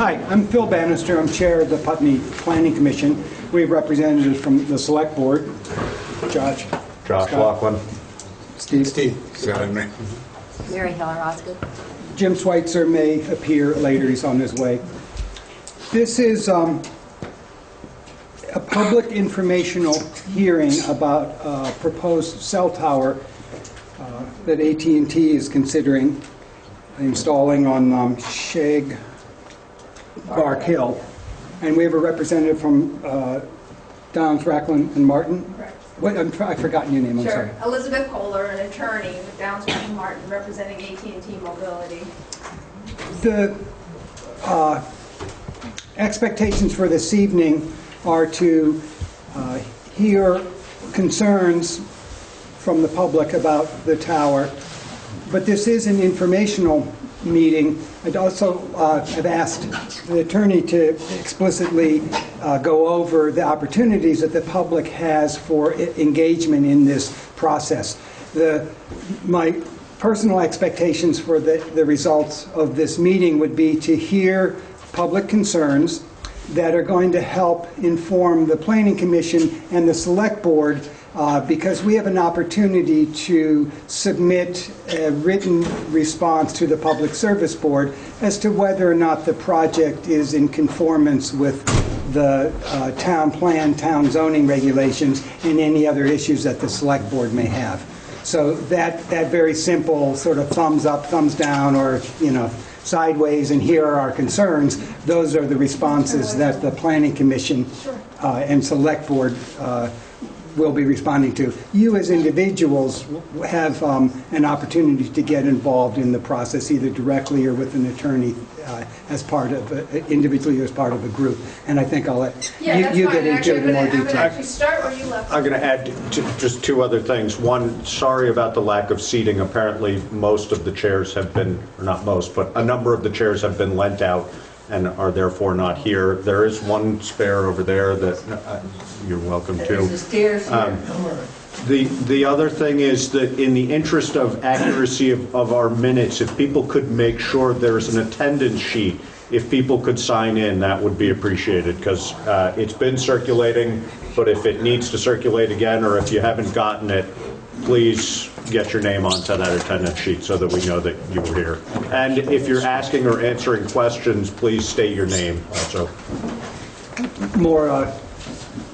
Hi, I'm Phil Bannister. I'm chair of the Putney Planning Commission. We have representatives from the Select Board. Josh Laughlin. Steve. Mary Heller Osgood. Jim Schweitzer may appear later. He's on his way. This is a public informational hearing about a proposed cell tower that AT&T is considering installing on Shag Bark Hill. And we have a representative from Downs, Racklin, and Martin. Correct. What, I've forgotten your name, I'm sorry. Elizabeth Kohler, an attorney with Downs, Racklin, and Martin, representing AT&T Mobility. The expectations for this evening are to hear concerns from the public about the tower, but this is an informational meeting. I'd also have asked the attorney to explicitly go over the opportunities that the public has for engagement in this process. My personal expectations for the results of this meeting would be to hear public concerns that are going to help inform the Planning Commission and the Select Board, because we have an opportunity to submit a written response to the Public Service Board as to whether or not the project is in conformance with the town plan, town zoning regulations, and any other issues that the Select Board may have. So that very simple sort of thumbs up, thumbs down, or sideways, and here are our concerns, those are the responses that the Planning Commission and Select Board will be responding to. You as individuals have an opportunity to get involved in the process, either directly or with an attorney as part of individually or as part of a group. And I think I'll let you get into it in more detail. I'm going to actually start where you left. I'm going to add just two other things. One, sorry about the lack of seating. Apparently, most of the chairs have been, or not most, but a number of the chairs have been lent out and are therefore not here. There is one spare over there that you're welcome to. There's the stairs here. The other thing is that in the interest of accuracy of our minutes, if people could make sure there's an attendance sheet, if people could sign in, that would be appreciated, because it's been circulating, but if it needs to circulate again, or if you haven't gotten it, please get your name onto that attendance sheet so that we know that you were here. And if you're asking or answering questions, please state your name also. More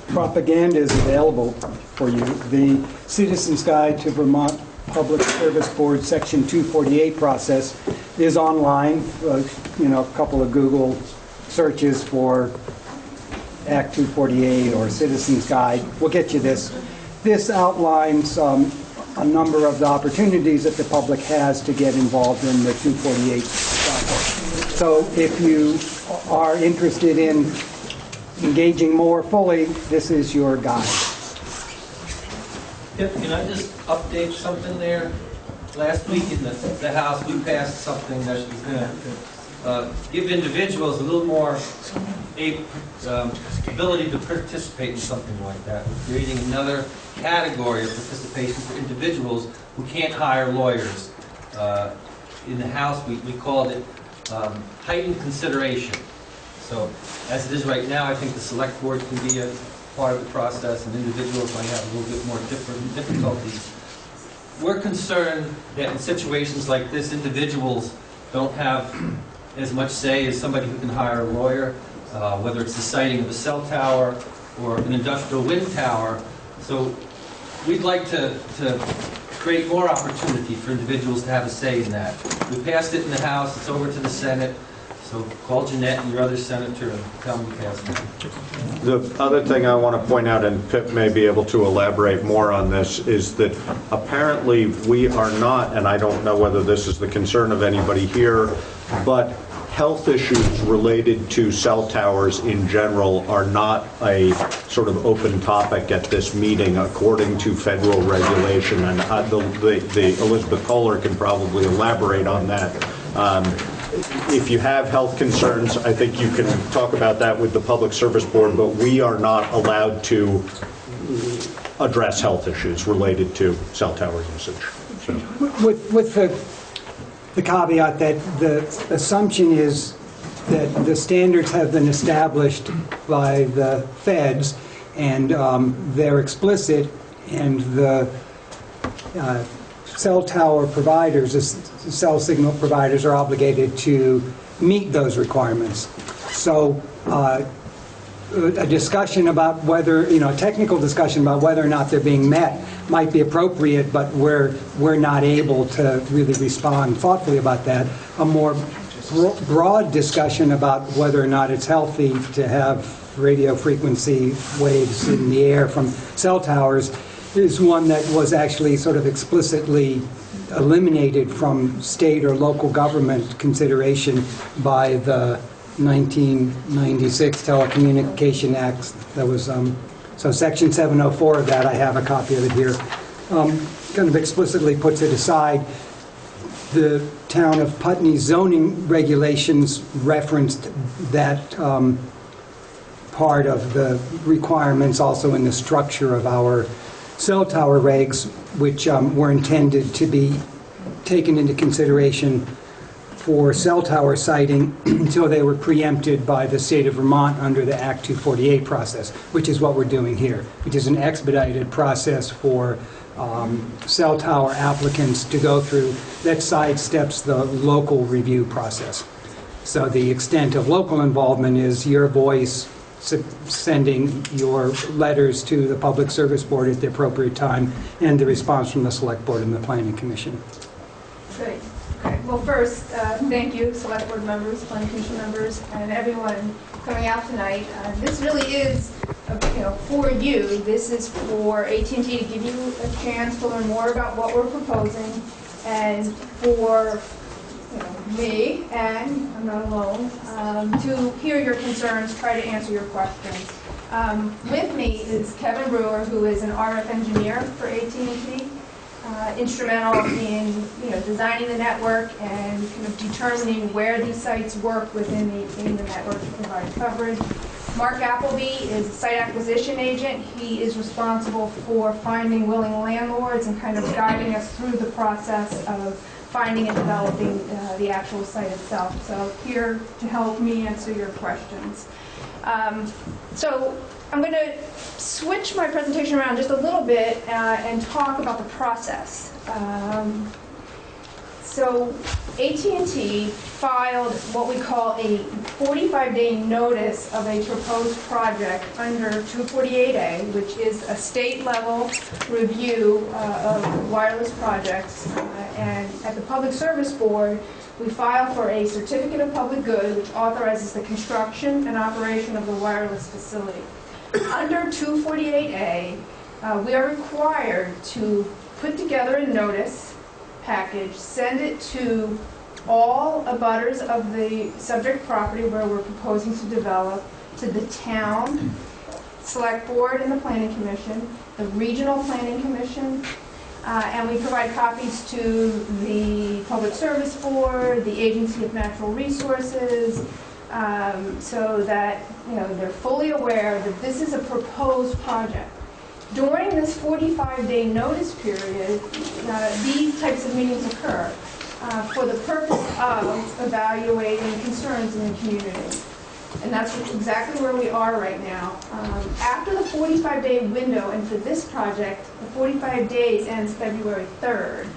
propaganda is available for you. The Citizen's Guide to Vermont Public Service Board Section 248 process is online. A couple of Google searches for Act 248 or Citizen's Guide will get you this. This outlines a number of the opportunities that the public has to get involved in the 248 process. So if you are interested in engaging more fully, this is your guide. Can I just update something there? Last week in the House, we passed something that was going to give individuals a little more ability to participate in something like that. We're creating another category of participation for individuals who can't hire lawyers. In the House, we called it heightened consideration. So as it is right now, I think the Select Board can be a part of the process, and individuals might have a little bit more difficulties. We're concerned that in situations like this, individuals don't have as much say as somebody who can hire a lawyer, whether it's the siting of a cell tower or an industrial wind tower. So we'd like to create more opportunity for individuals to have a say in that. We passed it in the House, it's over to the Senate. So call Jeanette and your other senator and tell them we passed it. The other thing I want to point out, and Pip may be able to elaborate more on this, is that apparently we are not, and I don't know whether this is the concern of anybody here, but health issues related to cell towers in general are not a sort of open topic at this meeting according to federal regulation, and the Elizabeth Kohler can probably elaborate on that. If you have health concerns, I think you can talk about that with the Public Service Board, but we are not allowed to address health issues related to cell tower usage. So. With the caveat that the assumption is that the standards have been established by the feds, and they're explicit, and the cell tower providers, the cell signal providers, are obligated to meet those requirements. So a discussion about whether, a technical discussion about whether or not they're being met might be appropriate, but we're not able to really respond thoughtfully about that. A more broad discussion about whether or not it's healthy to have radio frequency waves in the air from cell towers is one that was actually sort of explicitly eliminated from state or local government consideration by the 1996 Telecommunication Act. That was so Section 704 of that. I have a copy of it here. Kind of explicitly puts it aside. The town of Putney zoning regulations referenced that part of the requirements also in the structure of our cell tower regs, which were intended to be taken into consideration for cell tower siting until they were preempted by the state of Vermont under the Act 248 process, which is what we're doing here, which is an expedited process for cell tower applicants to go through that sidesteps the local review process. So the extent of local involvement is your voice sending your letters to the Public Service Board at the appropriate time, and the response from the Select Board and the Planning Commission. Great. Okay. Well, first, thank you, Select Board members, Planning Commission members, and everyone coming out tonight. This really is, for you. This is for AT&T to give you a chance to learn more about what we're proposing, and for me, and I'm not alone, to hear your concerns, try to answer your questions. With me is Kevin Brewer, who is an RF engineer for AT&T, instrumental in designing the network and kind of determining where these sites work within the network to provide coverage. Mark Appleby is a site acquisition agent. He is responsible for finding willing landlords and kind of guiding us through the process of finding and developing the actual site itself. So here to help me answer your questions. So I'm going to switch my presentation around just a little bit and talk about the process. So AT&T filed what we call a 45-day notice of a proposed project under 248A, which is a state-level review of wireless projects. And at the Public Service Board, we file for a certificate of public good, which authorizes the construction and operation of the wireless facility. Under 248A, we are required to put together a notice package, send it to all abutters of the subject property where we're proposing to develop, to the town, Select Board and the Planning Commission, the Regional Planning Commission, and we provide copies to the Public Service Board, the Agency of Natural Resources, so that they're fully aware that this is a proposed project. During this 45-day notice period, these types of meetings occur for the purpose of evaluating concerns in the community. And that's exactly where we are right now. After the 45-day window, and for this project, the 45 days ends February 3rd.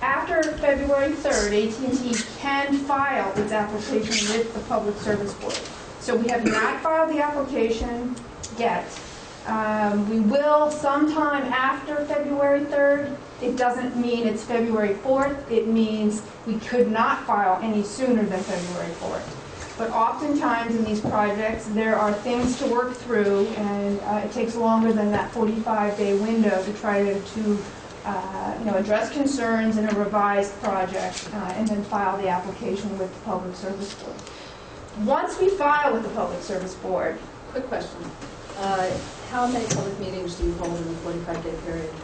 After February 3rd, AT&T can file its application with the Public Service Board. So we have not filed the application yet. We will sometime after February 3rd. It doesn't mean it's February 4th. It means we could not file any sooner than February 4th. But oftentimes in these projects, there are things to work through, and it takes longer than that 45-day window to try to address concerns in a revised project and then file the application with the Public Service Board. Once we file with the Public Service Board, Quick question. How many public meetings do you hold in the 45-day period?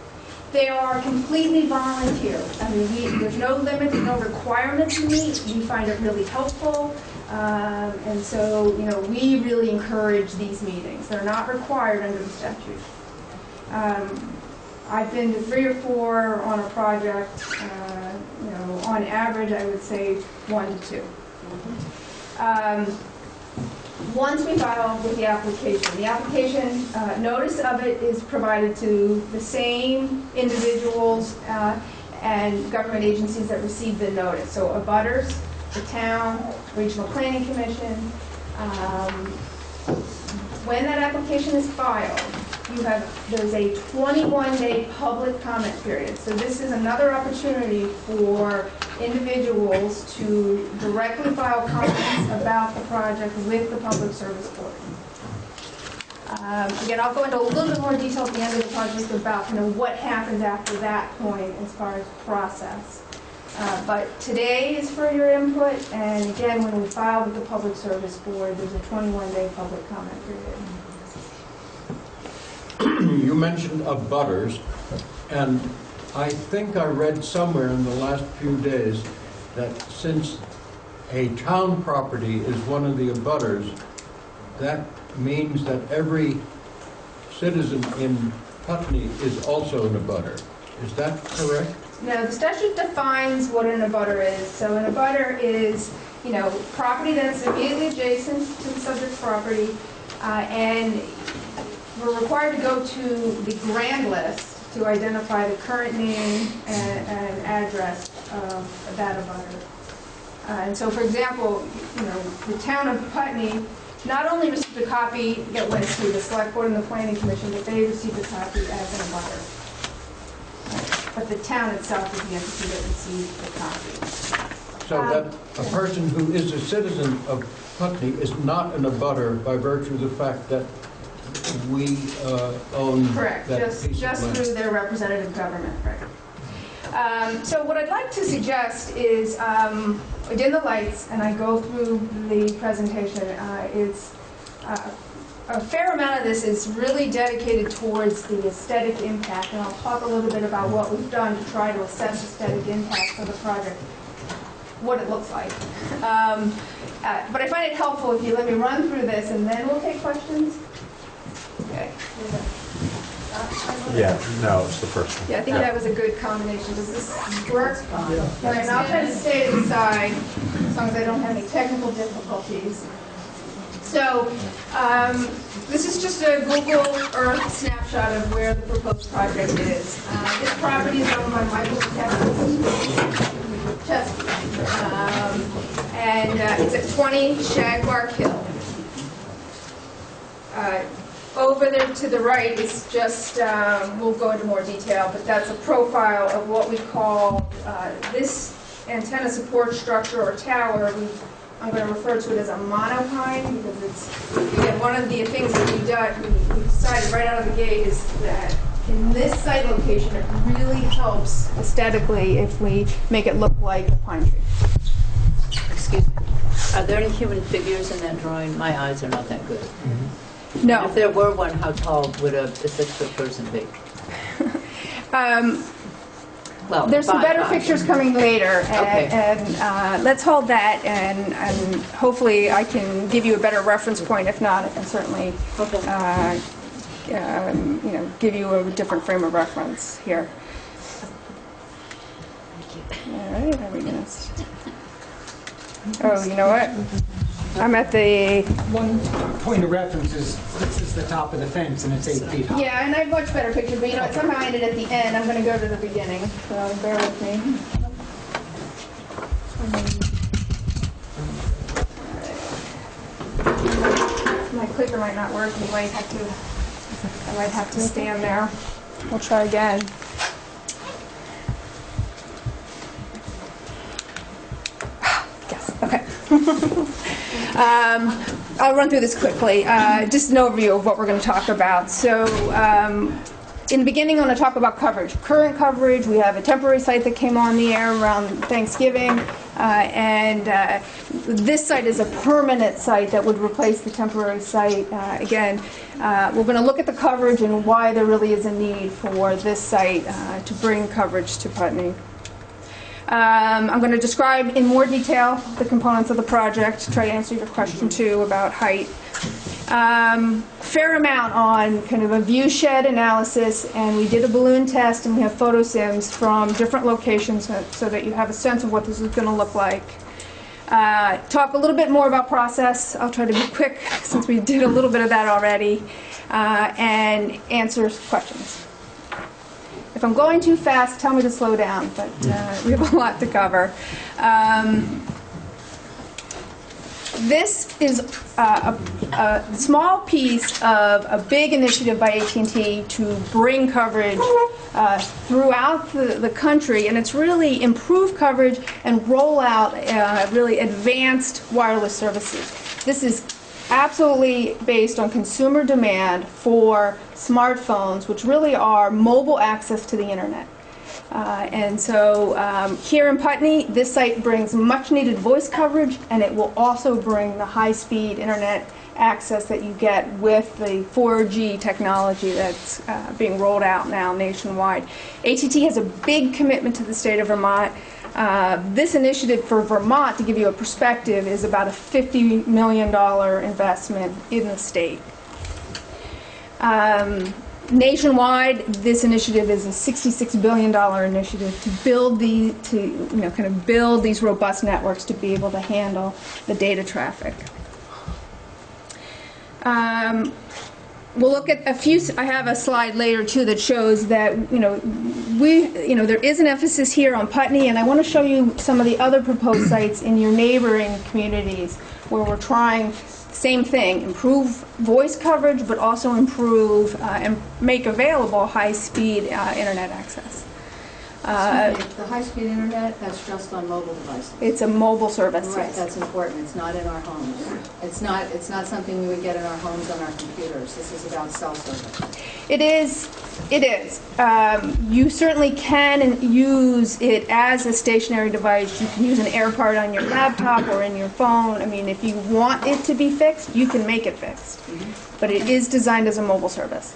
they are completely volunteer. I mean, there's no limit, no requirement to meet. We find it really helpful. And so, we really encourage these meetings. They're not required under the statute. I've been to 3 or 4 on a project. On average, I would say 1 to 2. Once we file with the application notice of it is provided to the same individuals and government agencies that receive the notice. So abutters, the town, Regional Planning Commission. When that application is filed, there's a 21-day public comment period. So this is another opportunity for individuals to directly file comments about the project with the Public Service Board. Again, I'll go into a little bit more detail at the end of the project about what happens after that point as far as process. But today is for your input, and again, when we file with the Public Service Board, there's a 21-day public comment period. You mentioned abutters, and I think I read somewhere in the last few days that since a town property is one of the abutters, that means that every citizen in Putney is also an abutter. Is that correct? No, the statute defines what an abutter is. So an abutter is, property that's immediately adjacent to the subject property, and we're required to go to the grand list to identify the current name and address of that abutter. And so, for example, the town of Putney not only received a copy that went to the Select Board and the Planning Commission, but they received a copy as an abutter. But the town itself is the entity that received the copy. So that a person who is a citizen of Putney is not an abutter by virtue of the fact that we own Correct, that just piece of land. through their representative government, right. So what I'd like to suggest is, I dim the lights and I go through the presentation. A fair amount of this is really dedicated towards the aesthetic impact, and I'll talk a little bit about what we've done to try to assess aesthetic impact for the project, what it looks like. But I find it helpful if you let me run through this and then we'll take questions. Okay. Yeah, no, it's the first one. Yeah, I think that was a good combination. Does this work? All right, and I'll try to stay to the side as long as I don't have any technical difficulties. So, this is just a Google Earth snapshot of where the proposed project is. This property is owned by Michael Chesky, and it's at 20 Shagbark Hill. Over there to the right is just, we'll go into more detail, but that's a profile of what we call this antenna support structure or tower. I'm going to refer to it as a monopine because it's, again, one of the things that we decided right out of the gate is that in this site location, it really helps aesthetically if we make it look like a pine tree. Excuse me. Are there any human figures in that drawing? My eyes are not that good. No. If there were one, how tall would a 6-foot person be? Well, there's some better 5'5". pictures coming later, Okay. and let's hold that, and hopefully I can give you a better reference point. If not, I can certainly give you a different frame of reference here. All right, are we gonna? Oh, you know what? I'm at the. One point of reference is this is the top of the fence and it's 8 feet high. Yeah, and I have much better pictures, but somehow I ended at the end. I'm going to go to the beginning, so bear with me. My clicker might not work. I might have to stand there. We'll try again. Yes, okay. I'll run through this quickly. Just an overview of what we're going to talk about. So, in the beginning, I want to talk about coverage. Current coverage, we have a temporary site that came on the air around Thanksgiving, and this site is a permanent site that would replace the temporary site. Again, we're going to look at the coverage and why there really is a need for this site to bring coverage to Putney. I'm going to describe in more detail the components of the project, try to answer your question too about height. Fair amount on kind of a view shed analysis, and we did a balloon test and we have photo sims from different locations so that you have a sense of what this is going to look like. Talk a little bit more about process. I'll try to be quick since we did a little bit of that already, and answer questions. If I'm going too fast, tell me to slow down, but we have a lot to cover. This is a small piece of a big initiative by AT&T to bring coverage throughout the country, and it's really improve coverage and roll out really advanced wireless services. This is absolutely based on consumer demand for smartphones, which really are mobile access to the internet. And so here in Putney, this site brings much needed voice coverage, and it will also bring the high-speed internet access that you get with the 4G technology that's being rolled out now nationwide. AT&T has a big commitment to the state of Vermont. This initiative for Vermont, to give you a perspective, is about a $50 million investment in the state. Nationwide, this initiative is a $66 billion initiative to build build these robust networks to be able to handle the data traffic. We'll look at a few. I have a slide later too that shows that there is an emphasis here on Putney, and I want to show you some of the other proposed sites in your neighboring communities where we're trying. Same thing, improve voice coverage, but also improve and make available high-speed internet access. The high-speed internet, that's just on mobile devices. It's a mobile service. Right, Yes. that's important. It's not in our homes. It's not something we would get in our homes on our computers. This is about cell service. It is. It is. You certainly can use it as a stationary device. You can use an AirCard on your laptop or in your phone. I mean, if you want it to be fixed, you can make it fixed. But it is designed as a mobile service.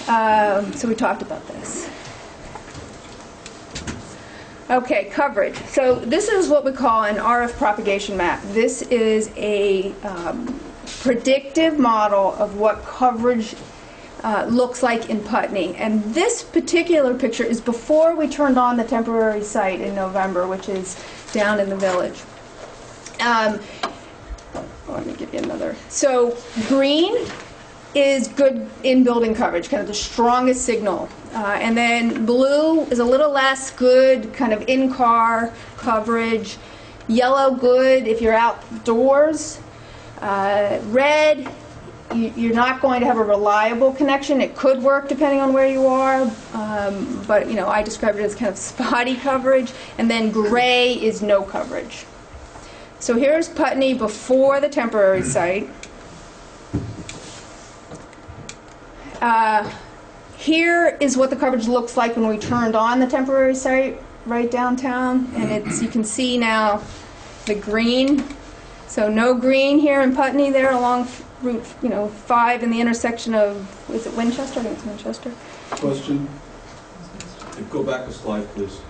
So we talked about this. Okay, coverage. So this is what we call an RF propagation map. This is a predictive model of what coverage looks like in Putney. And this particular picture is before we turned on the temporary site in November, which is down in the village. Let me give you another. So green is good in-building coverage, kind of the strongest signal. And then blue is a little less good, kind of in-car coverage. Yellow, good if you're outdoors. Red, you're not going to have a reliable connection. It could work depending on where you are, but I describe it as kind of spotty coverage. And then gray is no coverage. So here's Putney before the temporary site. Here is what the coverage looks like when we turned on the temporary site right downtown, and you can see now the green. So no green here in Putney there along Route 5 in the intersection of, is it Winchester? I think it's Winchester. Question. Go back a slide, please.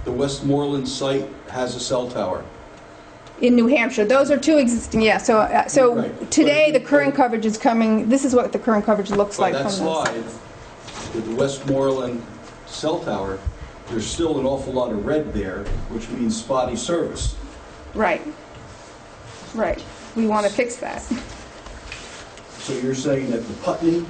The Westmoreland site has a cell tower. In New Hampshire. Those are two existing, yeah. So Right. today the current coverage is coming, this is what the current coverage looks like By from that slide, with the Westmoreland cell tower, there's still an awful lot of red there, which means spotty service. Right. Right. We want to fix that. So you're saying that the Putney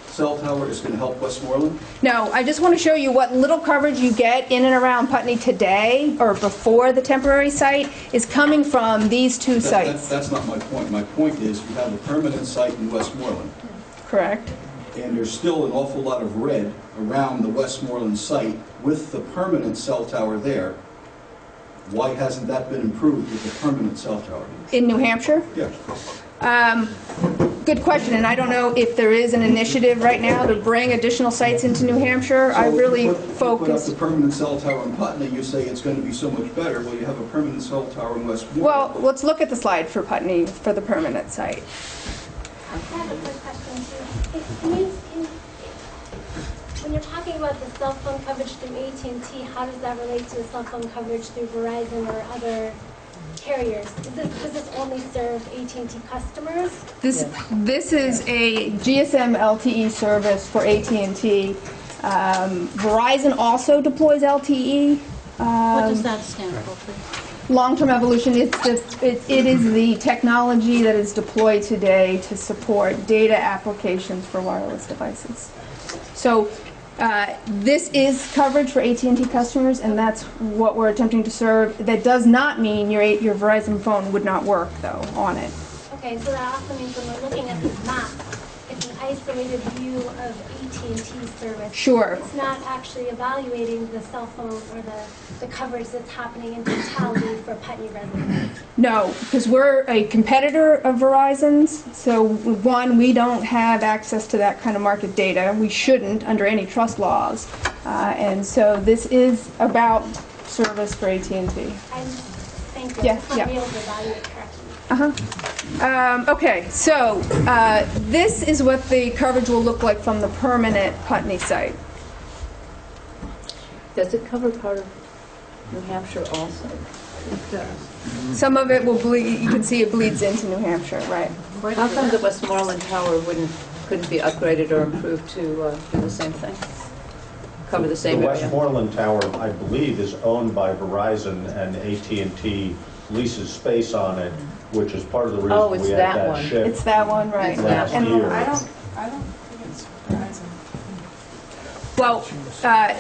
cell tower is going to help Westmoreland? No, I just want to show you what little coverage you get in and around Putney today, or before the temporary site, is coming from these two sites. That's not my point. My point is you have a permanent site in Westmoreland, Correct. and there's still an awful lot of red around the Westmoreland site with the permanent cell tower there. Why hasn't that been improved with the permanent cell tower? In New Hampshire? Yeah. Good question, and I don't know if there is an initiative right now to bring additional sites into New Hampshire. I So really you put up focus. the permanent cell tower in Putney, you say it's going to be so much better. Well, you have a permanent cell tower in Westmoreland. Well, let's look at the slide for Putney for the permanent site. I have a quick question too. When you're talking about the cell phone coverage through AT&T, how does that relate to the cell phone coverage through Verizon or other carriers? Does this only serve AT&T customers? This is a GSM LTE service for AT&T. Verizon also deploys LTE. What does that stand for, please? Long-term evolution, it is the technology that is deployed today to support data applications for wireless devices. So this is coverage for AT&T customers, and that's what we're attempting to serve. That does not mean your Verizon phone would not work, though, on it. Okay, so that also means when we're looking at this map, it's an isolated view of AT&T service. Sure. It's not actually evaluating the cell phone or the coverage that's happening in totality for Putney residents. No, because we're a competitor of Verizon's. So one, we don't have access to that kind of market data. We shouldn't under any trust laws. And so this is about service for AT&T. Thank you. Yeah, I just want yeah. to be able to evaluate correctly. Okay, so this is what the coverage will look like from the permanent Putney site. Does it cover part of New Hampshire also? It does. Some of it will bleed, you can see it bleeds into New Hampshire, right? How come the Westmoreland Tower couldn't be upgraded or improved to do the same thing? Cover the same The area? Westmoreland Tower, I believe, is owned by Verizon, and AT&T leases space on it, which is part of the Oh, reason it's we had that that one. shift It's that one, right? last And- year. I don't think it's Verizon. Well,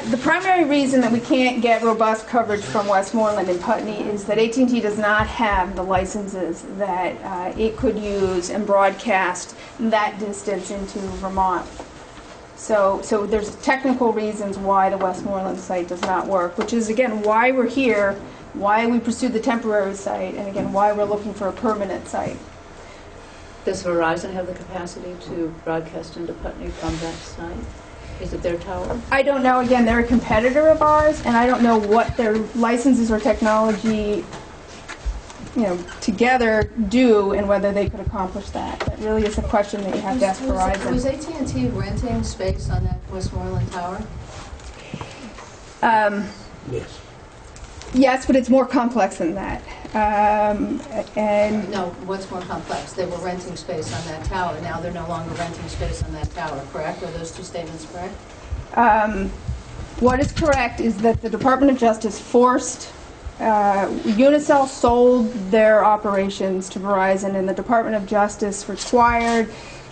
the primary reason that we can't get robust coverage from Westmoreland and Putney is that AT&T does not have the licenses that it could use and broadcast that distance into Vermont. So there's technical reasons why the Westmoreland site does not work, which is, again, why we're here, why we pursued the temporary site, and again, why we're looking for a permanent site. Does Verizon have the capacity to broadcast into Putney from that site? Is it their tower? I don't know. Again, they're a competitor of ours, and I don't know what their licenses or technology, together do, and whether they could accomplish that. That really is a question that you have to ask Verizon. Was AT&T renting space on that Westmoreland Tower? Yes. Yes, but it's more complex than that. And No, what's more complex? They were renting space on that tower. Now they're no longer renting space on that tower, correct? Are those two statements correct? what is correct is that the Department of Justice forced Unicell sold their operations to Verizon, and the Department of Justice required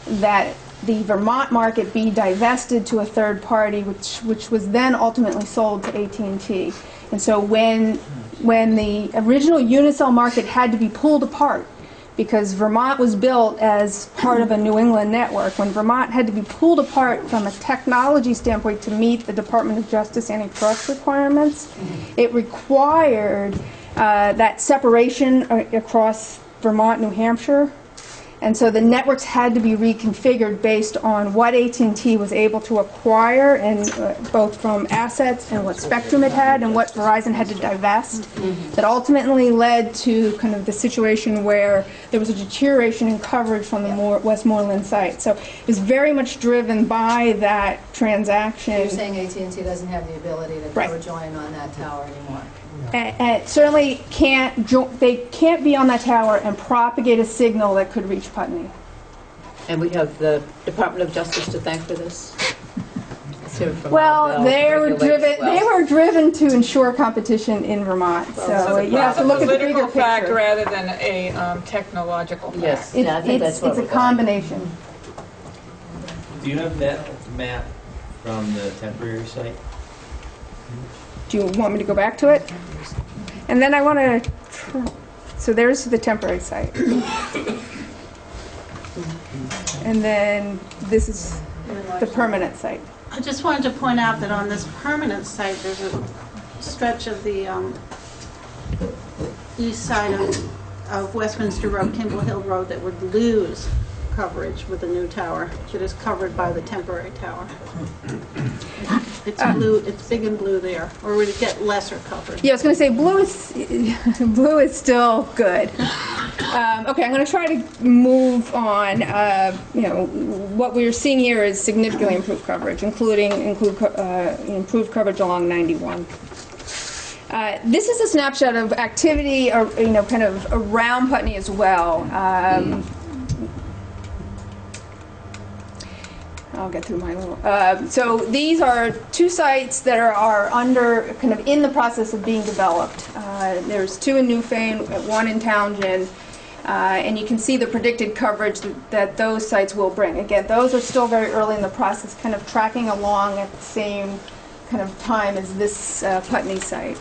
that the Vermont market be divested to a third party, which was then ultimately sold to AT&T. And so when the original Unicell market had to be pulled apart, because Vermont was built as part of a New England network, when Vermont had to be pulled apart from a technology standpoint to meet the Department of Justice antitrust requirements, it required that separation across Vermont, New Hampshire. And so the networks had to be reconfigured based on what AT&T was able to acquire, and both from assets and what spectrum it had and what Verizon had to divest. That ultimately led to kind of the situation where there was a deterioration in coverage from the Westmoreland site. So it was very much driven by that transaction. You're saying AT&T doesn't have the ability to Right. co-join on that tower anymore? And certainly they can't be on that tower and propagate a signal that could reach Putney. And we have the Department of Justice to thank for this? Let's hear from Well, Bell, they regulates were driven to ensure competition in Vermont. So you have to look at the bigger political fact picture. rather than a technological fact. Yes, It's, yeah, I think that's what it's a we're going. combination. Do you have that map from the temporary site? Do you want me to go back to it? And then I want to, so there's the temporary site. And then this is the permanent site. I just wanted to point out that on this permanent site, there's a stretch of the east side of Westminster Road, Kimball Hill Road, that would lose coverage with the new tower that is covered by the temporary tower. It's blue, it's big and blue there, or would it get lesser coverage? Yeah, I was going to say blue is still good. Okay, I'm going to try to move on. What we're seeing here is significantly improved coverage, including improved coverage along 91. This is a snapshot of activity, kind of around Putney as well. I'll get through my little. So these are two sites that are under, kind of in the process of being developed. There's two in Newfane, one in Townsend, and you can see the predicted coverage that those sites will bring. Again, those are still very early in the process, kind of tracking along at the same kind of time as this Putney site.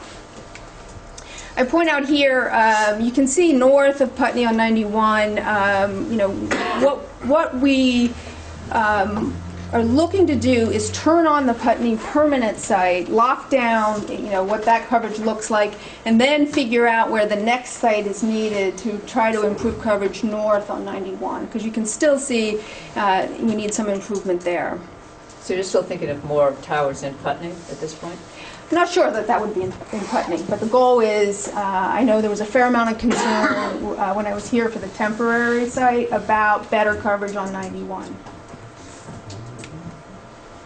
I point out here, you can see north of Putney on 91, what we are looking to do is turn on the Putney permanent site, lock down, what that coverage looks like, and then figure out where the next site is needed to try to improve coverage north on 91, because you can still see we need some improvement there. So you're still thinking of more towers in Putney at this point? I'm not sure that would be in Putney, but the goal is, I know there was a fair amount of concern when I was here for the temporary site about better coverage on 91.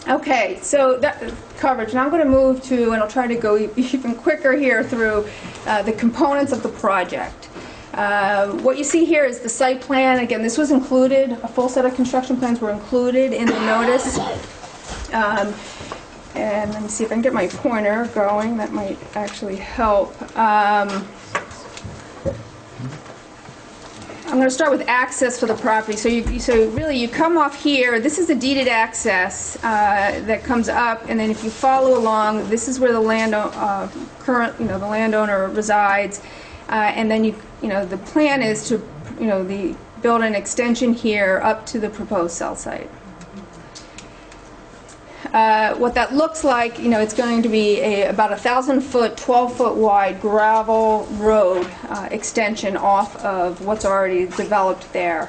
Okay, so that coverage. Now I'm going to move to, and I'll try to go even quicker here through the components of the project. What you see here is the site plan. Again, this was included, a full set of construction plans were included in the notice. And let me see if I can get my pointer going. That might actually help. I'm going to start with access for the property. So really, you come off here. This is the deeded access that comes up, and then if you follow along, this is where the the landowner resides, and then the plan is to build an extension here up to the proposed cell site. What that looks like, it's going to be about 1,000-foot, 12-foot wide gravel road extension off of what's already developed there.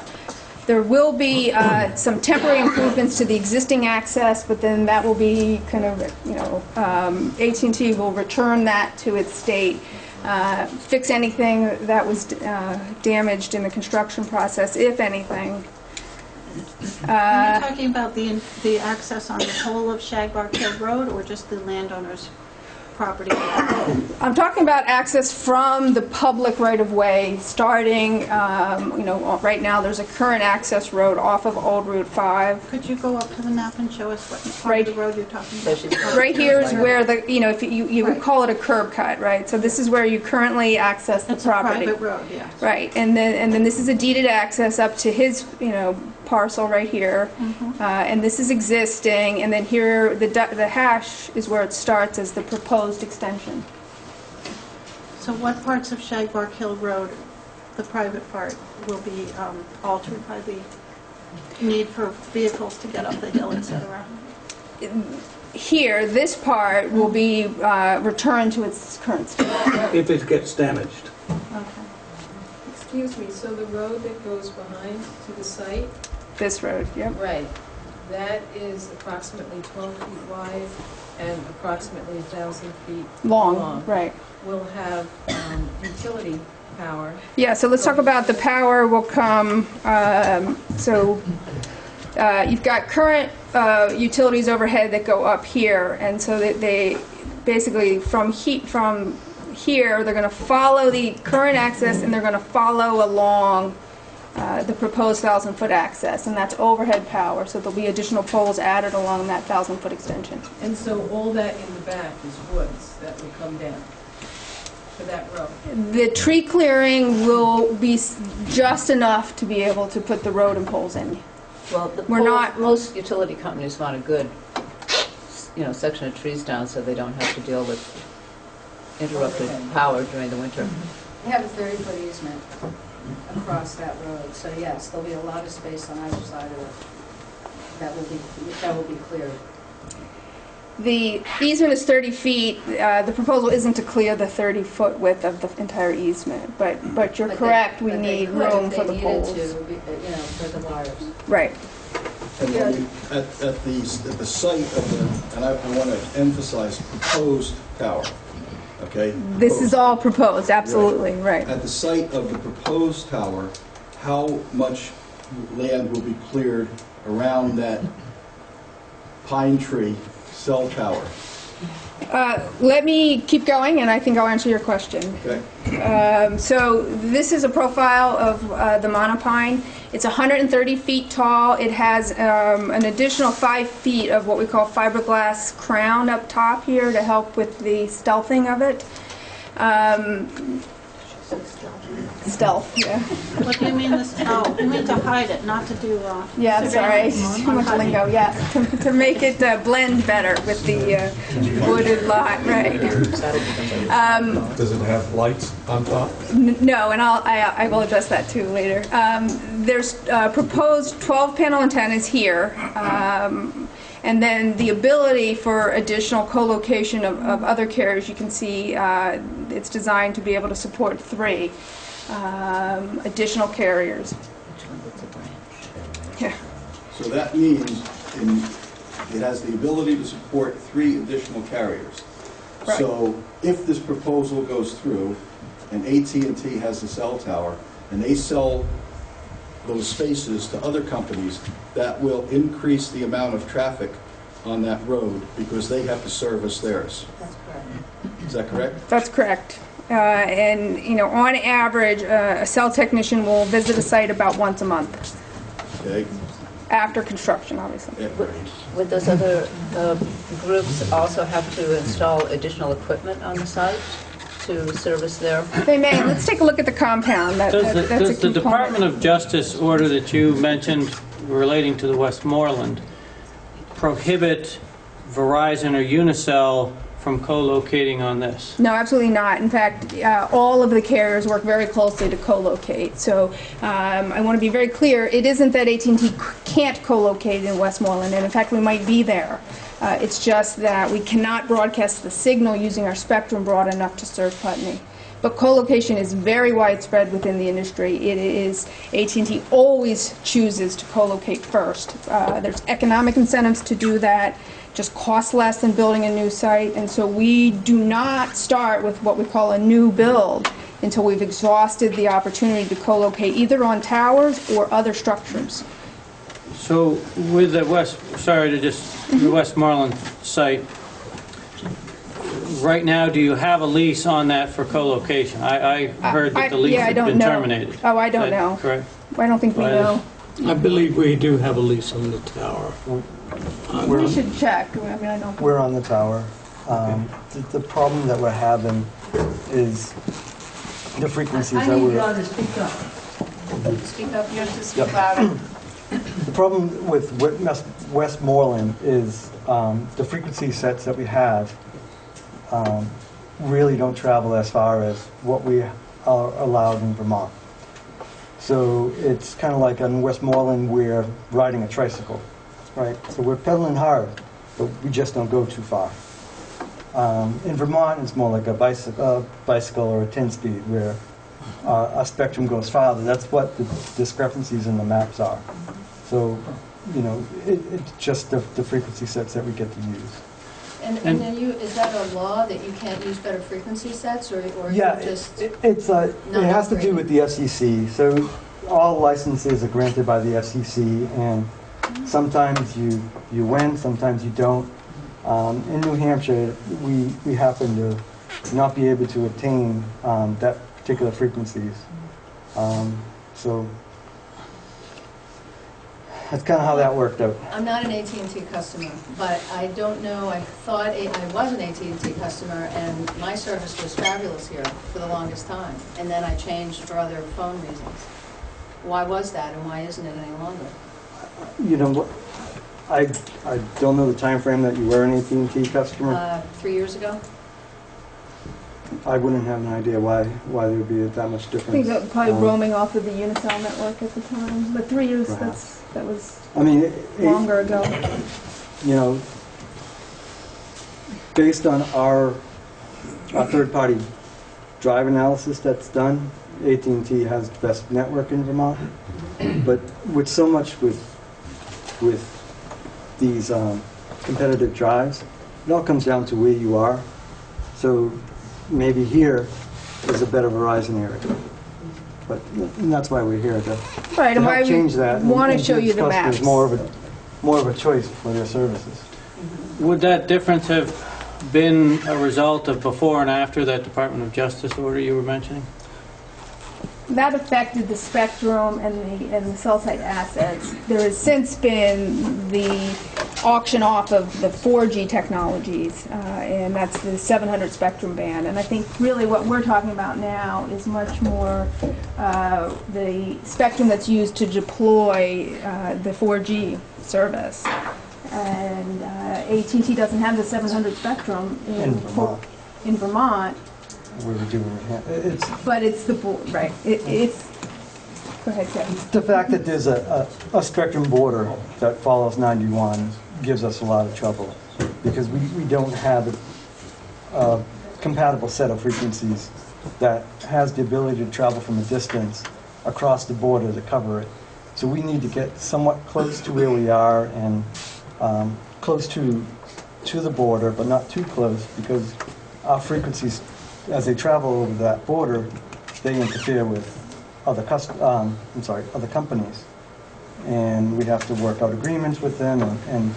There will be some temporary improvements to the existing access, but then that will be kind of, AT&T will return that to its state, fix anything that was damaged in the construction process, if anything. Are you talking about the access on the whole of Shagbark Hill Road, or just the landowner's property? I'm talking about access from the public right-of-way, starting, right now there's a current access road off of Old Route 5. Could you go up to the map and show us what part of the road you're talking about? Right here is where if you would call it a curb cut, right? So this is where you currently access the property. It's a private road, yes. Right, and then this is a deeded access up to his, parcel right here, and this is existing, and then here the hash is where it starts as the proposed extension. So what parts of Shagbark Hill Road, the private part, will be altered by the need for vehicles to get up the hill, etc.? Here, this part will be returned to its current state. If it gets damaged. Okay. Excuse me, so the road that goes behind to the site? This road, yep. Right. That is approximately 12 feet wide and approximately 1,000 feet long. Right. Will have utility power. Yeah, so let's talk about the power will come. You've got current utilities overhead that go up here, and so that they basically from here they're going to follow the current access, and they're going to follow along the proposed 1,000-foot access, and that's overhead power. So there'll be additional poles added along that 1,000-foot extension. And so all that in the back is woods that will come down for that road. The tree clearing will be just enough to be able to put the road and poles in. Well, most utility companies want a good, section of trees down so they don't have to deal with interrupted power during the winter. They have a 30-foot easement across that road, so yes, there'll be a lot of space on either side of it that will be cleared. The easement is 30 feet. The proposal isn't to clear the 30-foot width of the entire easement, but you're correct, we need room for the poles. For the wires. Right. And then at the site of the, and I want to emphasize proposed tower, okay? This is all proposed, absolutely, right. At the site of the proposed tower, how much land will be cleared around that pine tree cell tower? Let me keep going, and I think I'll answer your question. Okay. So this is a profile of the monopine. It's 130 feet tall. It has an additional 5 feet of what we call fiberglass crown up top here to help with the stealthing of it. Stealth, yeah. What do you mean this, oh, you mean to hide it, not to do, Yeah, sorry, surveillance too on much hunting. lingo, yes, to make it blend better with the wooded lot, right. Does it have lights on top? No, and I will address that too later. There's proposed 12-panel antennas here, and then the ability for additional co-location of other carriers. You can see it's designed to be able to support 3 additional carriers. Yeah. So that means it has the ability to support 3 additional carriers. Right. So if this proposal goes through and AT&T has the cell tower and they sell those spaces to other companies, that will increase the amount of traffic on that road because they have to service theirs. That's correct. Is that correct? That's correct. And, on average, a cell technician will visit a site about once a month, Okay. after construction, obviously. Yeah. Would those other groups also have to install additional equipment on the site to service their? They may. Let's take a look at the compound. That's a Does the component. Department of Justice order that you mentioned relating to the Westmoreland prohibit Verizon or Unicell from co-locating on this? No, absolutely not. In fact, all of the carriers work very closely to co-locate. So I want to be very clear, it isn't that AT&T can't co-locate in Westmoreland, and in fact we might be there. It's just that we cannot broadcast the signal using our spectrum broad enough to serve Putney. But co-location is very widespread within the industry. It is, AT&T always chooses to co-locate first. There's economic incentives to do that, just costs less than building a new site, and so we do not start with what we call a new build until we've exhausted the opportunity to co-locate either on towers or other structures. So with the the Westmoreland site, right now, do you have a lease on that for co-location? I heard that the lease Yeah, I had don't been know. terminated. Oh, I don't Is that know. correct? I don't think we Why know. I believe we do have a lease on the tower. We should check. I mean, I don't. We're on the tower. The problem that we're having is the frequencies that we're... to speak up. Speak up, you have to speak Yep. louder. The problem with Westmoreland is the frequency sets that we have really don't travel as far as what we are allowed in Vermont. So it's kind of like on Westmoreland we're riding a tricycle, right? So we're pedaling hard, but we just don't go too far. In Vermont it's more like a bicycle or a 10-speed where our spectrum goes farther. That's what the discrepancies in the maps are. So, it's just the frequency sets that we get to use. And then is that a law that you can't use better frequency sets, or Yeah, you just... it has to do with the FCC. So all licenses are granted by the FCC, and sometimes you win, sometimes you don't. In New Hampshire, we happen to not be able to obtain that particular frequencies. So that's kind of how that worked out. I'm not an AT&T customer, but I don't know, I thought I was an AT&T customer, and my service was fabulous here for the longest time, and then I changed for other phone reasons. Why was that, and why isn't it any longer? You know what? I don't know the time frame that you were an AT&T customer. 3 years ago? I wouldn't have an idea why there would be that much I difference. think that was probably roaming off of the Unicell network at the time. But 3 years, Perhaps. that was I mean, longer ago. You know, based on our third-party drive analysis that's done, AT&T has the best network in Vermont. But with so much with these competitive drives, it all comes down to where you are. So maybe here is a better Verizon area. But and that's why we're here, to Right, and why help we change that. want to and show give you the customers maps. more of a choice for their services. Would that difference have been a result of before and after that Department of Justice order you were mentioning? That affected the spectrum and the cell site assets. There has since been the auction off of the 4G technologies, and that's the 700 spectrum band. And I think really what we're talking about now is much more the spectrum that's used to deploy the 4G service. And AT&T doesn't have the 700 spectrum in Vermont. We were doing it. But it's the board, right? It's. Go ahead, Kevin. The fact that there's a spectrum border that follows 91 gives us a lot of trouble because we don't have a compatible set of frequencies that has the ability to travel from a distance across the border to cover it. So we need to get somewhat close to where we are and close to the border, but not too close because our frequencies, as they travel over that border, they interfere with other companies, and we have to work out agreements with them, and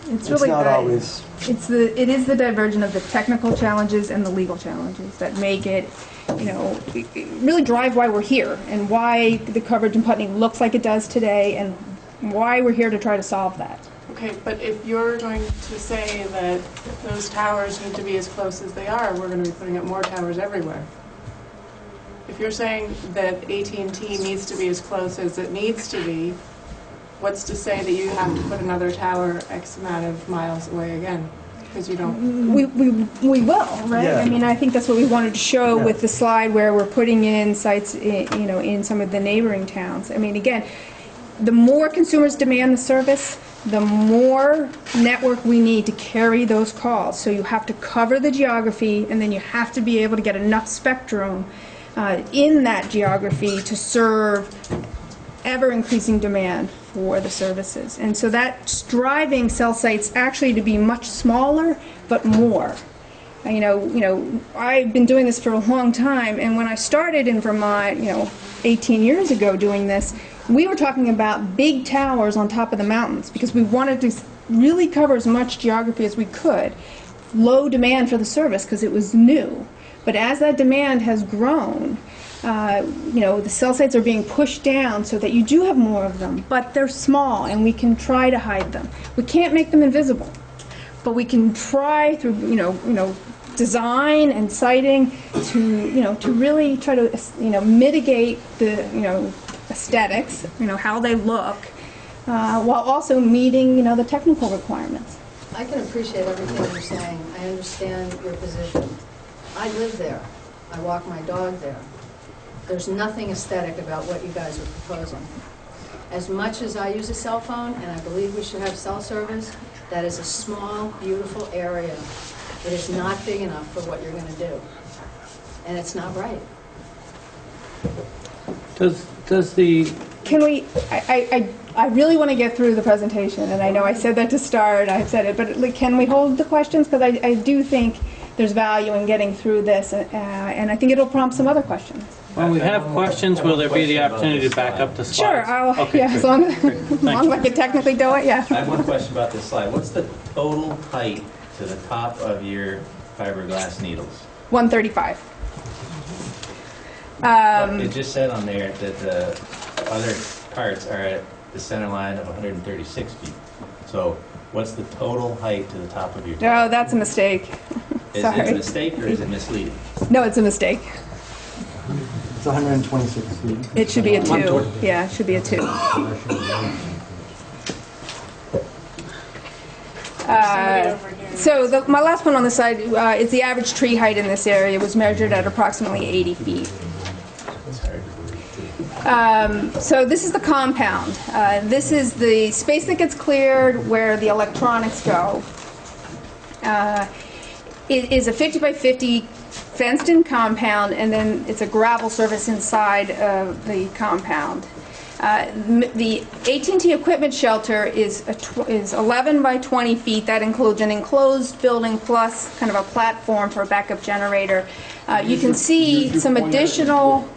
it's really not always. It is the diversion of the technical challenges and the legal challenges that make it, really drive why we're here and why the coverage in Putney looks like it does today, and why we're here to try to solve that. Okay, but if you're going to say that those towers need to be as close as they are, we're going to be putting up more towers everywhere. If you're saying that AT&T needs to be as close as it needs to be, what's to say that you have to put another tower X amount of miles away again? Because you don't. We will, right? Yeah. I mean, I think that's what we wanted to show with the slide where we're putting in sites, in some of the neighboring towns. I mean, again, the more consumers demand the service, the more network we need to carry those calls. So you have to cover the geography, and then you have to be able to get enough spectrum in that geography to serve ever-increasing demand for the services. And so that's driving cell sites actually to be much smaller, but more. I've been doing this for a long time, and when I started in Vermont, 18 years ago doing this, we were talking about big towers on top of the mountains because we wanted to really cover as much geography as we could. Low demand for the service because it was new. But as that demand has grown, the cell sites are being pushed down so that you do have more of them, but they're small and we can try to hide them. We can't make them invisible, but we can try through, design and siting to really try to, mitigate the, aesthetics, how they look, while also meeting, the technical requirements. I can appreciate everything you're saying. I understand your position. I live there. I walk my dog there. There's nothing aesthetic about what you guys are proposing. As much as I use a cell phone, and I believe we should have cell service, that is a small, beautiful area. It is not big enough for what you're going to do. And it's not right. Does the... Can we, I really want to get through the presentation, and I know I said that to start, I've said it, but can we hold the questions? Because I do think there's value in getting through this, and I think it'll prompt some other questions. When we have questions, will there be the opportunity to back up the slides? Sure, as long as I can technically do it, yeah. I have one question about this slide. What's the total height to the top of your fiberglass needles? 135. It just said on there that the other parts are at the center line of 136 feet. So what's the total height to the top of your tower? Oh, that's a mistake. Is Sorry. it a mistake or is it misleading? No, it's a mistake. It's 126 feet. It should be a 2. Yeah, it should be a 2. So my last one on the side is the average tree height in this area was measured at approximately 80 feet. So this is the compound. This is the space that gets cleared where the electronics go. It is a 50 by 50 fenced-in compound, and then it's a gravel surface inside of the compound. The AT&T equipment shelter is 11 by 20 feet. That includes an enclosed building plus kind of a platform for a backup generator. You can see some additional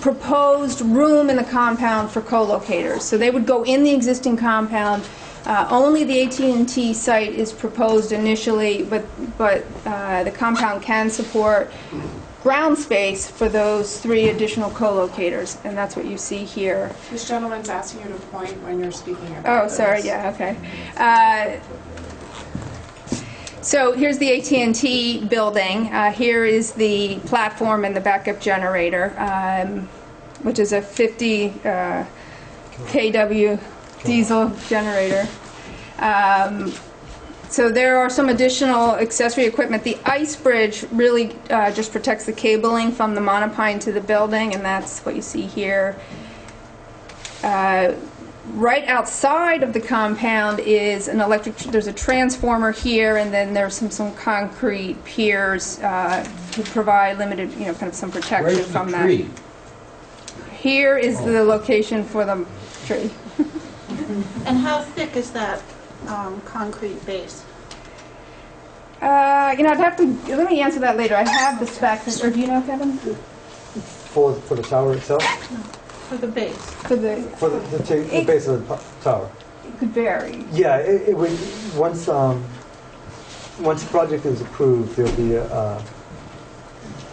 proposed room in the compound for co-locators. So they would go in the existing compound. Only the AT&T site is proposed initially, but the compound can support ground space for those 3 additional co-locators, and that's what you see here. This gentleman's asking you to point when you're speaking about Oh, this. sorry, yeah, okay. So here's the AT&T building. Here is the platform and the backup generator, which is a 50 kW diesel generator. So there are some additional accessory equipment. The ice bridge really just protects the cabling from the monopine to the building, and that's what you see here. Right outside of the compound is an there's a transformer here, and then there's some concrete piers to provide limited, kind of some protection Where's from the that. tree? Here is the location for the tree. And how thick is that concrete base? I'd have to, let me answer that later. I have the specs, or do you know, Kevin? For the tower itself? For the base? For the base of the tower. It could vary. Yeah, it would, once the project is approved, there'll be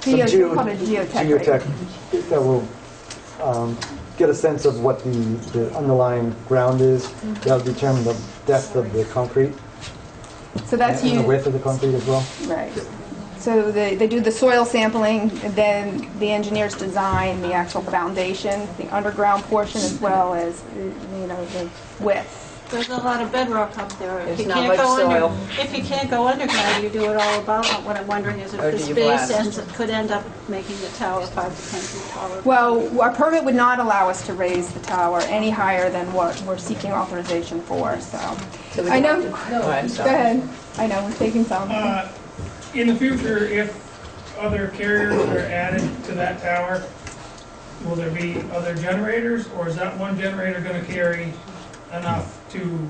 some geotech that will get a sense of what the underlying ground is. That'll determine the depth of the concrete. So that's and the width of the concrete as well. Right. So they do the soil sampling, and then the engineers design the actual foundation, the underground portion, as well as the width. There's a lot of bedrock up there. There's If you not can't much go soil. if you can't go underground, you do it all above. What I'm wondering is if Or this do you base blast? could end up making the tower 5 to 10 feet taller. Well, our permit would not allow us to raise the tower any higher than what we're seeking authorization for. So we I know. don't have to- No, I'm Go sorry. ahead. I know we're taking some. In the future, if other carriers are added to that tower, will there be other generators, or is that one generator going to carry enough to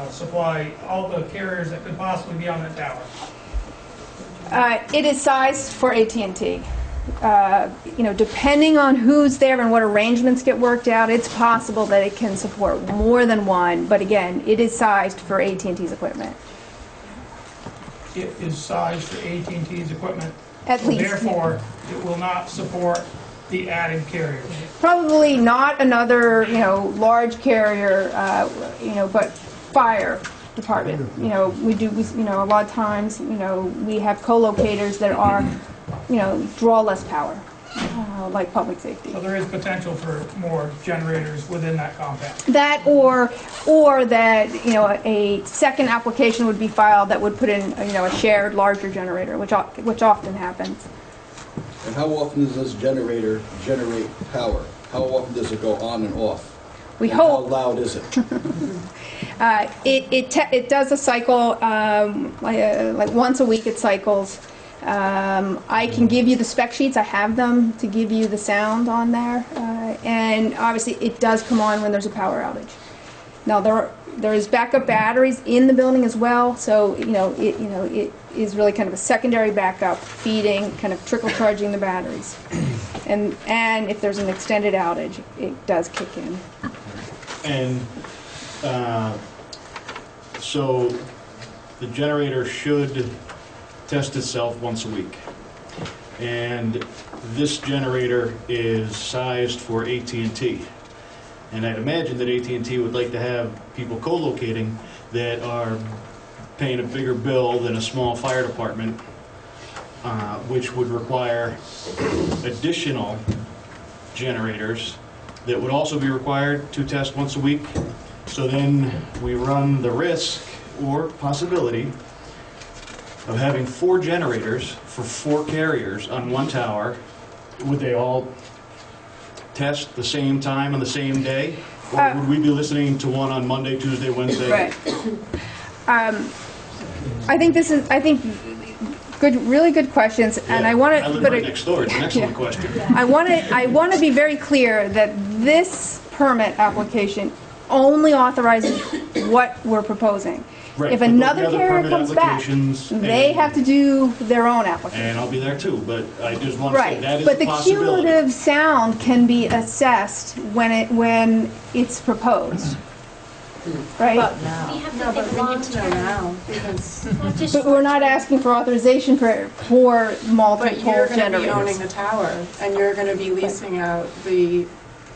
supply all the carriers that could possibly be on that tower? It is sized for AT&T. Depending on who's there and what arrangements get worked out, it's possible that it can support more than one. But again, it is sized for AT&T's equipment. It is sized for AT&T's equipment. At least, Therefore, it will not support the added carriers. Probably not another, large carrier, but fire department. We do, a lot of times, we have co-locators that are, draw less power, like public safety. So there is potential for more generators within that compound. That or that, a second application would be filed that would put in, a shared larger generator, which often happens. And how often does this generator generate power? How often does it go on and off? We And hope. How loud is it? It does a cycle, like once a week it cycles. I can give you the spec sheets, I have them to give you the sound on there. And obviously it does come on when there's a power outage. Now there is backup batteries in the building as well, so it is really kind of a secondary backup, feeding, kind of trickle charging the batteries. And if there's an extended outage, it does kick in. And so the generator should test itself once a week. And this generator is sized for AT&T. And I'd imagine that AT&T would like to have people co-locating that are paying a bigger bill than a small fire department, which would require additional generators that would also be required to test once a week. So then we run the risk or possibility of having 4 generators for 4 carriers on one tower. Would they all test the same time on the same day? Or would we be listening to one on Monday, Tuesday, Wednesday? Right. I think good, really good questions, and I want to. I live right next door. It's an excellent question. I want to be very clear that this permit application only authorizes what we're proposing. Right, If but another the other carrier permit comes back, applications they and- have to do their own application. And I'll be there too, but I just want to say Right, that is but a the possibility. cumulative sound can be assessed when it's proposed, right? We have to No, but think we long need to know term. now, because, Not just But we're not asking for authorization for but multiple you're gonna be generators. owning the tower, and you're gonna be leasing out the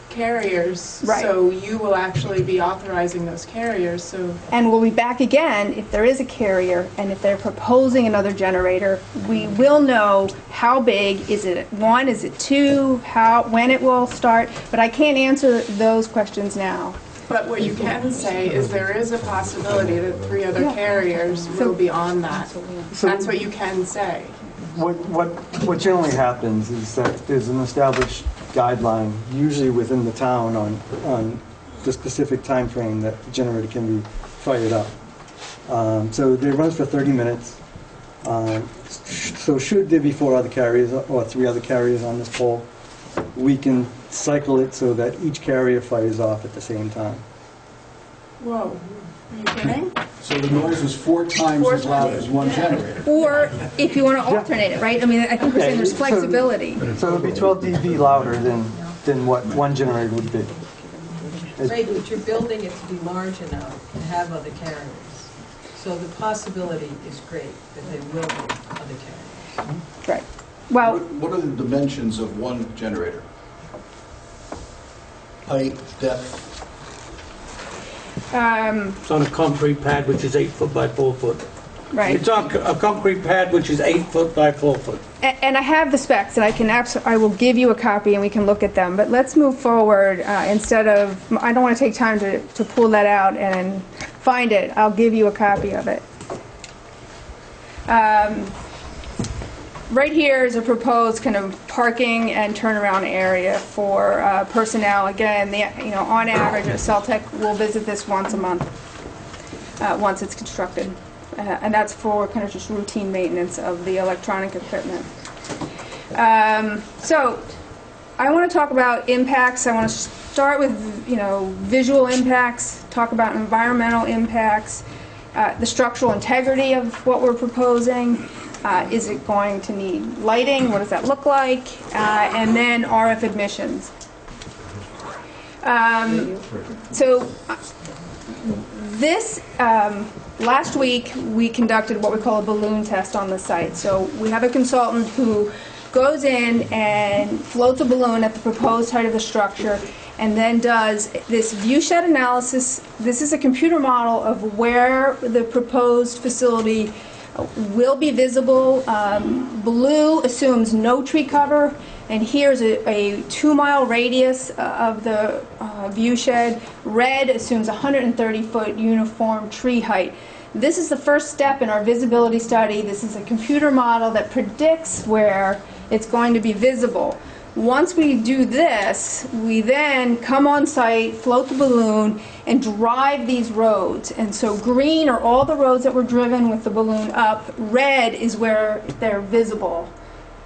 carriers. Right. So you will actually be authorizing those carriers, so And we'll be back again if there is a carrier, and if they're proposing another generator, we will know how big, is it one, is it two, when it will start, but I can't answer those questions now. But what you can say is there is a possibility that 3 other carriers will be on that. That's what you can say. What generally happens is that there's an established guideline, usually within the town, on the specific time frame that the generator can be fired up. So it runs for 30 minutes. So should there be 4 other carriers or 3 other carriers on this pole, we can cycle it so that each carrier fires off at the same time. Whoa, are you kidding? So the noise is 4 times as loud as one generator. Or if you want to alternate it, right? I mean, I think we're saying there's flexibility. So it would be 12 dB louder than what one generator would be. Right, but you're building it to be large enough to have other carriers. So the possibility is great that there will be other carriers. Right. Well, What are the dimensions of one generator? Height, depth? It's on a concrete pad, which is 8 foot by 4 foot. Right. It's on a concrete pad, which is 8 foot by 4 foot. And I have the specs, and I will give you a copy, and we can look at them. But let's move forward instead of. I don't want to take time to pull that out and find it. I'll give you a copy of it. Right here is a proposed kind of parking and turnaround area for personnel. Again, on average, Celtech will visit this once a month, once it's constructed. And that's for kind of just routine maintenance of the electronic equipment. So I want to talk about impacts. I want to start with visual impacts, talk about environmental impacts, the structural integrity of what we're proposing. Is it going to need lighting? What does that look like? And then RF emissions. So this, last week we conducted what we call a balloon test on the site. So we have a consultant who goes in and floats a balloon at the proposed height of the structure and then does this view shed analysis. This is a computer model of where the proposed facility will be visible. Blue assumes no tree cover, and here's a 2-mile radius of the view shed. Red assumes 130-foot uniform tree height. This is the first step in our visibility study. This is a computer model that predicts where it's going to be visible. Once we do this, we then come on site, float the balloon, and drive these roads. And so green are all the roads that were driven with the balloon up. Red is where they're visible.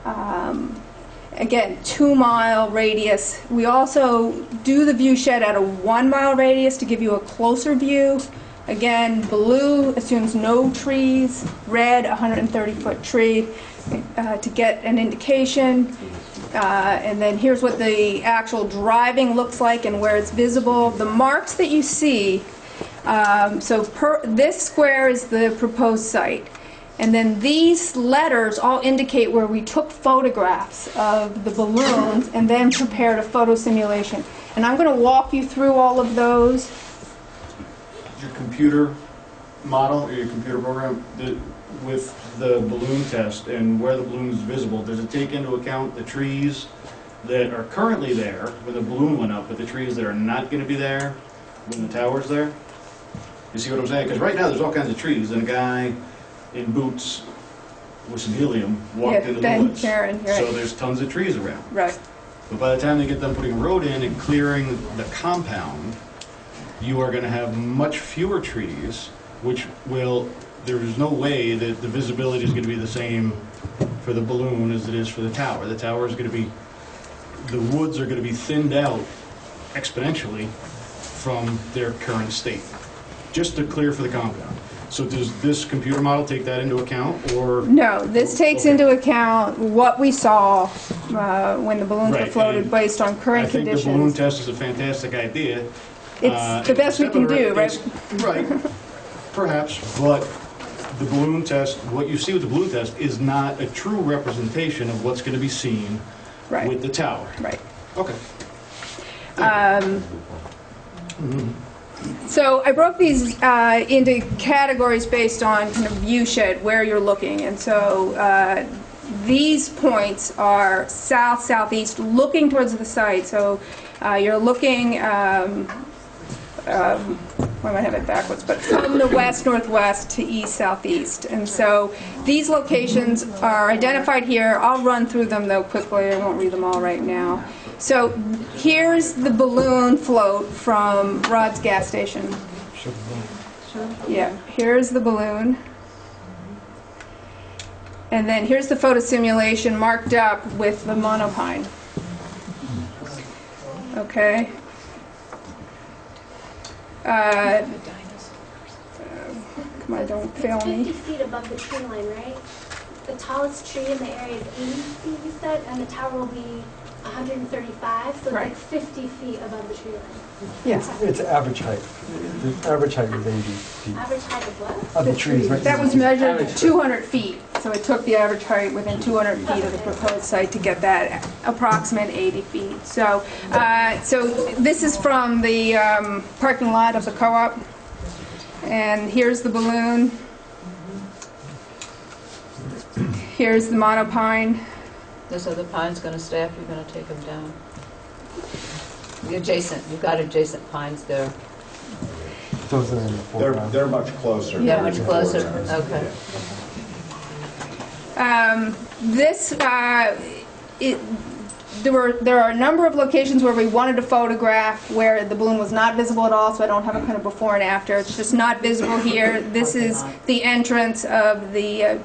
Again, 2-mile radius. We also do the view shed at a 1-mile radius to give you a closer view. Again, blue assumes no trees. Red, 130-foot tree to get an indication. And then here's what the actual driving looks like and where it's visible. The marks that you see, this square is the proposed site. And then these letters all indicate where we took photographs of the balloons and then prepared a photo simulation. And I'm going to walk you through all of those. Your computer model or your computer program with the balloon test and where the balloon is visible, does it take into account the trees that are currently there when the balloon went up, but the trees that are not going to be there when the tower's there? You see what I'm saying? Because right now there's all kinds of trees, and a guy in boots with some helium walked into the woods. So there's tons of trees around. Right. But by the time they get done putting a road in and clearing the compound, you are going to have much fewer trees, which will there is no way that the visibility is going to be the same for the balloon as it is for the tower. The tower is going to be, the woods are going to be thinned out exponentially from their current state, just to clear for the compound. So does this computer model take that into account, or? No, this takes into account what we saw when the balloons were Right, floated and based on current I think conditions. the balloon test is a fantastic idea. It's the best we can do, right? Right, perhaps, but the balloon test, what you see with the balloon test is not a true representation of what's going to be seen with the tower. Right. Okay. So I broke these into categories based on kind of view shed, where you're looking. And so these points are south, southeast, looking towards the site. So you're looking, I might have it backwards, but from the west, northwest to east, southeast. And so these locations are identified here. I'll run through them, though, quickly. I won't read them all right now. So here's the balloon float from Rod's gas station. Yeah, here's the balloon. And then here's the photo simulation marked up with the monopine. Okay. Come on, don't fail me. 50 feet above the tree line, right? The tallest tree in the area is 80 feet, you said, and the tower will be 135, so it's like 50 feet above the tree line. Yes. It's average height. The average height is 80 feet. Average height of what? Of the trees, right? That was measured at 200 feet. So it took the average height within 200 feet of the proposed site to get that approximate 80 feet. So, so this is from the parking lot of the co-op. And here's the balloon. Here's the monopine. This other pine's going to stay up, you're going to take them down. The adjacent, you've got adjacent pines there. Those are in the foreground. They're much closer. Yeah, much closer, okay. There are a number of locations where we wanted to photograph where the balloon was not visible at all, so I don't have a kind of before and after. It's just not visible here. This is the entrance of the,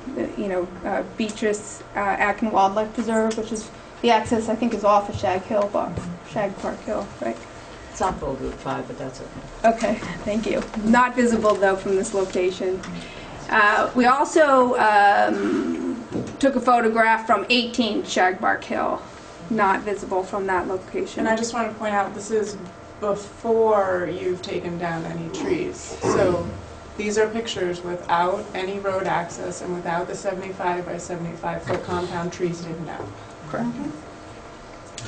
Beatrice Akin Wildlife Preserve, which is the access, I think, is off of Shag Park Hill, right? It's off Old Route 5, but that's okay. Okay, thank you. Not visible, though, from this location. We also took a photograph from 18 Shagbark Hill, not visible from that location. And I just want to point out, this is before you've taken down any trees. So these are pictures without any road access and without the 75 by 75 foot compound trees taken down. Correct.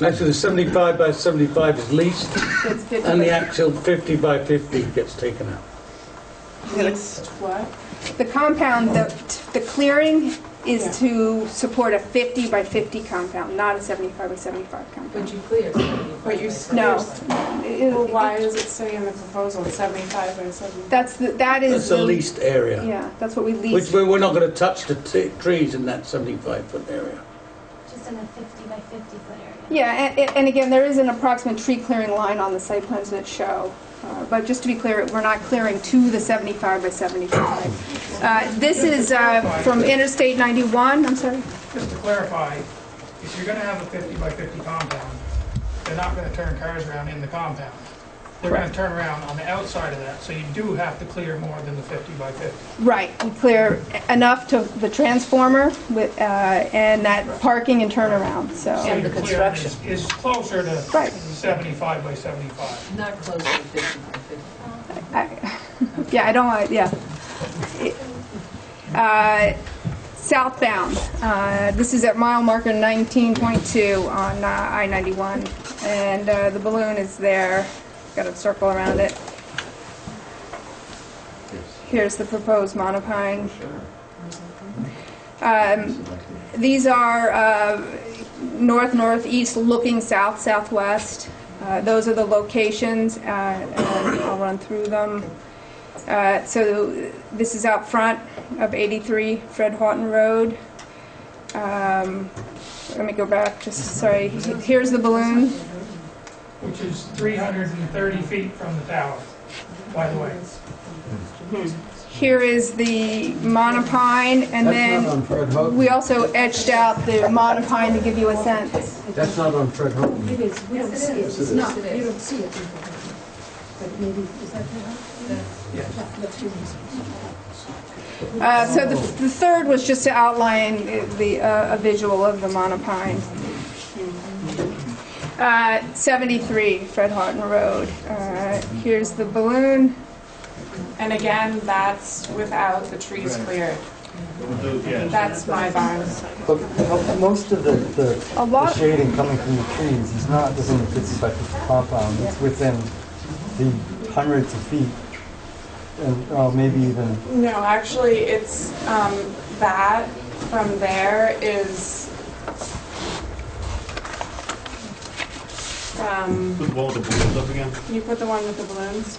Actually, the 75 by 75 is leased, and the actual 50 by 50 gets taken out. Leased what? The compound, the clearing is to support a 50 by 50 compound, not a 75 by 75 compound. But you cleared. But you No. Well, why does it say in the proposal 75 by 75? That is That's a leased area. Yeah, that's what we Which leased. we're not going to touch the trees in that 75-foot area. Just in a 50 by 50 foot area. Yeah, and again, there is an approximate tree clearing line on the site plans that show. But just to be clear, we're not clearing to the 75 by 75. This is from Interstate 91, I'm sorry? Just to clarify, if you're going to have a 50 by 50 compound, they're not going to turn cars around in the compound. They're going to turn around on the outside of that, so you do have to clear more than the 50 by 50. Right, we clear enough to the transformer with, and that parking and turnaround, so. And the construction is closer to 75 by 75. Not closer to 50 by 50. Yeah, I don't want, yeah. Southbound, this is at mile marker 19.2 on I-91, and the balloon is there. Got a circle around it. Here's the proposed monopine. These are north-northeast looking south-southwest. Those are the locations, and I'll run through them. So this is out front of 83 Fred Houghton Road. Let me go back, just sorry. Here's the balloon. Which is 330 feet from the tower, by the way. Here is the monopine, and That's not on Fred then Houghton. we also etched out the monopine to give you a sense. That's not on Fred Houghton. It is, we don't see it. It's not, you don't see it. But maybe, is that So the third was just to outline a visual of the monopine. 73 Fred Houghton Road. Here's the balloon. And again, that's without the trees cleared. That's my barn. But most of the shading coming from the trees is not within the 50 by 50 compound. It's within the hundreds of feet, and maybe even. No, actually, it's that from there is. Put the wall with the balloons up again. Can you put the one with the balloons?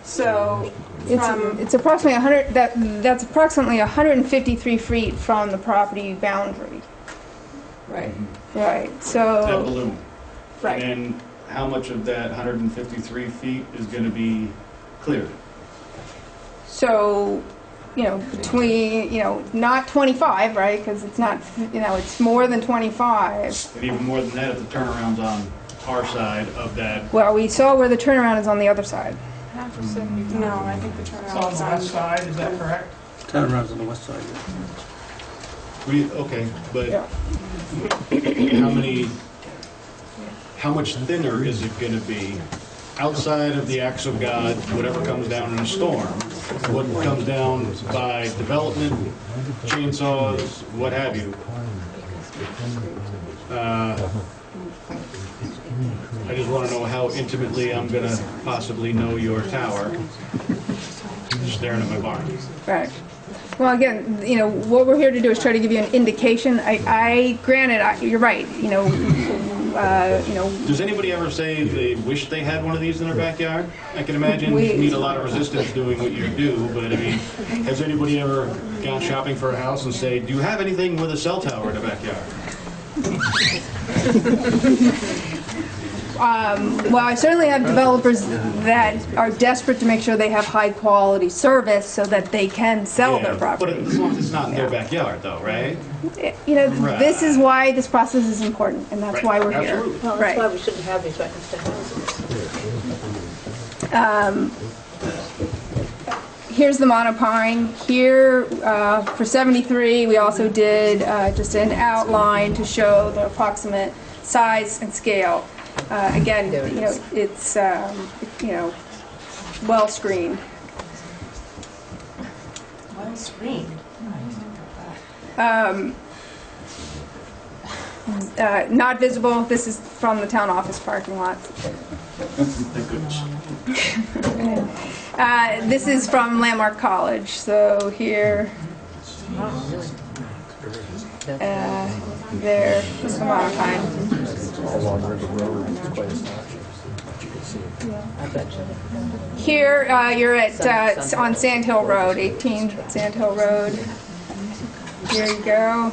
So It's approximately 100. That's approximately 153 feet from the property boundary. Right. Right. So. That balloon. Right. And how much of that 153 feet is going to be cleared? So, between, not 25, right? Because it's not, it's more than 25. And even more than that if the turnaround's on our side of that. Well, we saw where the turnaround is on the other side. No, I think the It's turnaround on is the on. west side, is that correct? Turnaround's on the west side. Okay, but how much thinner is it going to be outside of the acts of God, whatever comes down in a storm? What comes down by development, chainsaws, what have you? I just want to know how intimately I'm going to possibly know your tower, just staring at my barn. Right. Well, again, what we're here to do is try to give you an indication. Granted, you're right. Does anybody ever say they wish they had one of these in their backyard? I can imagine you need a lot of resistance doing what you do, but I mean, has anybody ever gone shopping for a house and say, do you have anything with a cell tower in the backyard? Well, I certainly have developers that are desperate to make sure they have high-quality service so that they can sell their property. But as long as it's not in their backyard, though, right? This is why this process is important, and that's why we're here. Absolutely. Well, Right. that's why we shouldn't have these right next to houses. Here's the monopine. Here, for 73, we also did just an outline to show the approximate size and scale. Again, it's well screened. well screened. Not visible. This is from the town office parking lot. Thank goodness. This is from Landmark College. So here, there is the monopine. Here, you're at on Sand Hill Road, 18 Sand Hill Road. Here you go.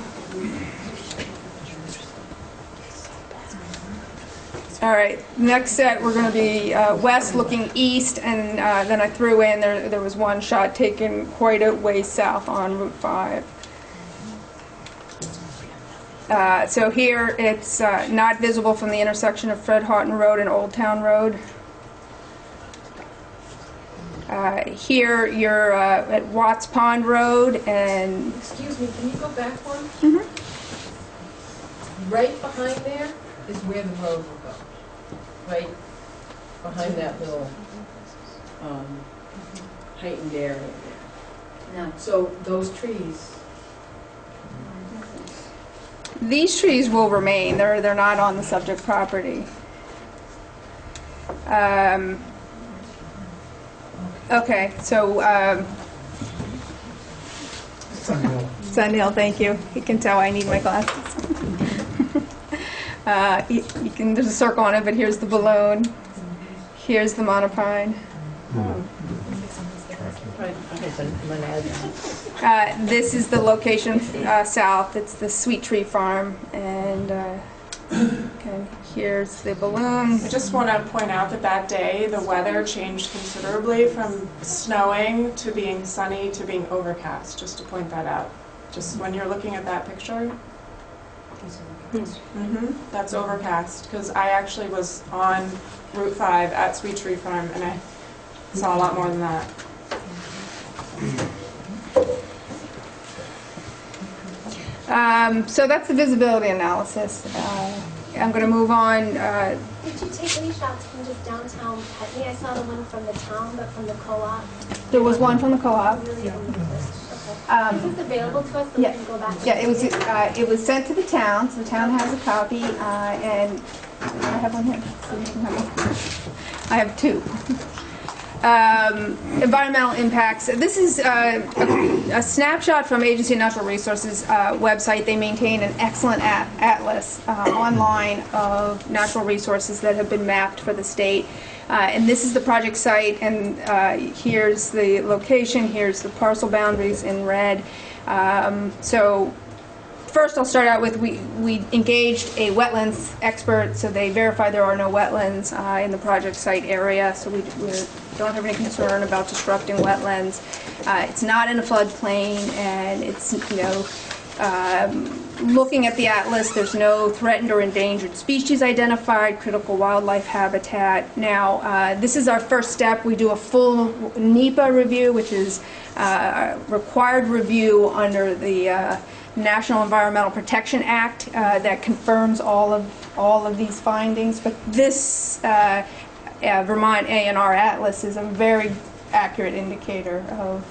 All right, next set we're going to be west looking east, and then I threw in, there was one shot taken quite a way south on Route 5. So here it's not visible from the intersection of Fred Houghton Road and Old Town Road. Here you're at Watts Pond Road and... Excuse me, can you go back one? Mm-hmm. Right behind there is where the road will go. Right behind that little heightened area there. No. So those trees, These trees will remain. They're not on the subject property. Okay, so Sunhill, thank you. You can tell I need my glasses. You can, there's a circle on it, but here's the balloon. Here's the monopine. This is the location south. It's the Sweet Tree Farm, and Okay, here's the balloon. I just want to point out that that day, the weather changed considerably from snowing to being sunny to being overcast, just to point that out. Just when you're looking at that picture. That's overcast, because I actually was on Route 5 at Sweet Tree Farm, and I saw a lot more than that. So that's the visibility analysis. I'm going to move on. Did you take any shots from just downtown Putney? I saw the one from the town, but from the co-op. There was one from the co-op. Is this available to us so we can go back? Yeah, it was sent to the town, so the town has a copy, and I have one here. So you can have I have two. Environmental impacts. This is a snapshot from Agency of Natural Resources website. They maintain an excellent atlas online of natural resources that have been mapped for the state. And this is the project site, and here's the location, here's the parcel boundaries in red. So first I'll start out with we engaged a wetlands expert, so they verify there are no wetlands in the project site area, so we don't have any concern about disrupting wetlands. It's not in a floodplain, and it's, looking at the atlas, there's no threatened or endangered species identified, critical wildlife habitat. Now, this is our first step. We do a full NEPA review, which is a required review under the National Environmental Protection Act that confirms all of these findings. But this Vermont A&R Atlas is a very accurate indicator of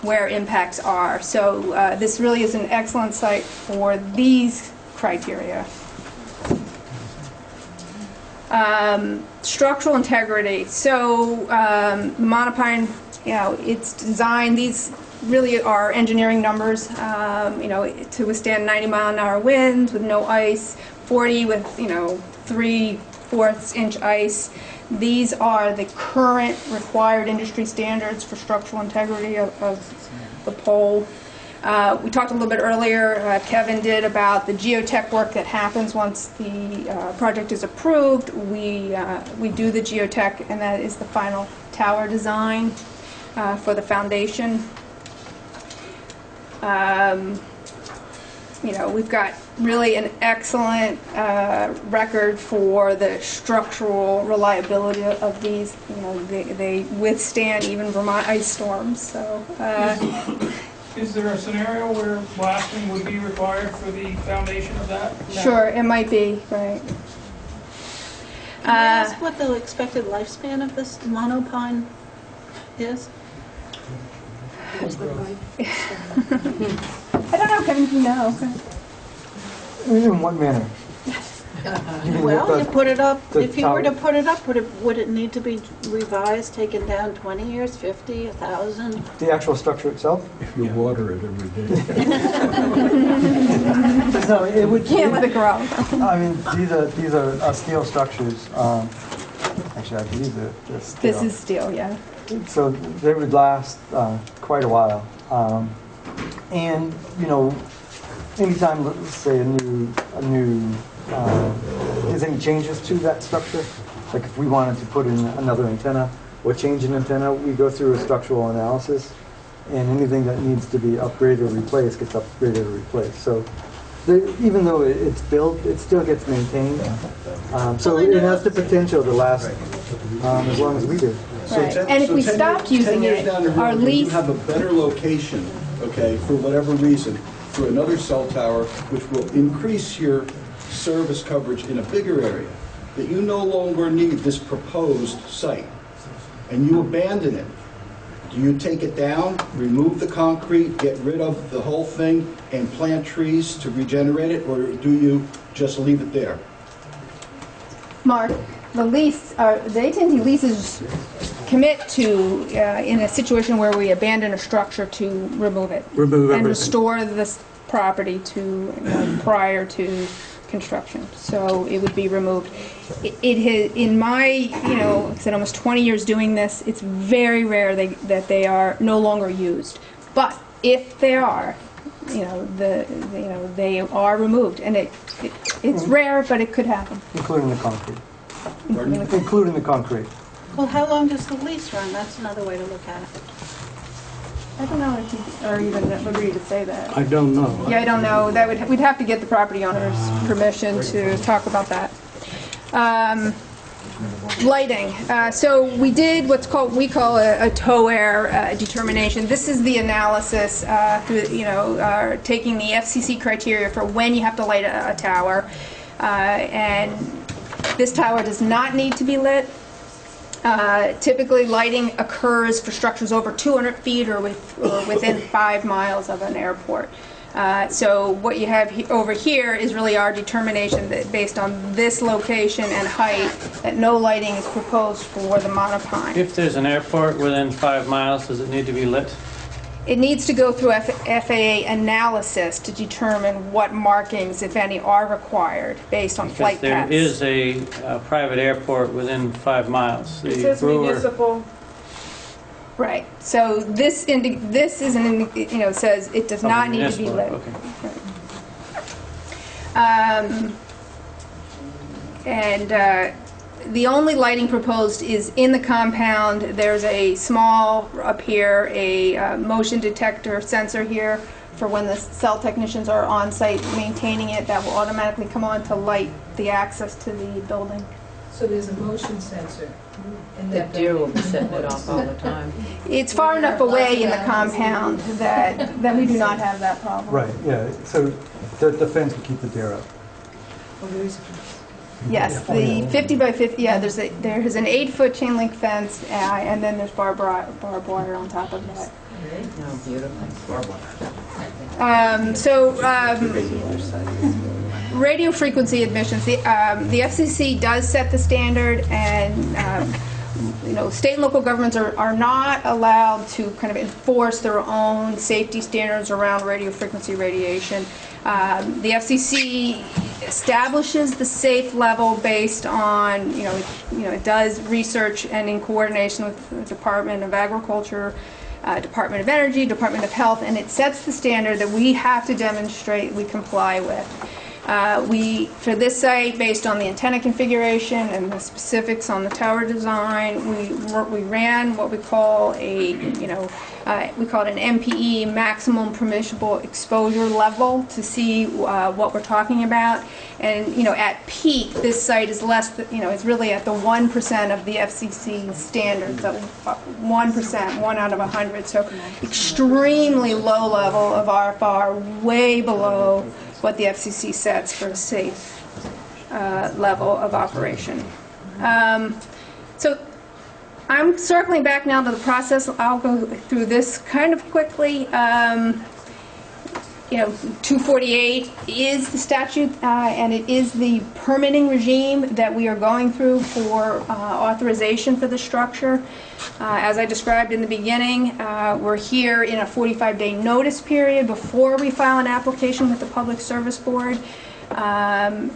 where impacts are. So this really is an excellent site for these criteria. Structural integrity. So monopine, it's designed, these really are engineering numbers, to withstand 90-mile-an-hour winds with no ice, 40 with, 3/4 inch ice. These are the current required industry standards for structural integrity of the pole. We talked a little bit earlier, Kevin did, about the geotech work that happens once the project is approved. We do the geotech, and that is the final tower design for the foundation. We've got really an excellent record for the structural reliability of these. They withstand even Vermont ice storms. So, is there a scenario where blasting would be required for the foundation of that? No. Sure, it might be, right. Can I ask what the expected lifespan of this monopine is? I don't know, Kevin, you know. In what manner? Well, you put it up, if you were to put it up, would it need to be revised, taken down 20 years, 50, 1,000? The actual structure itself? If you water it every day. No, it would. Can't let it grow. I mean, these are steel structures. Actually, I believe they're steel. This is steel, yeah. So they would last quite a while. And anytime, let's say there's any changes to that structure, like if we wanted to put in another antenna or change an antenna, we go through a structural analysis, and anything that needs to be upgraded or replaced gets upgraded or replaced. So even though it's built, it still gets maintained. So it has the potential to last as long as we do. Right. And if we stopped using it, our lease... You have a better location, okay, for whatever reason, for another cell tower, which will increase your service coverage in a bigger area, that you no longer need this proposed site, and you abandon it. Do you take it down, remove the concrete, get rid of the whole thing, and plant trees to regenerate it, or do you just leave it there? Mark, the AT&T leases commit to, in a situation where we abandon a structure, to remove it. Remove everything. And restore this property to prior to construction. So it would be removed. It has, in my, like I said, almost 20 years doing this, it's very rare that they are no longer used. But if they are, they are removed, and it's rare, but it could happen. Including the concrete. Including the concrete. Well, how long does the lease run? That's another way to look at it. I don't know if you are even agreed to say that. I don't know. Yeah, I don't know. We'd have to get the property owner's permission to talk about that. Lighting. So we did we call a TOAR determination. This is the analysis through, taking the FCC criteria for when you have to light a tower. And this tower does not need to be lit. Typically, lighting occurs for structures over 200 feet or within 5 miles of an airport. So what you have over here is really our determination that based on this location and height, that no lighting is proposed for the monopine. If there's an airport within 5 miles, does it need to be lit? It needs to go through FAA analysis to determine what markings, if any, are required based on flight paths. There is a private airport within 5 miles. It says municipal. Right. So this is says it does not need to be lit. Okay. Right. The only lighting proposed is in the compound. There's a small, up here, a motion detector sensor here for when the cell technicians are on site maintaining it, that will automatically come on to light the access to the building. So there's a motion sensor. The deer will be setting it off all the time. It's far enough away in the compound that we do not have that problem. Right, yeah, so the fence will keep the deer out. Oh, there is a Yes, the 50 by 50, yeah, there's an 8-foot chain link fence, and then there's barbed wire on top of that. Oh, beautiful. Radio frequency emissions, the FCC does set the standard, and state and local governments are not allowed to kind of enforce their own safety standards around radio frequency radiation. The FCC establishes the safe level based on, it does research and in coordination with the Department of Agriculture, Department of Energy, Department of Health, and it sets the standard that we have to demonstrate we comply with. For this site, based on the antenna configuration and the specifics on the tower design, we ran what we call we call it an MPE, maximum permissible exposure level, to see what we're talking about. And at peak, this site is it's really at the 1% of the FCC standards, 1%, 1 out of 100. So extremely low level of RFR, way below what the FCC sets for a safe level of operation. So I'm circling back now to the process. I'll go through this kind of quickly. 248 is the statute, and it is the permitting regime that we are going through for authorization for the structure. As I described in the beginning, we're here in a 45-day notice period before we file an application with the Public Service Board. The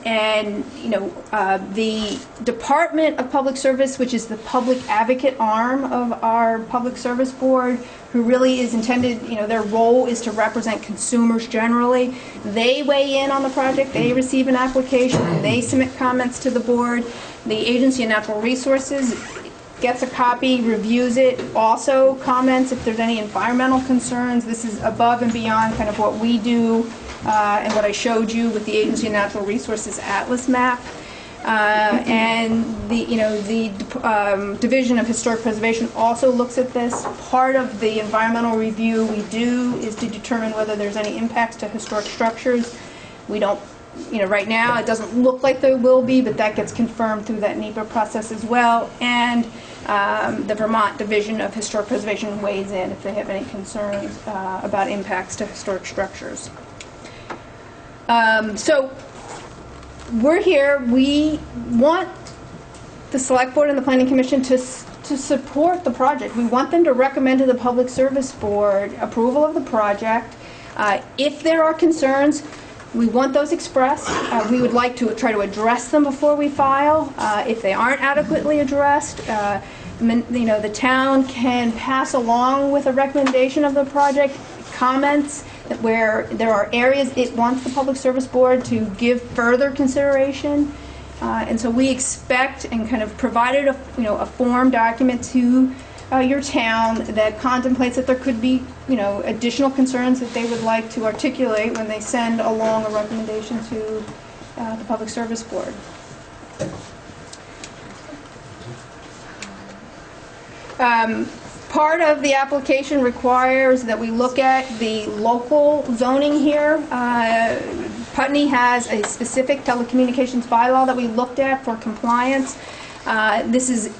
Department of Public Service, which is the public advocate arm of our Public Service Board, who really is intended, their role is to represent consumers generally. They weigh in on the project, they receive an application, they submit comments to the board. The Agency of Natural Resources gets a copy, reviews it, also comments if there's any environmental concerns. This is above and beyond kind of what we do and what I showed you with the Agency of Natural Resources Atlas map. And the Division of Historic Preservation also looks at this. Part of the environmental review we do is to determine whether there's any impacts to historic structures. We don't, right now it doesn't look like there will be, but that gets confirmed through that NEPA process as well. And the Vermont Division of Historic Preservation weighs in if they have any concerns about impacts to historic structures. So we're here. We want the Select Board and the Planning Commission to support the project. We want them to recommend to the Public Service Board approval of the project. If there are concerns, we want those expressed. We would like to try to address them before we file. If they aren't adequately addressed, the town can pass along with a recommendation of the project comments where there are areas it wants the Public Service Board to give further consideration. And so we expect and kind of provided a form document to your town that contemplates that there could be, additional concerns that they would like to articulate when they send along a recommendation to the Public Service Board. Part of the application requires that we look at the local zoning here. Putney has a specific telecommunications bylaw that we looked at for compliance. This is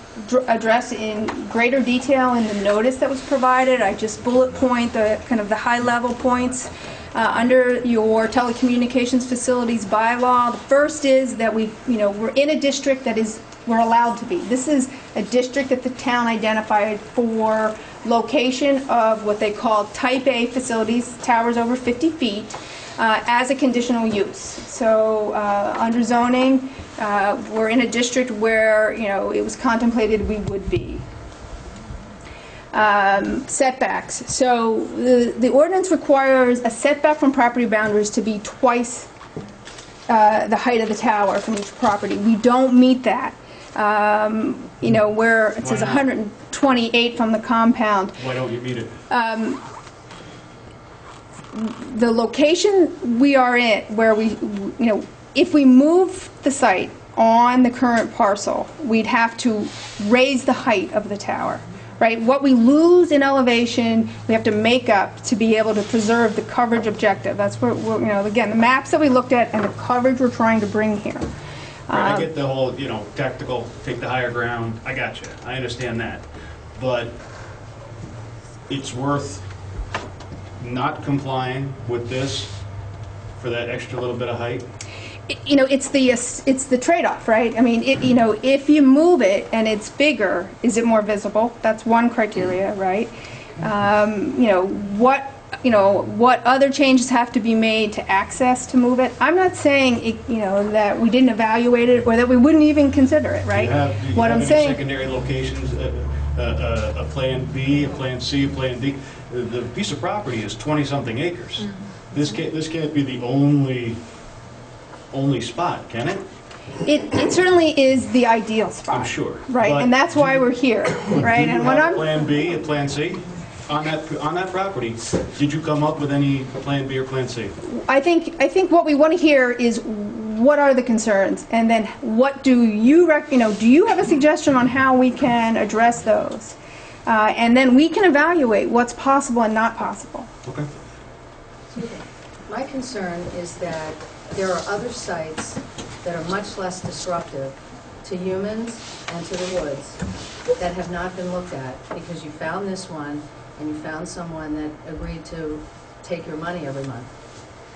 addressed in greater detail in the notice that was provided. I just bullet point the kind of the high-level points under your telecommunications facilities bylaw. The first is that we're in a district that we're allowed to be. This is a district that the town identified for location of what they call Type A facilities, towers over 50 feet, as a conditional use. So under zoning, we're in a district where it was contemplated we would be. Setbacks. So the ordinance requires a setback from property boundaries to be twice the height of the tower from each property. We don't meet that. Where it says 128 from the compound. Why don't you meet it? The location we are in, where if we move the site on the current parcel, we'd have to raise the height of the tower, right? What we lose in elevation, we have to make up to be able to preserve the coverage objective. That's where, again, the maps that we looked at and the coverage we're trying to bring here. Right, I get the whole, tactical, take the higher ground. I got you. I understand that. But it's worth not complying with this for that extra little bit of height? It's the trade-off, right? I mean, if you move it and it's bigger, is it more visible? That's one criteria, right? What other changes have to be made to access to move it? I'm not saying that we didn't evaluate it or that we wouldn't even consider it, right? Do you have any secondary locations, a plan B, a plan C, a plan D? The piece of property is 20-something acres. Mm-hmm. This can't be the only spot, can it? It certainly is the ideal spot. I'm sure. Right, and that's why we're here, right? And when a plan B, a plan C on that property, did you come up with any plan B or plan C? I think what we want to hear is what are the concerns, and then what do you do you have a suggestion on how we can address those? And then we can evaluate what's possible and not possible. Okay. My concern is that there are other sites that are much less disruptive to humans and to the woods that have not been looked at because you found this one and you found someone that agreed to take your money every month.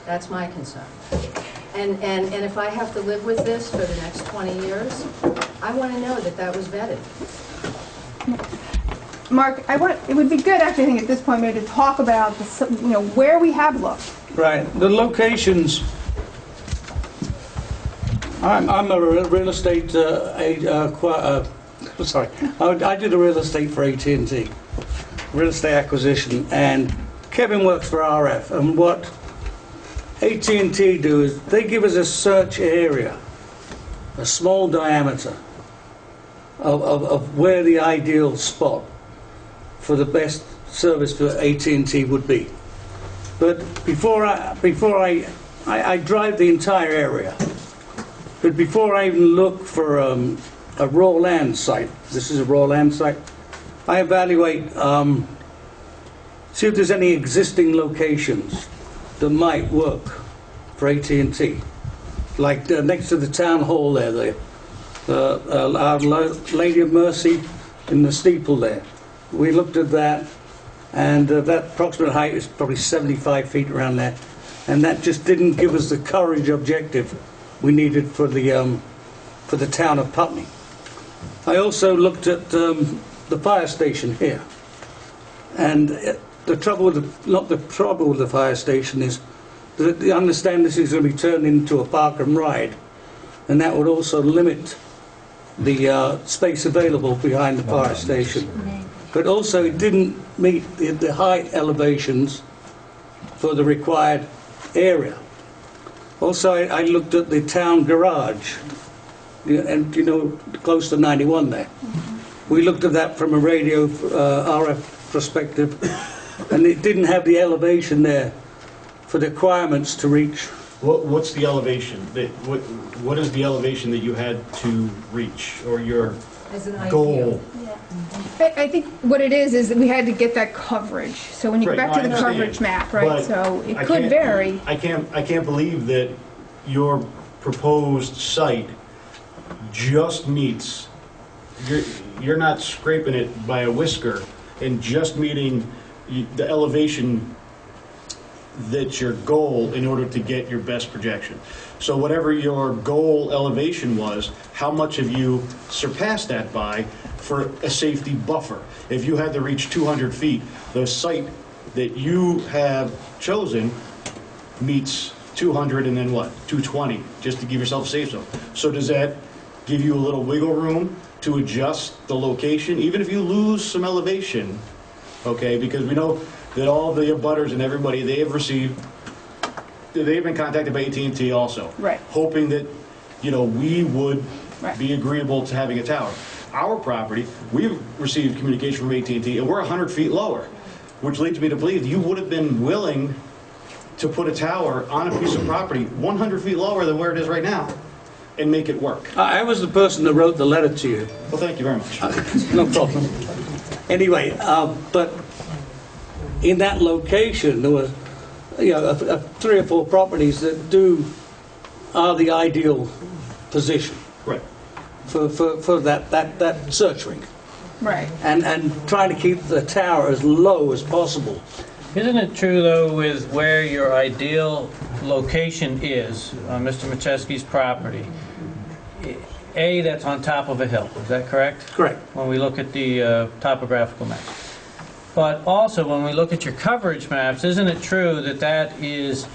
That's my concern. And if I have to live with this for the next 20 years, I want to know that that was vetted. Mark, it would be good, actually, I think, at this point, maybe to talk about where we have looked. Right. The locations. I'm a real estate. Sorry, I did a real estate for AT&T, real estate acquisition, and Kevin works for RF. And what AT&T do is they give us a search area, a small diameter of where the ideal spot for the best service for AT&T would be. But before I drive the entire area, but before I even look for a raw land site, this is a raw land site, I evaluate, see if there's any existing locations that might work for AT&T. Like next to the town hall there, Our Lady of Mercy in the steeple there. We looked at that, and that approximate height is probably 75 feet around there, and that just didn't give us the coverage objective we needed for the town of Putney. I also looked at the fire station here, and the trouble with the fire station is that I understand this is going to be turned into a park and ride, and that would also limit the space available behind the fire station. But also it didn't meet the high elevations for the required area. Also, I looked at the town garage, and close to 91 there. We looked at that from a radio RF perspective, and it didn't have the elevation there for the requirements to reach. What's the elevation? What is the elevation that you had to reach, or your As an goal? I think what it is that we had to get that coverage. So when you go Right, back to no, the I coverage understand. map, right? But So it I could can't- vary. I can't believe that your proposed site just meets, you're not scraping it by a whisker and just meeting the elevation that's your goal in order to get your best projection. So whatever your goal elevation was, how much have you surpassed that by for a safety buffer? If you had to reach 200 feet, the site that you have chosen meets 200 and then what? 220, just to give yourself a safe zone. So does that give you a little wiggle room to adjust the location, even if you lose some elevation, okay? Because we know that all the abutters and everybody, they've been contacted by AT&T also. Right. Hoping that, we would Right. be agreeable to having a tower. Our property, we've received communication from AT&T, and we're 100 feet lower, which leads me to believe you would have been willing to put a tower on a piece of property 100 feet lower than where it is right now and make it work. I was the person that wrote the letter to you. Well, thank you very much. No problem. Anyway, but in that location, there were 3 or 4 properties that are the ideal position. Right. For that search ring. Right. And trying to keep the tower as low as possible. Isn't it true, though, with where your ideal location is, on Mr. Macheski's property, that's on top of a hill, is that correct? Correct. When we look at the topographical maps. But also, when we look at your coverage maps, isn't it true that that is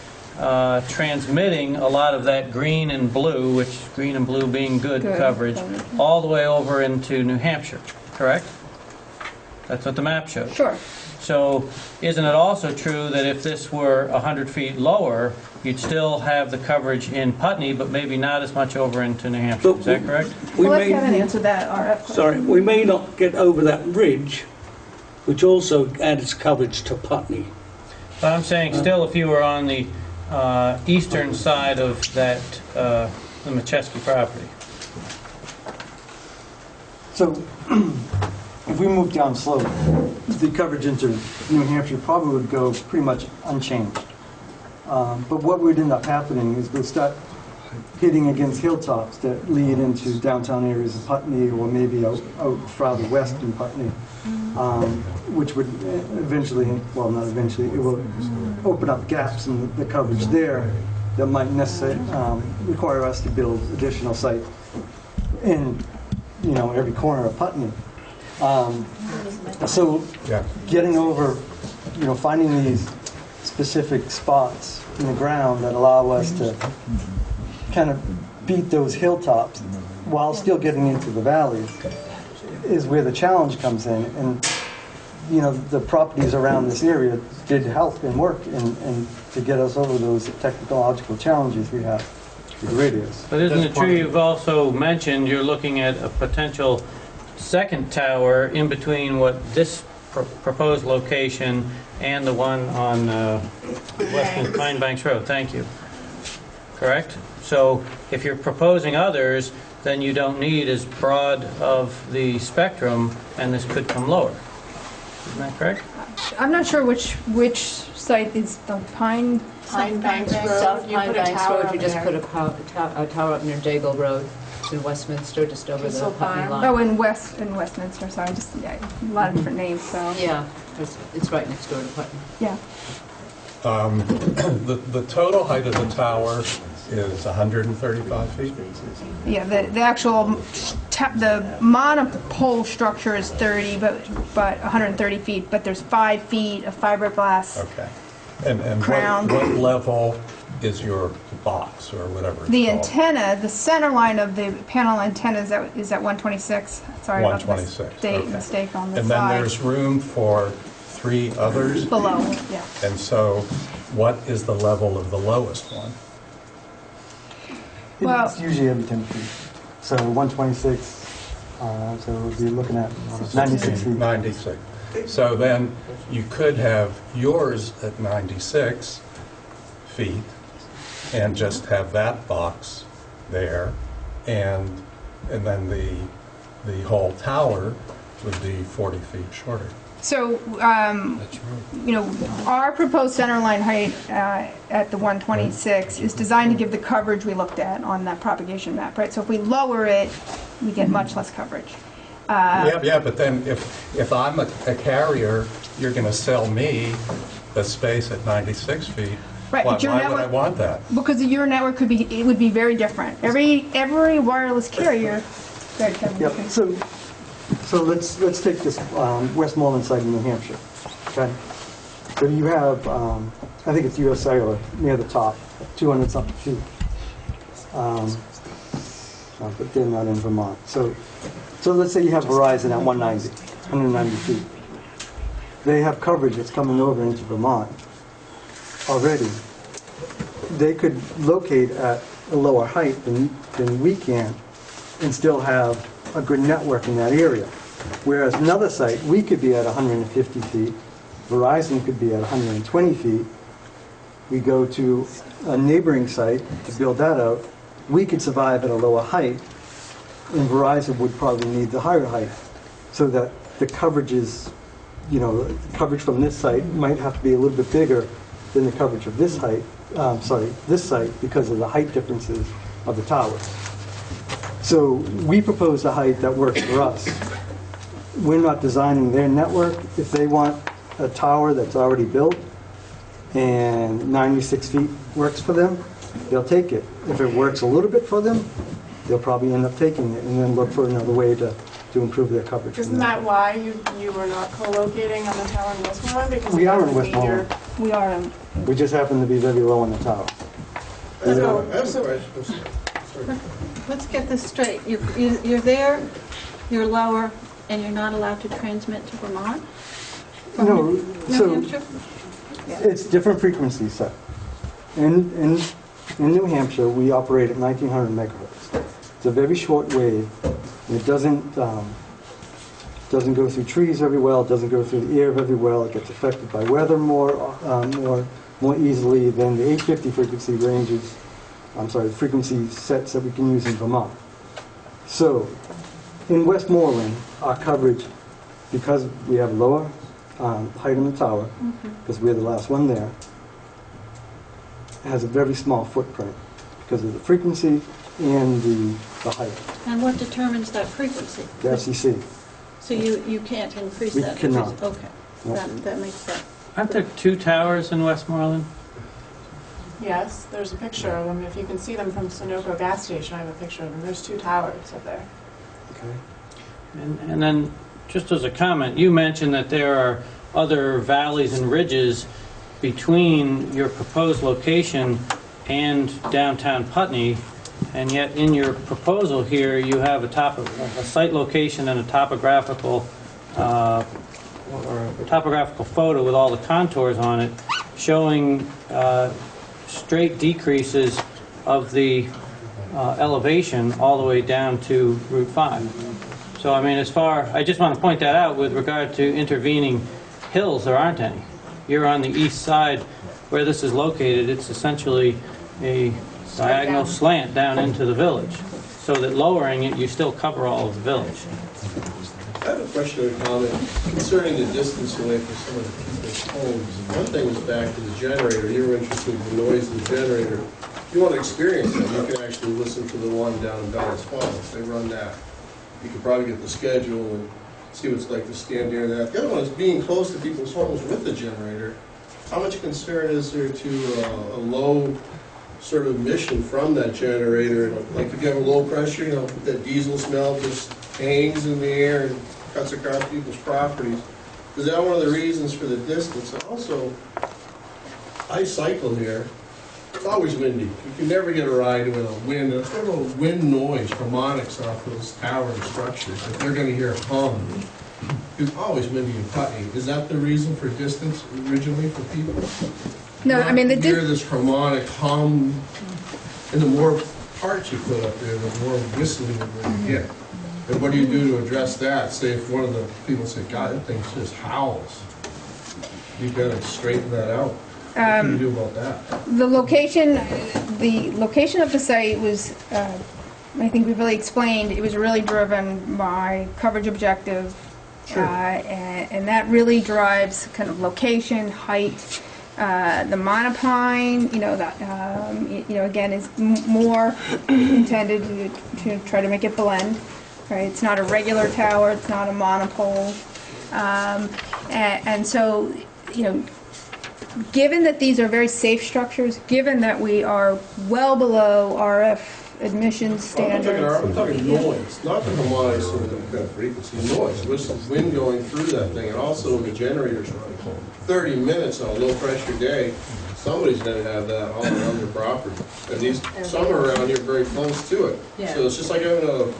transmitting a lot of that green and blue, which green and blue being good coverage, all the way over into New Hampshire, correct? That's what the map shows. Sure. So isn't it also true that if this were 100 feet lower, you'd still have the coverage in Putney, but maybe not as much over into New Hampshire? Is that correct? We'll let Kevin answer that RF question. Sorry, we may not get over that ridge, which also adds coverage to Putney. But I'm saying still, if you were on the eastern side of that, the Macheski property. So, if we move down slope, the coverage into New Hampshire probably would go pretty much unchanged. But what would end up happening is we'll start hitting against hilltops that lead into downtown areas of Putney, or maybe out farther west in Putney, which would eventually, well, not eventually, it will open up gaps in the coverage there that might necessarily require us to build additional site in, every corner of Putney. So getting over, finding these specific spots in the ground that allow us to kind of beat those hilltops while still getting into the valleys is where the challenge comes in. And, the properties around this area did help and work and to get us over those technological challenges we have with radios. But isn't it true you've also mentioned you're looking at a potential second tower in between what this proposed location and the one on West Pine Banks Road? Thank you. Correct? So if you're proposing others, then you don't need as broad of the spectrum, and this could come lower. Isn't that correct? I'm not sure which site is the Pine Banks Road. South You Pine put a Banks tower Road, up you just there. put a tower up near Daigle Road. It's in Westminster, just over the Thistle Putney Farm. line. Oh, in Westminster, sorry, a lot of different names, so. Yeah, it's right next door to Putney. Yeah. The total height of the tower is 135 feet? Yeah, the actual, the monopole structure is 30, but 130 feet, but there's 5 feet of fiberglass. Okay. And Crown. what level is your box, or whatever it's The called? antenna, the center line of the panel antenna is at 126. Sorry about the 126, okay. mistake on the And then side. there's room for 3 others? Below, yeah. And so what is the level of the lowest one? Well- It's usually every 10 feet. So 126, so we'll be looking at 96 feet. 96. So then you could have yours at 96 feet and just have that box there, and then the whole tower would be 40 feet shorter. So, you know, our proposed centerline height at the 126 is designed to give the coverage we looked at on that propagation map, right? So if we lower it, we get much less coverage. Yeah, but then if I'm a carrier, you're going to sell me the space at 96 feet. Right, Why but your would I network, want that? because your network would be very different. Every wireless carrier. Go ahead, Kevin. Yep. So let's take this Westmoreland site in New Hampshire. Okay. So you have, I think it's U.S. Cellular near the top, 200 something feet. But they're not in Vermont. So let's say you have Verizon at 190 feet. They have coverage that's coming over into Vermont already. They could locate at a lower height than we can and still have a good network in that area. Whereas another site, we could be at 150 feet, Verizon could be at 120 feet. We go to a neighboring site to build that out, we could survive at a lower height, and Verizon would probably need the higher height. So that the coverage is, you know, the coverage from this site might have to be a little bit bigger than the coverage of this height, this site, because of the height differences of the towers. So we propose a height that works for us. We're not designing their network. If they want a tower that's already built and 96 feet works for them, they'll take it. If it works a little bit for them, they'll probably end up taking it and then look for another way to improve their coverage. Isn't that why you were not co-locating on the tower in Westmoreland? Because We are in you need your- Westmoreland. We are in. We just happen to be very low on the tower. I have a question. Sorry. Let's get this straight. You're there, you're lower, and you're not allowed to transmit to Vermont? From No, New so Hampshire? it's different frequencies set. In New Hampshire, we operate at 1900 megahertz. It's a very short wave. And it doesn't go through trees very well. It doesn't go through the air very well. It gets affected by weather more easily than the 850 frequency ranges. Frequency sets that we can use in Vermont. So, in Westmoreland, our coverage, because we have lower height on the tower, because we're the last one there, has a very small footprint because of the frequency and the height. And what determines that frequency? The FCC. So you can't increase We that? cannot. Okay, No. that makes sense. Aren't there 2 towers in Westmoreland? Yes, there's a picture of them. If you can see them from Sunoco gas station, I have a picture of them. There's 2 towers up there. Okay. And then, just as a comment, you mentioned that there are other valleys and ridges between your proposed location and downtown Putney, and yet in your proposal here, you have a site location and a topographical photo with all the contours on it, showing straight decreases of the elevation all the way down to Route 5. So, I mean, I just want to point that out with regard to intervening hills, there aren't any. You're on the east side where this is located. It's essentially a diagonal slant down into the village, so that lowering it, you still cover all of the village. I have a question or a comment concerning the distance away from some of the people's homes. One thing was back to the generator. You were interested in the noise of the generator. If you want to experience that, you can actually listen to the one down in Bellas Falls. They run that. You could probably get the schedule and see what it's like to stand near that. The other one is being close to people's homes with the generator. How much concern is there to a low sort of emission from that generator? Like if you have a low pressure, you know, that diesel smell just hangs in the air and cuts across people's properties. Is that one of the reasons for the distance? And also, I cycle here. It's always windy. You can never get a ride with a wind. There's sort of a wind noise, harmonics off those tower structures that they're going to hear hum. It's always windy in Putney. Is that the reason for distance originally for people? No, I mean, not hear this harmonic hum, and the more parts you put up there, the more whistling you're going to get. And what do you do to address that? Say if one of the people say, God, that thing just howls. You've got to straighten that out. What can you do about that? The location of the site was, I think we really explained, it was really driven by coverage objective. Sure. And that really drives kind of location, height. The monopine, again, is more intended to try to make it blend. Right? It's not a regular tower. It's not a monopole. And so, given that these are very safe structures, given that we are well below RF admissions standards. I'm talking noise, not the harmonics or the kind of frequency, noise. What's the wind going through that thing? And also the generators running. 30 minutes on a low pressure day, somebody's going to have that all around their property. And some are around here very close to it. Yeah. So it's just like having a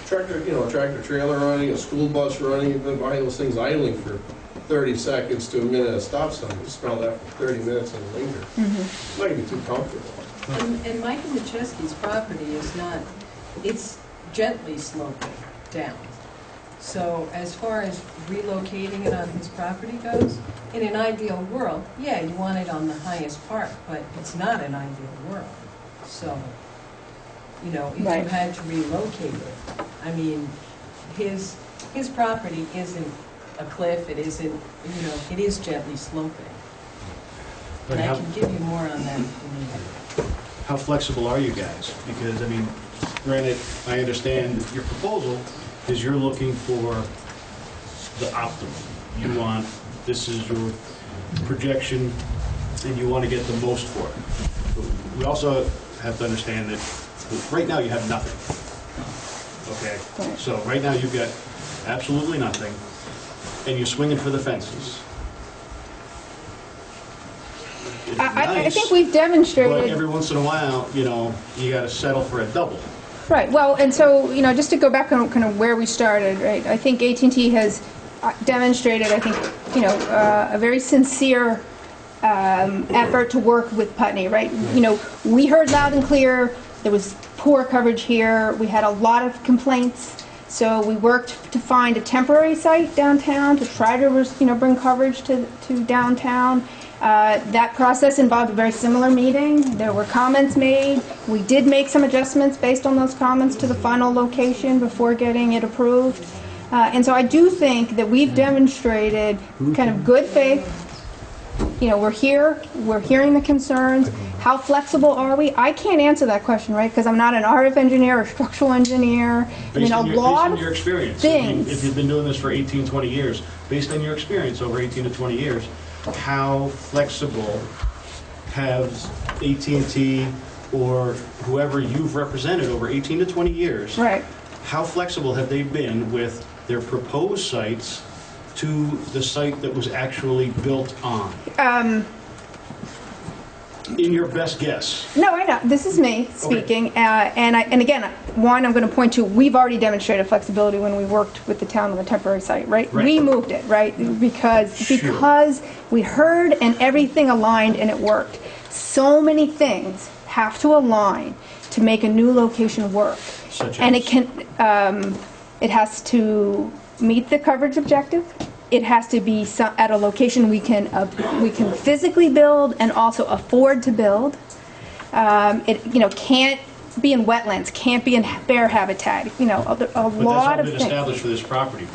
tractor trailer running, a school bus running, you've been buying those things idling for 30 seconds to a minute at a stop sign. You smell that for 30 minutes and linger. It's not going to be too comfortable. And Michael McChesky's property is not, it's gently sloping down. So as far as relocating it on his property goes, in an ideal world, yeah, you want it on the highest part, but it's not an ideal world. So, if Right. you had to relocate it, I mean, his property isn't a cliff, it isn't, it is gently sloping. But And I how- can give you more on that if you need it. How flexible are you guys? Because, I mean, granted, I understand your proposal is you're looking for the optimum. You want, this is your projection, and you want to get the most for it. But we also have to understand that right now you have nothing. Okay? So right now you've got absolutely nothing, and you're swinging for the fences. I think we've demonstrated. But every once in a while, you got to settle for a double. Right. Well, and so, just to go back on kind of where we started, right? I think AT&T has demonstrated, I think, a very sincere effort to work with Putney, right? We heard loud and clear there was poor coverage here. We had a lot of complaints. So we worked to find a temporary site downtown to try to, bring coverage to downtown. That process involved a very similar meeting. There were comments made. We did make some adjustments based on those comments to the final location before getting it approved. And so I do think that we've demonstrated kind of good faith. We're here, we're hearing the concerns. How flexible are we? I can't answer that question, right? Because I'm not an RF engineer or structural engineer. Based on your of experience, things. if you've been doing this for 18, 20 years, based on your experience over 18 to 20 years, how flexible has AT&T or whoever you've represented over 18 to 20 years, right? How flexible have they been with their proposed sites to the site that was actually built on? In your best guess. No, I know. This is me speaking. Okay. And again, one, I'm going to point to, we've already demonstrated flexibility when we worked with the town on the temporary site, right? We moved it, right? Because we heard and everything aligned and it worked. So many things have to align to make a new location work. And it has to meet the coverage objective. It has to be at a location we can physically build and also afford to build. It can't be in wetlands, can't be in bear habitat. A lot of things. But that's all been established for this property.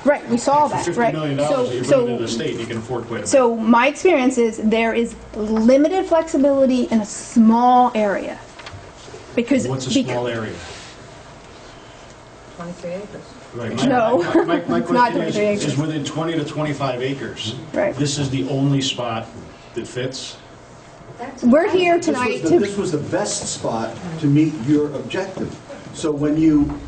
Right, we saw that. For $50 right. million that you're bringing into the state, you can afford quite a bit. So my experience is there is limited flexibility in a small area. Because what's a small area? 23 acres. Right. No, my not question 23 acres. is within 20 to 25 acres. Right. This is the only spot that fits. We're here tonight to... This was the best spot to meet your objective. So when you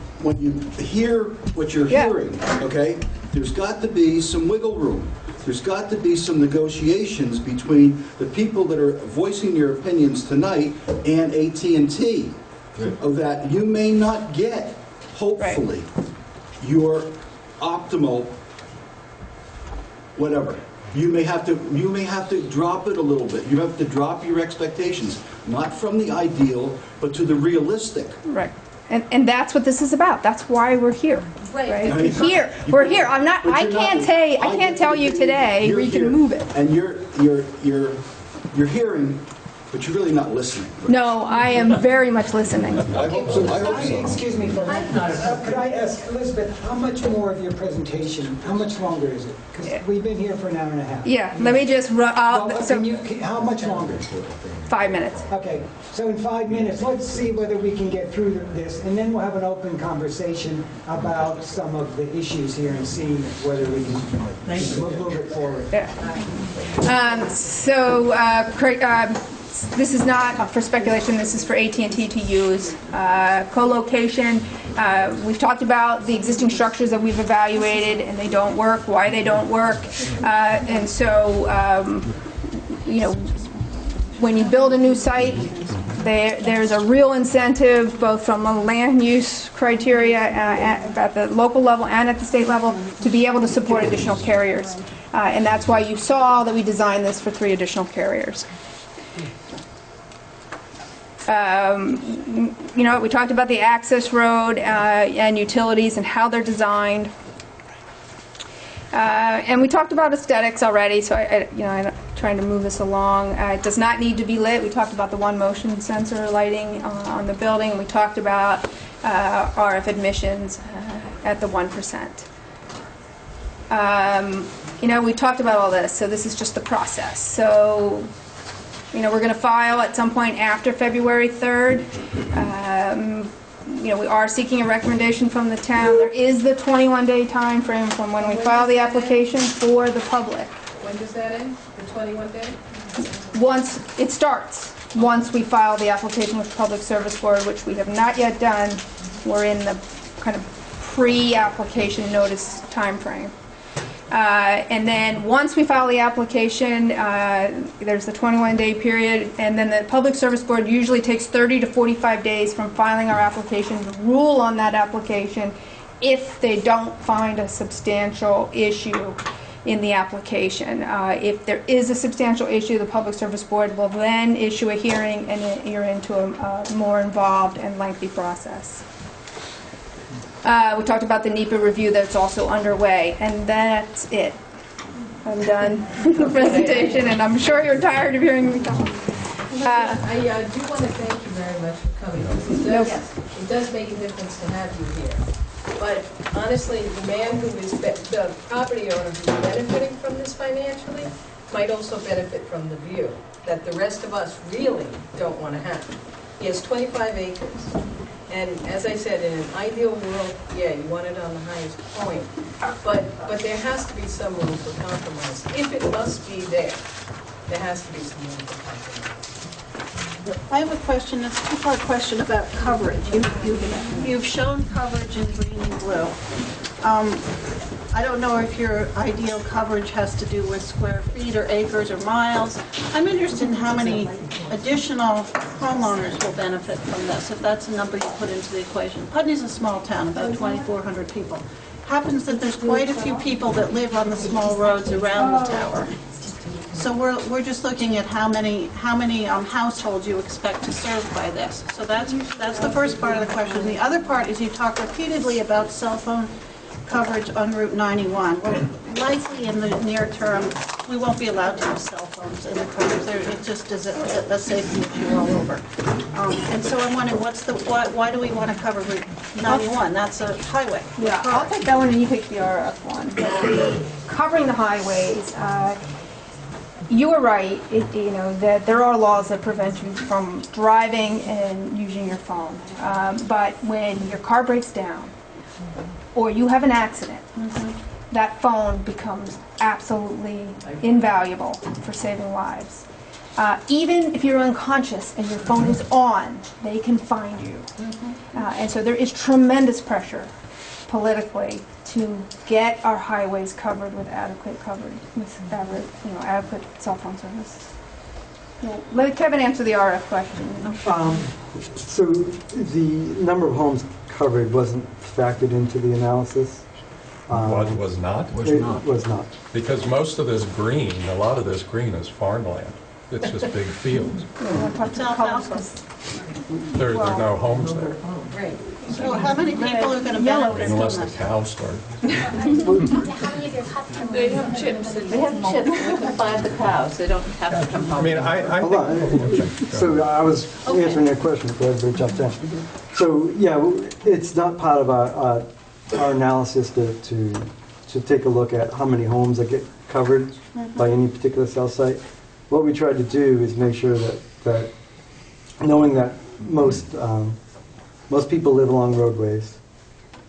hear what you're hearing, okay, there's got to be some wiggle room. There's got to be some negotiations between the people that are voicing your opinions tonight and AT&T, that you may not get, hopefully, your optimal whatever. You may have to drop it a little bit. You have to drop your expectations, not from the ideal, but to the realistic. Right. And that's what this is about. That's why we're here. Right. We're here. I'm not, I can't tell you today we can move it. And you're hearing, but you're really not listening. No, I am very much listening. I hope so. I hope so. Excuse me for a minute. Could I ask Elizabeth, how much more of your presentation, how much longer is it? Because we've been here for an hour and a half. Yeah, let me just, How much longer? 5 minutes. Okay, so in 5 minutes, let's see whether we can get through this, and then we'll have an open conversation about some of the issues here and see whether we can move it forward. Craig, this is not for speculation, this is for AT&T to use. Co-location, we've talked about the existing structures that we've evaluated and they don't work, why they don't work. And so, you know, when you build a new site, there's a real incentive, both from a land use criteria at the local level and at the state level, to be able to support additional carriers. And that's why you saw that we designed this for 3 additional carriers. You know, we talked about the access road and utilities and how they're designed. And we talked about aesthetics already, so I'm trying to move this along. It does not need to be lit. We talked about the one motion sensor lighting on the building. We talked about RF admissions at the 1%. You know, we talked about all this, so this is just the process. So, you know, we're going to file at some point after February 3rd. You know, we are seeking a recommendation from the town. There is the 21-day time frame from when we file the application for the public. When does that end? The 21 day? Once it starts, once we file the application with the Public Service Board, which we have not yet done. We're in the kind of pre-application notice time frame. And then once we file the application, there's the 21-day period, and then the Public Service Board usually takes 30 to 45 days from filing our application to rule on that application if they don't find a substantial issue in the application. If there is a substantial issue, the Public Service Board will then issue a hearing, and you're into a more involved and lengthy process. We talked about the NEPA review that's also underway, and that's it. I'm done with the presentation, and I'm sure you're tired of hearing me talk. I do want to thank you very much for coming, because it does make a difference to have you here. But honestly, the man who is, the property owner who's benefiting from this financially might also benefit from the view that the rest of us really don't want to have. He has 25 acres. And as I said, in an ideal world, yeah, you want it on the highest point. But there has to be some room for compromise. If it must be there, there has to be some room for compromise. I have a question, it's a two-part question about coverage. You've shown coverage in green and blue. I don't know if your ideal coverage has to do with square feet or acres or miles. I'm interested in how many additional homeowners will benefit from this, if that's a number you put into the equation. Putney's a small town, about 2,400 people. Happens that there's quite a few people that live on the small roads around the tower. So we're just looking at how many households you expect to serve by this. So that's the first part of the question. The other part is you talk repeatedly about cell phone coverage on Route 91. Well, likely in the near term, we won't be allowed to use cell phones in the coverage. It just is a safety issue all over. And so I'm wondering, why do we want to cover Route 91? That's a highway. Yeah, I'll take that one and you take the RF one. Covering the highways, you were right, you know, that there are laws that prevent you from driving and using your phone. But when your car breaks down, or you have an accident, that phone becomes absolutely invaluable for saving lives. Even if you're unconscious and your phone is on, they can find you. And so there is tremendous pressure politically to get our highways covered with adequate coverage, with adequate cell phone service. Let Kevin answer the RF question. So the number of homes covered wasn't factored into the analysis. Was not? It was not. Because most of this green, a lot of this green is farmland. It's just big fields. There are no homes there. So how many people are going to benefit from Unless the this? cows start. How many of your customers? They have chips. They have chips. We can find the cows. They don't have to come home. I mean, I Hold on. So I was answering their question before everybody jumped in. So, yeah, it's not part of our analysis to take a look at how many homes that get covered by any particular cell site. What we tried to do is make sure that knowing that most people live along roadways,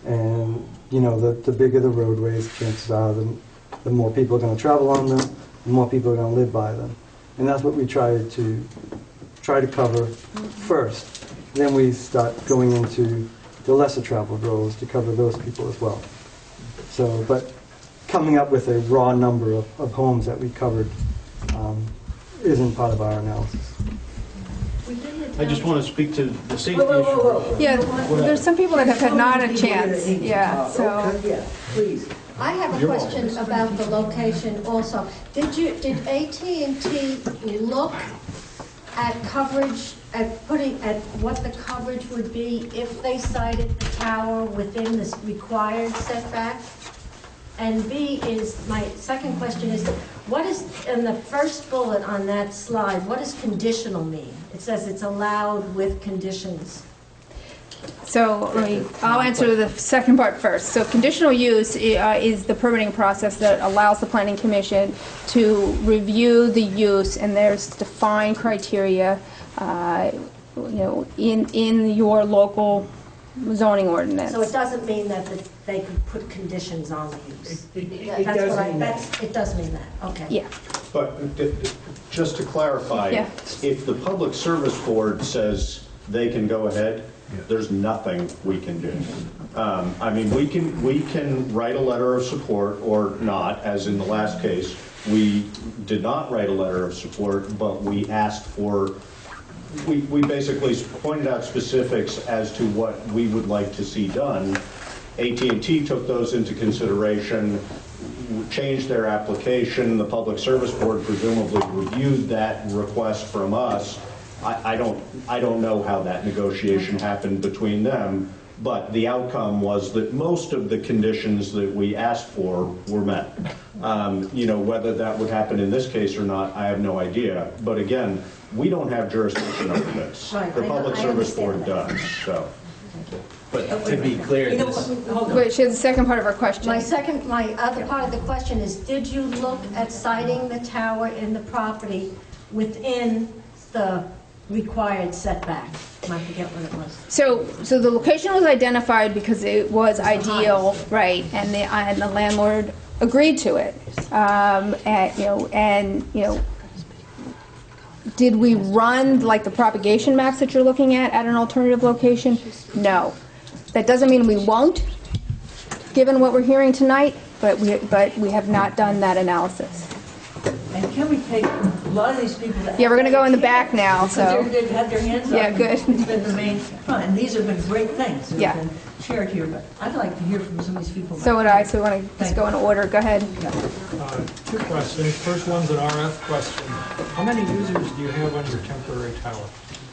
and the bigger the roadways, chances are the more people are going to travel on them, the more people are going to live by them, and that's what we try to cover first. Then we start going into the lesser traveled roads to cover those people as well. So, but coming up with a raw number of homes that we covered isn't part of our analysis. I just want to speak to the safety issue. Yeah, there's some people that have had not a chance, yeah, so. Please. I have a question about the location also. Did AT&T look at coverage, at what the coverage would be if they sited the tower within this required setback? And B is, my second question is, what is, in the first bullet on that slide, what does conditional mean? It says it's allowed with conditions. So I'll answer the second part first. So conditional use is the permitting process that allows the Planning Commission to review the use, and there's defined criteria, in your local zoning ordinance. So it doesn't mean that they could put conditions on the use? It does mean that. It does mean that, okay. Yeah. But just to clarify, Yeah. if the Public Service Board says they can go ahead, there's nothing we can do. I mean, we can write a letter of support or not, as in the last case. We did not write a letter of support, but we asked for, we basically pointed out specifics as to what we would like to see done. AT&T took those into consideration, changed their application. The Public Service Board presumably reviewed that request from us. I don't know how that negotiation happened between them, but the outcome was that most of the conditions that we asked for were met. Whether that would happen in this case or not, I have no idea. But again, we don't have jurisdiction over this. Right, The Public Service Board that. does, so. But to be clear, this, Wait, she has the second part of her question. My other part of the question is, did you look at siting the tower in the property within the required setback? I forget what it was. So the location was identified because it was ideal, right, and the landlord agreed to it. Did we run like the propagation maps that you're looking at an alternative location? No. That doesn't mean we won't, given what we're hearing tonight, but we have not done that analysis. And can we take a lot of these people that... Yeah, we're going to go in the back now, so... They've had their hands up. Yeah, good. It's been the main, and these have been great things that Yeah. have been shared here, but I'd like to hear from some of these people. So would I, so we want to just go in order. Go ahead. Two questions. First one's an RF question. How many users do you have on your temporary tower?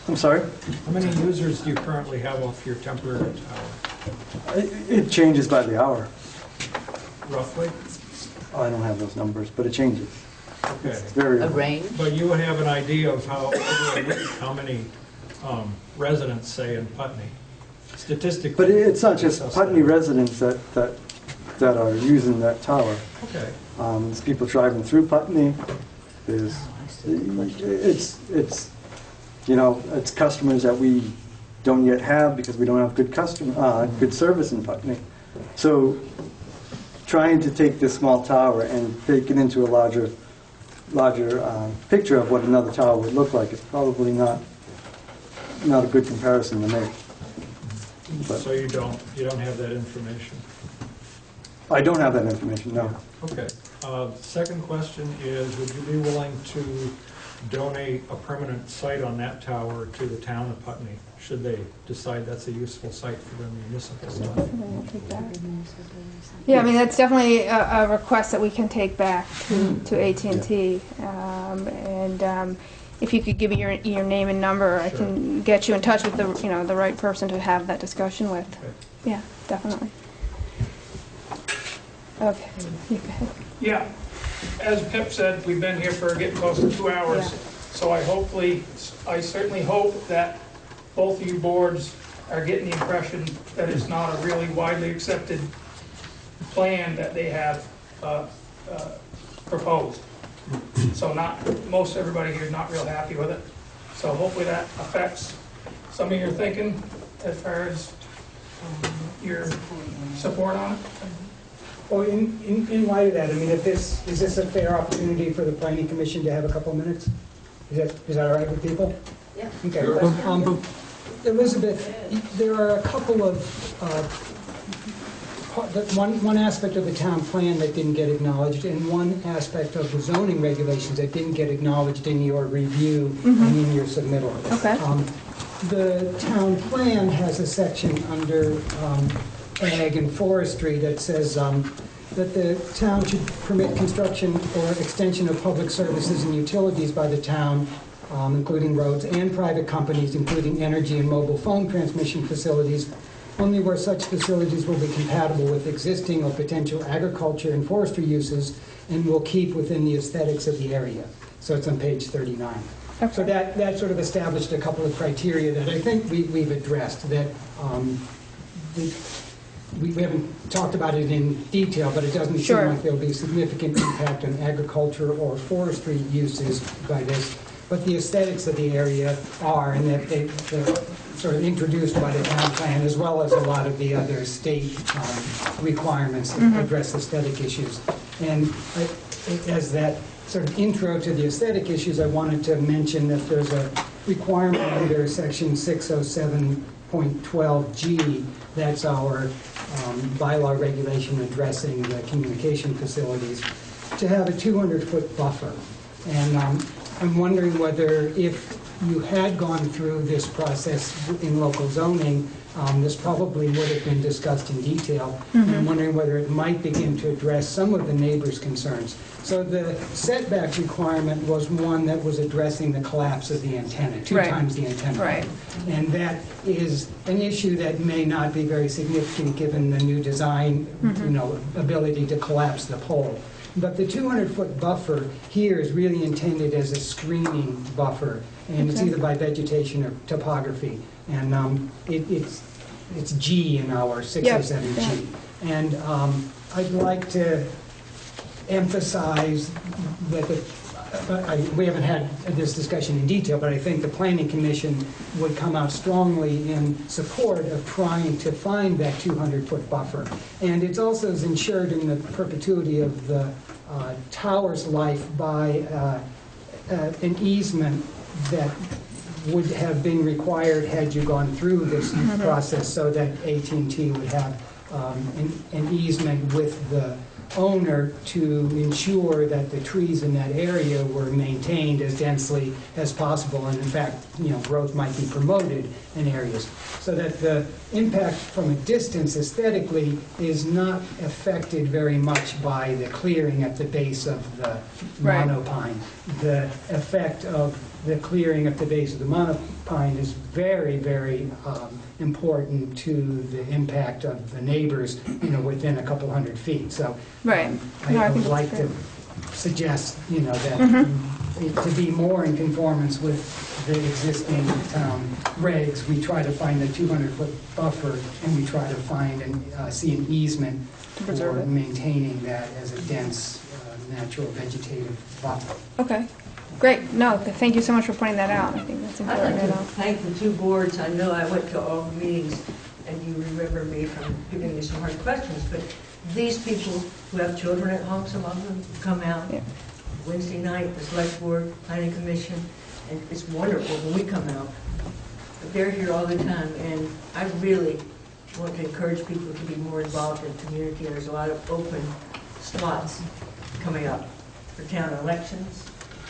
I'm sorry? How many users do you currently have off your temporary tower? It changes by the hour. Roughly? Oh, I don't have those numbers, but it changes. Okay. It's very... A range? But you would have an idea of how many residents, say, in Putney, statistically. But it's not just Putney residents that are using that tower. Okay. There's people driving through Putney. There's, it's customers that we don't yet have because we don't have good service in Putney. So trying to take this small tower and take it into a larger picture of what another tower would look like is probably not a good comparison to make. But So you don't have that information? I don't have that information, no. Okay. Second question is, would you be willing to donate a permanent site on that tower to the town of Putney, should they decide that's a useful site for their municipal stuff. Yeah, I mean, that's definitely a request that we can take back to AT&T. And if you could give me your name and number, I can get you in touch with the right person to have that discussion with. Yeah, definitely. Okay, you go ahead. Yeah, as Pip said, we've been here for getting close to 2 hours. Yeah. So I certainly hope that both of you boards are getting the impression that it's not a really widely accepted plan that they have proposed. So most everybody here is not real happy with it. So hopefully that affects some of your thinking as far as your support on it. Well, in light of that, I mean, is this a fair opportunity for the planning commission to have a couple of minutes? Is that all right with people? Yeah. Okay. Sure. Elizabeth, there are a couple of, one aspect of the town plan that didn't get acknowledged, and one aspect of the zoning regulations that didn't get acknowledged in your review and in your submittal. Okay. The town plan has a section under ag and forestry that says that the town should permit construction or extension of public services and utilities by the town, including roads, and private companies, including energy and mobile phone transmission facilities, only where such facilities will be compatible with existing or potential agriculture and forestry uses and will keep within the aesthetics of the area. So it's on page 39. Okay. So that sort of established a couple of criteria that I think we've addressed, that we haven't talked about it in detail, but it doesn't seem like there'll be significant impact on agriculture or forestry uses by this. But the aesthetics of the area are, and that they're sort of introduced by the town plan, as well as a lot of the other state requirements that address aesthetic issues. And as that sort of intro to the aesthetic issues, I wanted to mention that there's a requirement under section 607.12G, that's our bylaw regulation addressing the communication facilities, to have a 200-foot buffer. And I'm wondering whether, if you had gone through this process in local zoning, this probably would have been discussed in detail. And I'm wondering whether it might begin to address some of the neighbors' concerns. So the setback requirement was one that was addressing the collapse of the antenna, two times the antenna. Right. And that is an issue that may not be very significant given the new design, ability to collapse the pole. But the 200-foot buffer here is really intended as a screening buffer, and it's either by vegetation or topography. And it's G in our 607G. And I'd like to emphasize that we haven't had this discussion in detail, but I think the Planning Commission would come out strongly in support of trying to find that 200-foot buffer. And it's also ensured in the perpetuity of the tower's life by an easement that would have been required had you gone through this process, so that AT&T would have an easement with the owner to ensure that the trees in that area were maintained as densely as possible, and in fact, growth might be promoted in areas, so that the impact from a distance aesthetically is not affected very much by the clearing at the base of the monopine. The effect of the clearing at the base of the monopine is very, very important to the impact of the neighbors, within a couple hundred feet. So I would like to suggest, that to be more in conformance with the existing regs, we try to find a 200-foot buffer, and we try to find and see an easement for maintaining that as a dense, natural vegetative buffer. Okay. Great. No, thank you so much for pointing that out. I think that's important. I'd like to thank the two boards. I know I went to all the meetings, and you remember me from giving me some hard questions, but these people who have children at home, some of them come out Wednesday night, the Select Board, Planning Commission, and it's wonderful when we come out. But they're here all the time, and I really want to encourage people to be more involved in the community. There's a lot of open slots coming up for town elections,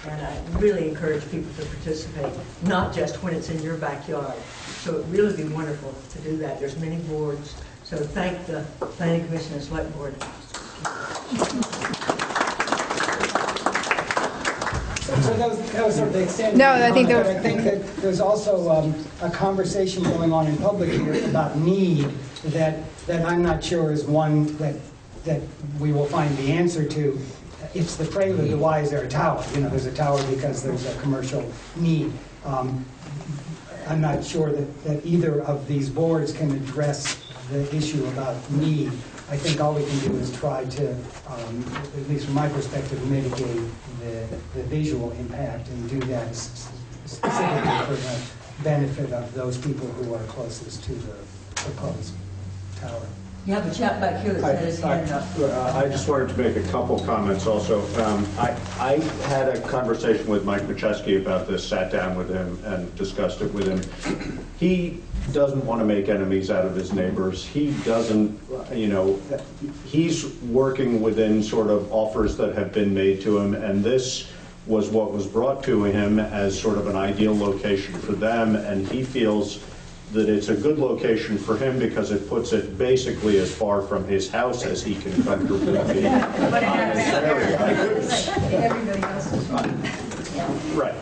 And I really encourage people to participate, not just when it's in your backyard. So it'd really be wonderful to do that. There's many boards. So thank the Planning Commission and Select Board. So that was sort of the extent. No, I think I think that there's also a conversation going on in public here about need that I'm not sure is one that we will find the answer to. It's the prelude to why is there a tower? You know, there's a tower because there's a commercial need. I'm not sure that either of these boards can address the issue about need. I think all we can do is try to, at least from my perspective, mitigate the visual impact and do that specifically for the benefit of those people who are closest to the proposed tower. You have a chap back here that had his hand up. I just wanted to make a couple comments also. I had a conversation with Mike Macheski about this, sat down with him and discussed it with him. He doesn't want to make enemies out of his neighbors. He doesn't, you know, he's working within sort of offers that have been made to him, and this was what was brought to him as sort of an ideal location for them, and he feels that it's a good location for him because it puts it basically as far from his house as he can comfortably be. Everybody else is Right.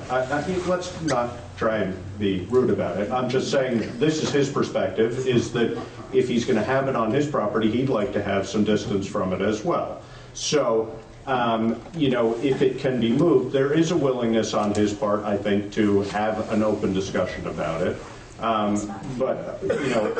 Let's not try and be rude about it. I'm just saying this is his perspective, is that if he's going to have it on his property, he'd like to have some distance from it as well. So, you know, if it can be moved, there is a willingness on his part, I think, to have an open discussion about it. But, you know,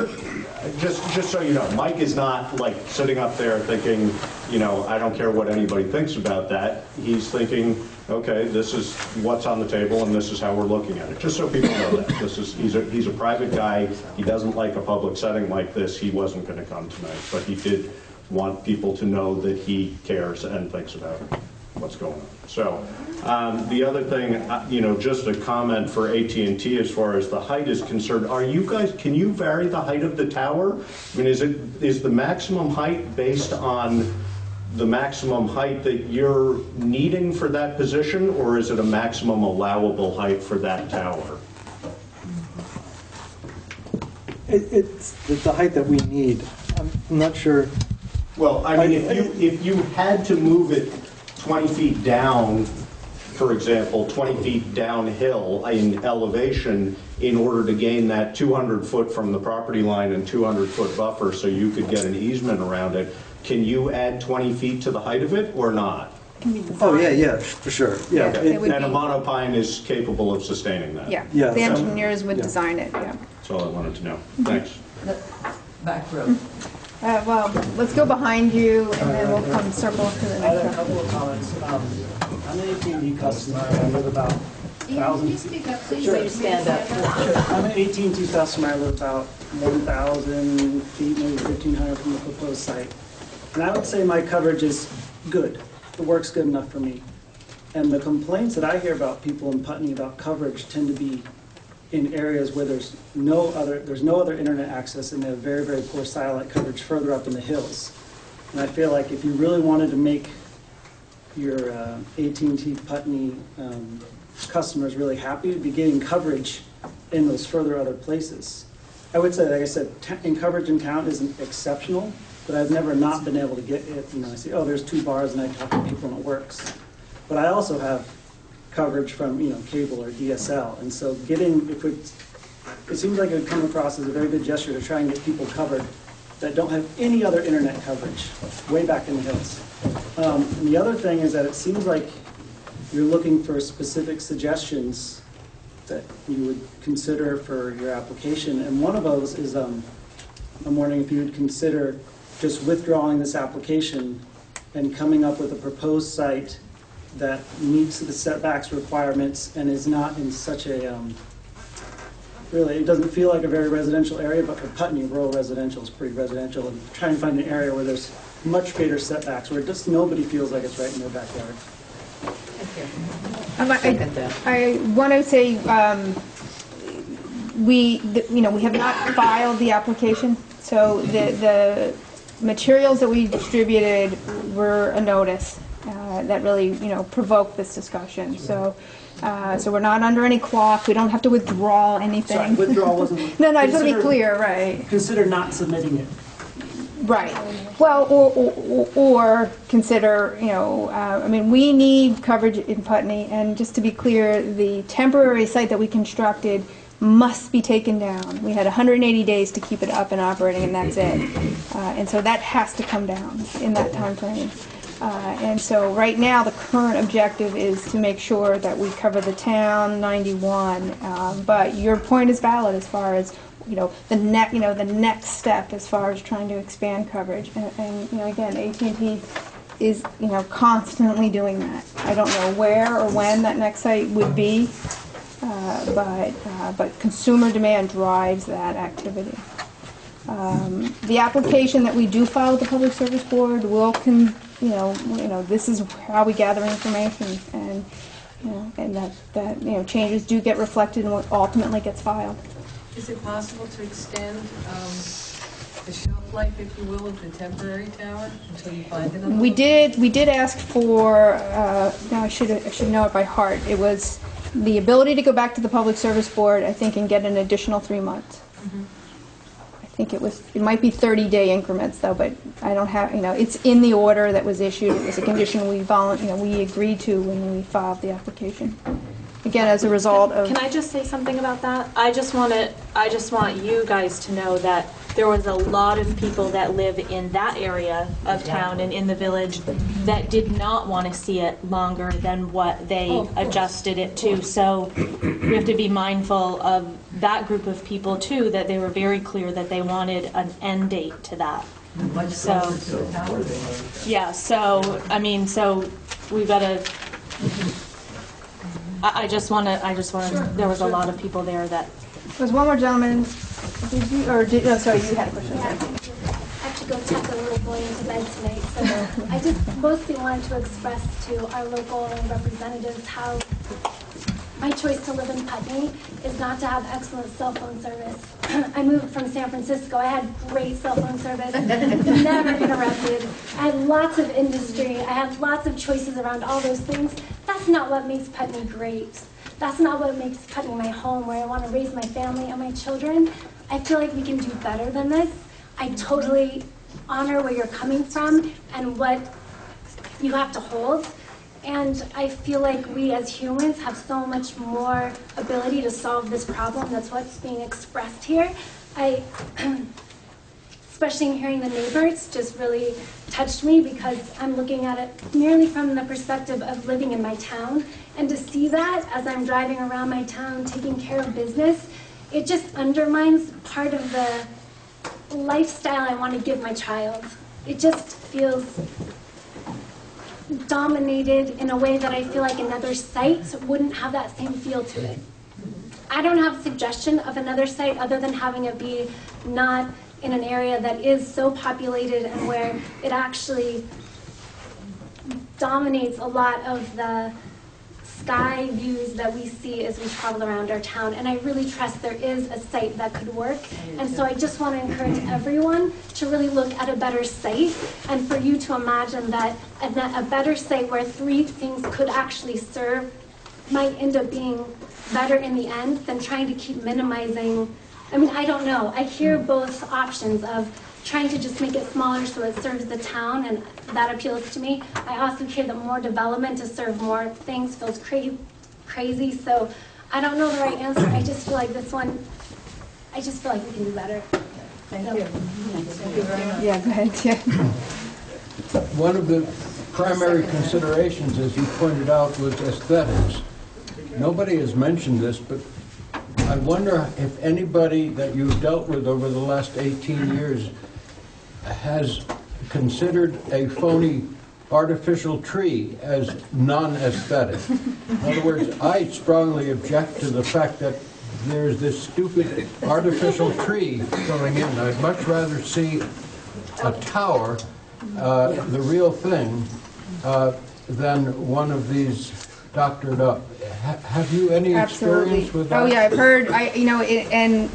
just so you know, Mike is not like sitting up there thinking, you know, I don't care what anybody thinks about that. He's thinking, okay, this is what's on the table and this is how we're looking at it. Just so people know that. He's a private guy. He doesn't like a public setting like this. He wasn't going to come tonight, but he did want people to know that he cares and thinks about what's going on. So the other thing, you know, just a comment for AT&T as far as the height is concerned. Are you guys, can you vary the height of the tower? I mean, is the maximum height based on the maximum height that you're needing for that position, or is it a maximum allowable height for that tower? It's the height that we need. I'm not sure. Well, I mean, if you had to move it 20 feet down, for example, 20 feet downhill in elevation in order to gain that 200 foot from the property line and 200 foot buffer so you could get an easement around it, can you add 20 feet to the height of it or not? Oh, yeah, for sure. Yeah. Okay. And a monopine is capable of sustaining that? Yeah, Yeah. the engineers would design it, yeah. That's all I wanted to know. Thanks. back row. Well, let's go behind you, and then we'll come circle to the I had next a one. couple of comments. I'm an AT&T customer. I live about 1,000. Can you speak up, please? Sure. So you stand up. I'm an AT&T customer. I live about 1,000 feet, maybe 1,500 from the proposed site. And I would say my coverage is good. It works good enough for me. And the complaints that I hear about people in Putney about coverage tend to be in areas where there's no other internet access, and they have very, very poor satellite coverage further up in the hills. And I feel like if you really wanted to make your AT&T Putney customers really happy, to be getting coverage in those further other places. I would say, like I said, in coverage in town isn't exceptional, but I've never not been able to get it. You know, I say, oh, there's 2 bars, and I talk to people and it works. But I also have coverage from, you know, cable or DSL, and so it seems like it would come across as a very good gesture to try and get people covered that don't have any other internet coverage way back in the hills. And the other thing is that it seems like you're looking for specific suggestions that you would consider for your application, and one of those is I'm wondering if you would consider just withdrawing this application and coming up with a proposed site that meets the setbacks requirements and is not in such a, really, it doesn't feel like a very residential area, but for Putney, rural residential is pretty residential, and try and find an area where there's much greater setbacks, where just nobody feels like it's right in their backyard. I want to say we have not filed the application, so the materials that we distributed were a notice. that really, provoked this discussion. So we're not under any clock. We don't have to withdraw anything. Sorry, withdrawal wasn't. No, I just want to be clear, right? Consider not submitting it. Right. Well, or consider, we need coverage in Putney, and just to be clear, the temporary site that we constructed must be taken down. We had 180 days to keep it up and operating, and that's it. And so that has to come down in that time frame. And so right now, the current objective is to make sure that we cover the town 91. But your point is valid as far as the next step as far as trying to expand coverage. And again, AT&T is constantly doing that. I don't know where or when that next site would be, but consumer demand drives that activity. The application that we do file with the Public Service Board will this is how we gather information, and that changes do get reflected in what ultimately gets filed. Is it possible to extend the shelf life, if you will, of the temporary tower until you find another? We did ask for. Now I should know it by heart. It was the ability to go back to the Public Service Board, I think, and get an additional 3 months. Mm-hmm. I think it might be 30-day increments though, but I don't have. It's in the order that was issued. It was a condition we agreed to when we filed the application. Again, as a result of. Can I just say something about that? I just want you guys to know that there was a lot of people that live in that area of town and in the village that did not want to see it longer than what they adjusted it to. So we have to be mindful of that group of people too, that they were very clear that they wanted an end date to that. So, yeah, so we've got to. I just want to. There was a lot of people there that. There's one more gentleman. Did you, or did, no, sorry, you had a question. Yeah, I have to go tuck a little boy into bed tonight, so I just mostly wanted to express to our local representatives how my choice to live in Putney is not to have excellent cell phone service. I moved from San Francisco. I had great cell phone service, never interrupted. I had lots of industry. I had lots of choices around all those things. That's not what makes Putney great. That's not what makes Putney my home, where I want to raise my family and my children. I feel like we can do better than this. I totally honor where you're coming from and what you have to hold. And I feel like we as humans have so much more ability to solve this problem. That's what's being expressed here. Especially in hearing the neighbors, just really touched me because I'm looking at it merely from the perspective of living in my town. And to see that as I'm driving around my town, taking care of business, it just undermines part of the lifestyle I want to give my child. It just feels dominated in a way that I feel like another site wouldn't have that same feel to it. I don't have a suggestion of another site other than having it be not in an area that is so populated and where it actually dominates a lot of the sky views that we see as we travel around our town. And I really trust there is a site that could work. And so I just want to encourage everyone to really look at a better site and for you to imagine that a better site where 3 things could actually serve might end up being better in the end than trying to keep minimizing. I mean, I don't know. I hear both options of trying to just make it smaller so it serves the town, and that appeals to me. I also hear that more development to serve more things feels crazy, so I don't know the right answer. I just feel like this one, I just feel like we can do better. Thank you. Thank you very much. Yeah, go ahead. Yeah. One of the primary considerations, as you pointed out, was aesthetics. Nobody has mentioned this, but I wonder if anybody that you've dealt with over the last 18 years has considered a phony artificial tree as non-aesthetic. In other words, I strongly object to the fact that there's this stupid artificial tree going in. I'd much rather see a tower, the real thing, than one of these doctored up. Have you any experience with that? Oh yeah, I've heard. And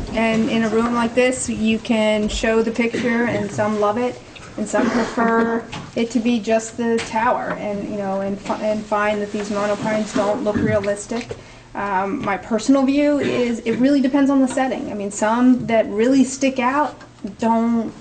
in a room like this, you can show the picture, and some love it. and some prefer it to be just the tower, and and find that these monopines don't look realistic. My personal view is it really depends on the setting. I mean, some that really stick out don't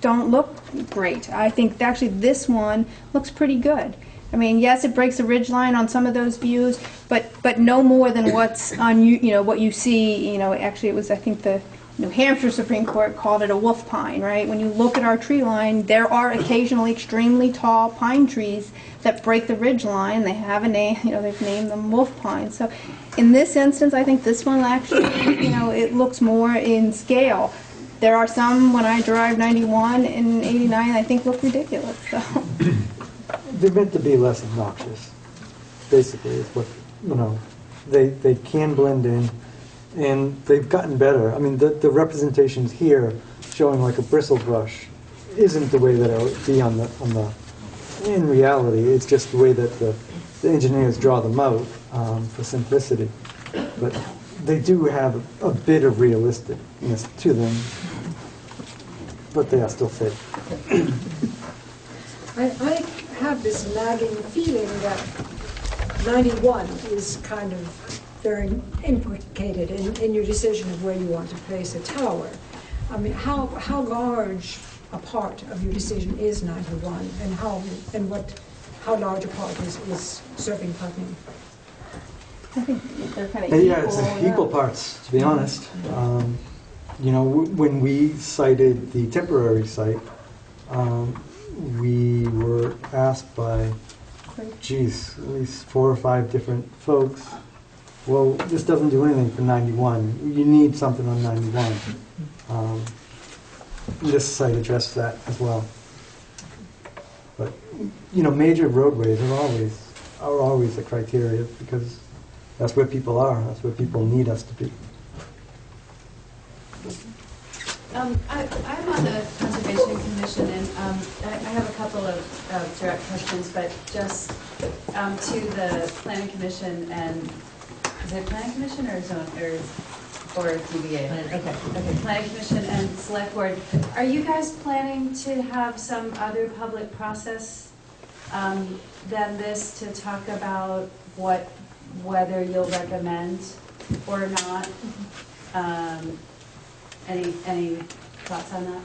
look great. I think actually this one looks pretty good. I mean, yes, it breaks the ridge line on some of those views, but no more than what's on what you see. Actually, it was, I think, the New Hampshire Supreme Court called it a wolf pine, right? When you look at our tree line, there are occasionally extremely tall pine trees that break the ridge line. They have a name, they've named them wolf pines. So in this instance, I think this one actually, it looks more in scale. There are some, when I drive 91 and 89, I think look ridiculous. So. They're meant to be less obnoxious, basically, is what, they can blend in, and they've gotten better. I mean, the representations here showing like a bristle brush isn't the way that it would be in reality. It's just the way that the engineers draw them out for simplicity. But they do have a bit of realisticness to them, but they are still fake. I have this nagging feeling that 91 is kind of very implicated in your decision of where you want to place a tower. I mean, how large a part of your decision is 91, and how large a part is serving Putney? I think they're kind of equal. Yeah, it's equal parts, to be honest. When we cited the temporary site, we were asked by, at least 4 or 5 different folks, well, this doesn't do anything for 91. You need something on 91. This site addressed that as well. But, major roadways are always a criteria, because that's where people are. That's where people need us to be. I'm on the Conservation Commission, and I have a couple of direct questions, but just to the Planning Commission and, is it Planning Commission or Zone, or DBA? Okay, Planning Commission and Select Board. Are you guys planning to have some other public process than this to talk about whether you'll recommend or not? Any thoughts on that?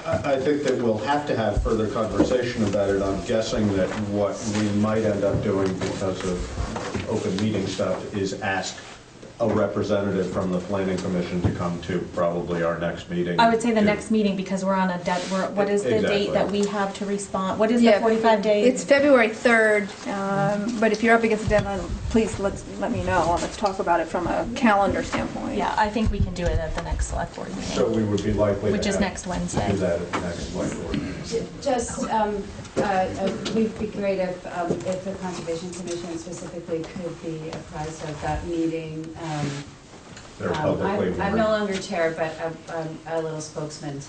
I think that we'll have to have further conversation about it. I'm guessing that what we might end up doing because of open meeting stuff is ask a representative from the Planning Commission to come to probably our next meeting. I would say the next meeting, because we're on a what is the date that we have to respond? What is the 45 days? It's February 3rd, but if you're up against the deadline, please let me know. Let's talk about it from a calendar standpoint. Yeah, I think we can do it at the next Select Board meeting. So we would be likely which is next Wednesday. to do that at the next Select Board meeting. Just, it would be great if the Conservation Commission specifically could be apprised of that meeting. I'm no longer chair, but I'm a little spokesperson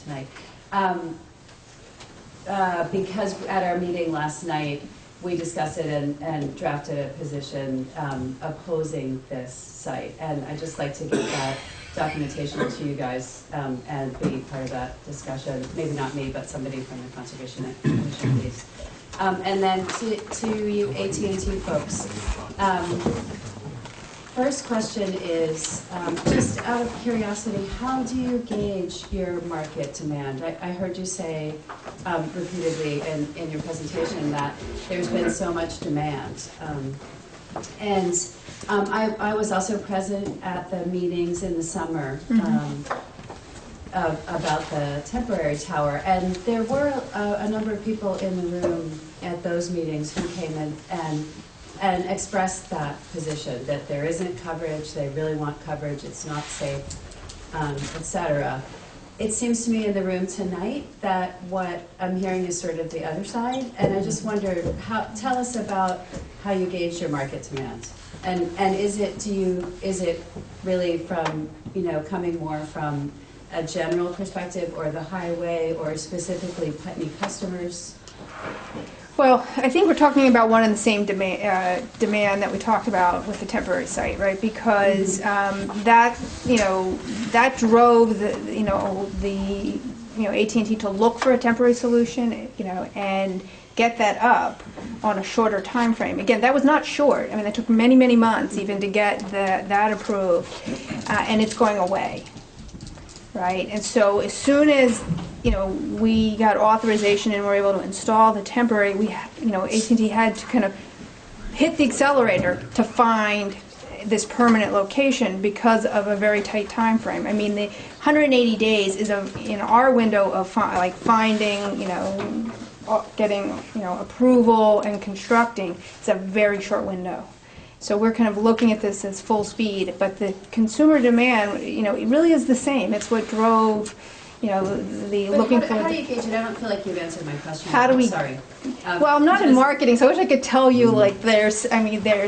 tonight. Because at our meeting last night, we discussed it and drafted a position opposing this site. And I'd just like to get that documentation to you guys and be part of that discussion. Maybe not me, but somebody from the Conservation Commission, please. And then to you AT&T folks. First question is, just out of curiosity, how do you gauge your market demand? I heard you say repeatedly in your presentation that there's been so much demand. I was also present at the meetings in the summer about the temporary tower, and there were a number of people in the room at those meetings who came in and expressed that position, that there isn't coverage, they really want coverage, it's not safe, etc. It seems to me in the room tonight that what I'm hearing is sort of the other side, and I just wondered, tell us about how you gauge your market demand. And is it really from, coming more from a general perspective, or the highway, or specifically Putney customers? Well, I think we're talking about one and the same demand that we talked about with the temporary site, right? Because that drove the AT&T to look for a temporary solution, and get that up on a shorter time frame. Again, that was not short. I mean, it took many, many months even to get that approved, and it's going away, right? And so as soon as we got authorization and were able to install the temporary, AT&T had to kind of hit the accelerator to find this permanent location because of a very tight time frame. I mean, the 180 days is in our window of finding, getting, approval and constructing. It's a very short window. So we're kind of looking at this as full speed, but the consumer demand, it really is the same. It's what drove, the looking for. How do you gauge it? I don't feel like you've answered my question. How do we? Sorry. Well, I'm not in marketing, so I wish I could tell you, there's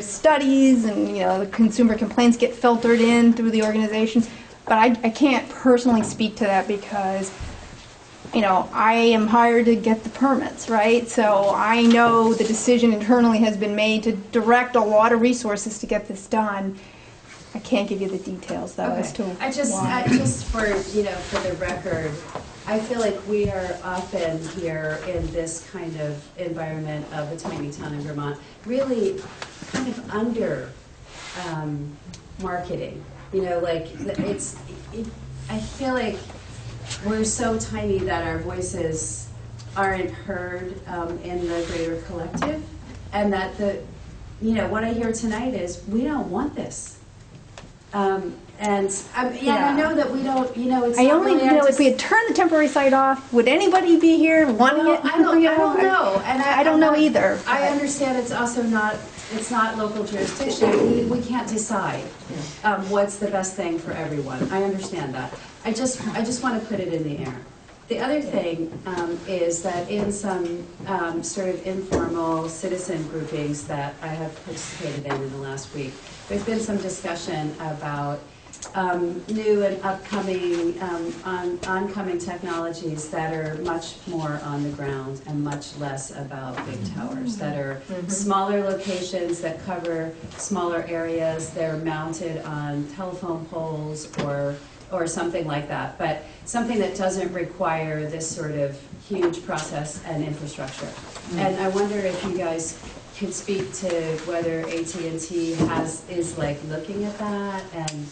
studies and, the consumer complaints get filtered in through the organizations, but I can't personally speak to that because, I am hired to get the permits, right? So I know the decision internally has been made to direct a lot of resources to get this done. I can't give you the details, though, as to I just for the record, I feel like we are often here in this kind of environment of a tiny town in Vermont, really kind of under marketing. I feel like we're so tiny that our voices aren't heard in the greater collective, and that what I hear tonight is we don't want this. I know that we don't, it's I not only, really if we had turned the temporary site off, would anybody be here wanting it? I don't know. And I don't know either. I understand it's also not, it's not local jurisdiction. We can't decide what's the best thing for everyone. I understand that. I just want to put it in the air. The other thing is that in some sort of informal citizen groupings that I have participated in the last week, there's been some discussion about new and upcoming, oncoming technologies that are much more on the ground and much less about big towers, that are smaller locations that cover smaller areas. They're mounted on telephone poles or something like that, but something that doesn't require this sort of huge process and infrastructure. And I wonder if you guys could speak to whether AT&T is looking at that, and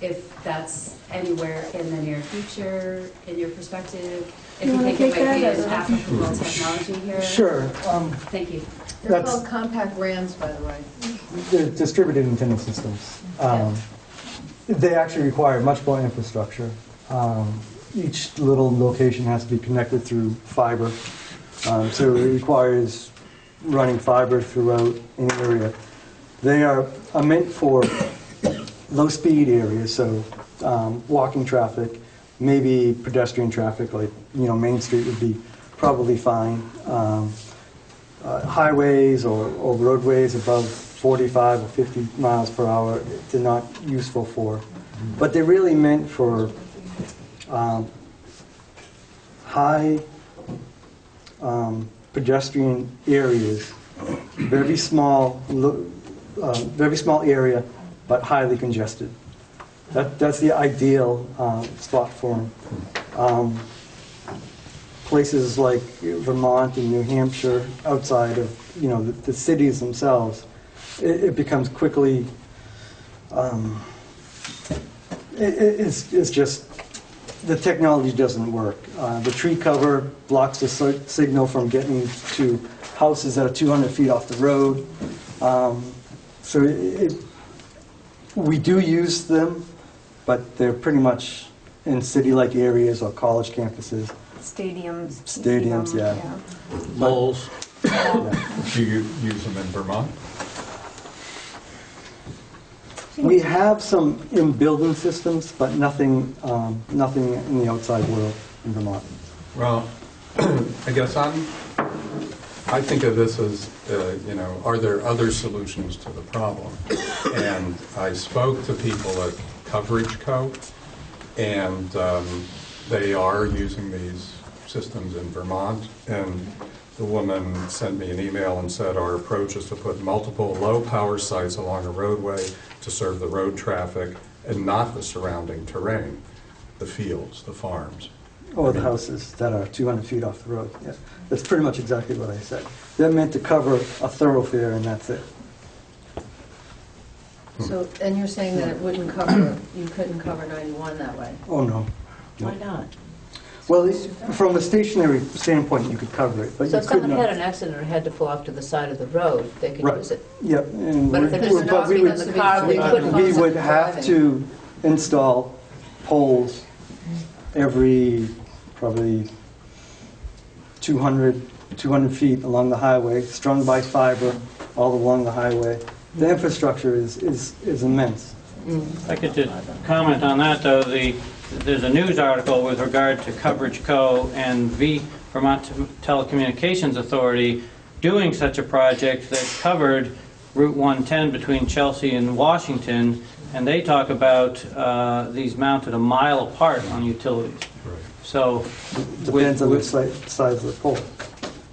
if that's anywhere in the near future, in your perspective, if you think it might be an applicable technology here. Sure. Thank you. They're called compact RANs, by the way. They're distributed antenna systems. They actually require much more infrastructure. Each little location has to be connected through fiber. So it requires running fiber throughout an area. They are meant for low-speed areas, so walking traffic, maybe pedestrian traffic, like Main Street would be probably fine. Highways or roadways above 45 or 50 miles per hour, they're not useful for. But they're really meant for high pedestrian areas, very small area, but highly congested. That's the ideal spot for them. Places like Vermont and New Hampshire, outside of the cities themselves, it becomes quickly. It's just the technology doesn't work. The tree cover blocks the signal from getting to houses that are 200 feet off the road. So we do use them, but they're pretty much in city-like areas or college campuses. Stadiums, yeah. Malls. Do you use them in Vermont? We have some in building systems, but nothing in the outside world in Vermont. Well, I guess I think of this as, are there other solutions to the problem? And I spoke to people at Coverage Co., and they are using these systems in Vermont. And the woman sent me an email and said, our approach is to put multiple low-power sites along a roadway to serve the road traffic and not the surrounding terrain. the fields, the farms. Or the houses that are 200 feet off the road, yeah. That's pretty much exactly what I said. They're meant to cover a thoroughfare, and that's it. So, and you're saying that it wouldn't cover, you couldn't cover 91 that way? Oh, no. Why not? Well, from a stationary standpoint, you could cover it, but So you if could someone not. had an accident or had to pull off to the side of the road, they could Right. use it? Yep. and But if we- there's an but we accident in the car, they couldn't We use it would have driving. to install poles every probably 200 feet along the highway, strung by fiber all along the highway. The infrastructure is immense. If I could just comment on that, though, there's a news article with regard to Coverage Co. and Vermont Telecommunications Authority doing such a project that covered Route 110 between Chelsea and Washington, and they talk about these mounted a mile apart on utilities. So, Depends on the size of the pole.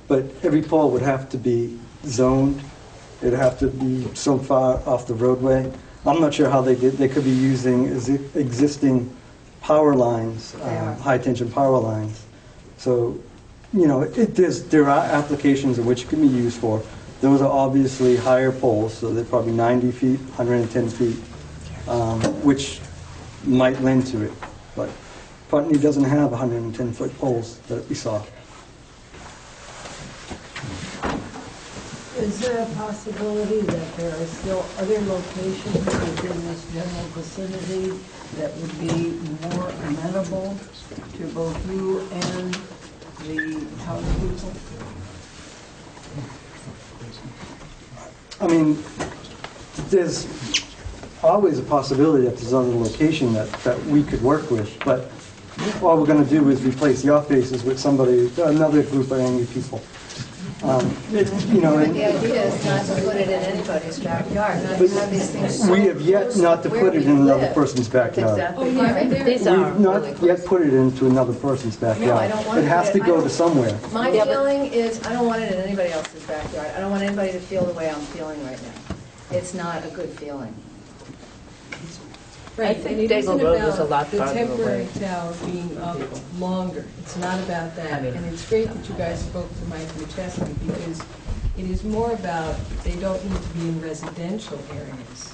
But every pole would have to be zoned. It'd have to be so far off the roadway. I'm not sure how they did. They could be using existing power lines, high-tension power lines. So, you know, there are applications in which it can be used for. Those are obviously higher poles, so they're probably 90 feet, 110 feet, which might lend to it. But Putney doesn't have 110-foot poles that we saw. Is there a possibility that there are still other locations within this general vicinity that would be more amenable to both you and the townspeople? I mean, there's always a possibility that there's other location that we could work with, but all we're going to do is replace the off bases with another group of angry people. You know, But the idea is not to put it in anybody's backyard, not to have these things so we have yet close not to where put it we in another live. person's backyard. Exactly. These are We've not really yet put it into another person's backyard. No, I don't want It has to go to somewhere. My feeling is, I don't want it in anybody else's backyard. I don't want anybody to feel the way I'm feeling right now. It's not a good feeling. Right, I think and it Daigle isn't Road was a about lot the farther temporary away. tower being up longer. It's not about that. And it's great that you guys spoke to Mike McChesney, because it is more about they don't need to be in residential areas.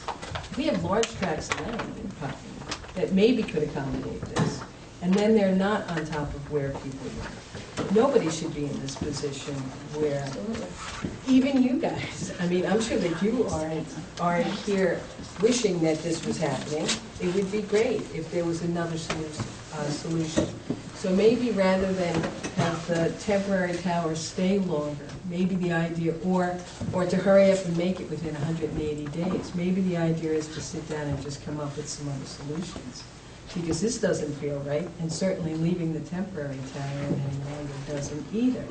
We have large tracts of land in Putney that maybe could accommodate this. And then they're not on top of where people live. Nobody should be in this position where, even you guys, I mean, I'm sure that you aren't here wishing that this was happening. It would be great if there was another solution. So maybe rather than have the temporary tower stay longer, maybe the idea, or to hurry up and make it within 180 days, maybe the idea is to sit down and just come up with some other solutions. Because this doesn't feel right, and certainly leaving the temporary tower in any longer doesn't either.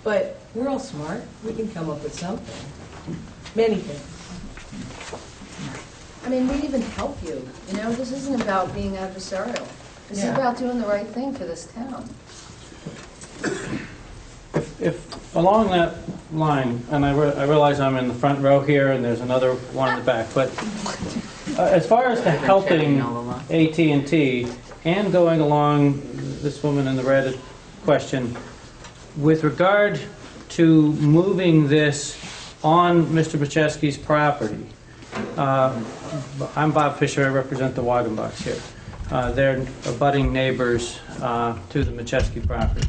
But we're all smart, we can come up with something, many things. I mean, we'd even help you. You know, this isn't about being adversarial. This is Yeah. about doing the right thing for this town. if along that line, and I realize I'm in the front row here, and there's another one in the back, but as far as to helping AT&T and going along this woman in the red question, with regard to moving this on Mr. Bachesky's property, I'm Bob Fisher, I represent the Wagenbachs here. They're abutting neighbors to the Machesky property.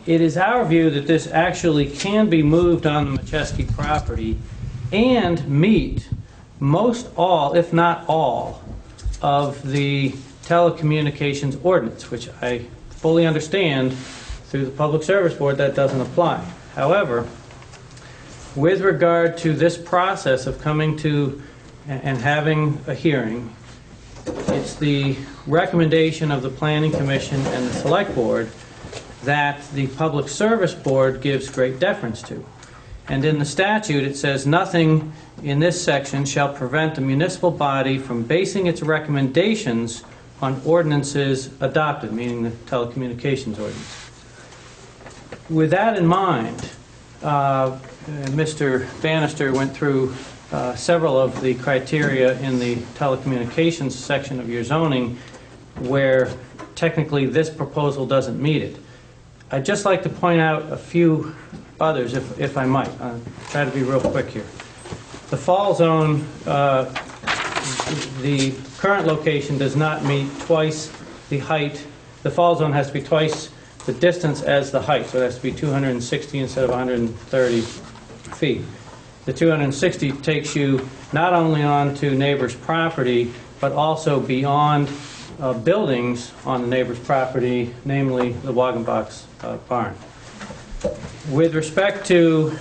It is our view that this actually can be moved on the Machesky property and meet most all, if not all, of the telecommunications ordinance, which I fully understand through the Public Service Board that doesn't apply. However, with regard to this process of coming to and having a hearing, it's the recommendation of the Planning Commission and the Select Board that the Public Service Board gives great deference to. And in the statute, it says, nothing in this section shall prevent the municipal body from basing its recommendations on ordinances adopted, meaning the telecommunications ordinance. With that in mind, Mr. Bannister went through several of the criteria in the telecommunications section of your zoning where technically this proposal doesn't meet it. I'd just like to point out a few others, if I might. I'll try to be real quick here. The fall zone, the current location does not meet twice the height. The fall zone has to be twice the distance as the height, so it has to be 260 instead of 130 feet. The 260 takes you not only onto neighbor's property, but also beyond buildings on the neighbor's property, namely the Wagenbach's barn. With respect to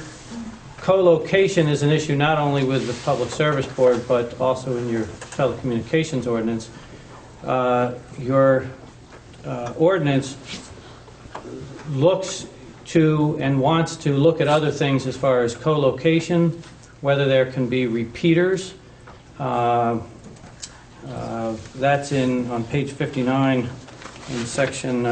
co-location is an issue not only with the Public Service Board, but also in your telecommunications ordinance. Your ordinance looks to and wants to look at other things as far as co-location, whether there can be repeaters. That's on page 59 in section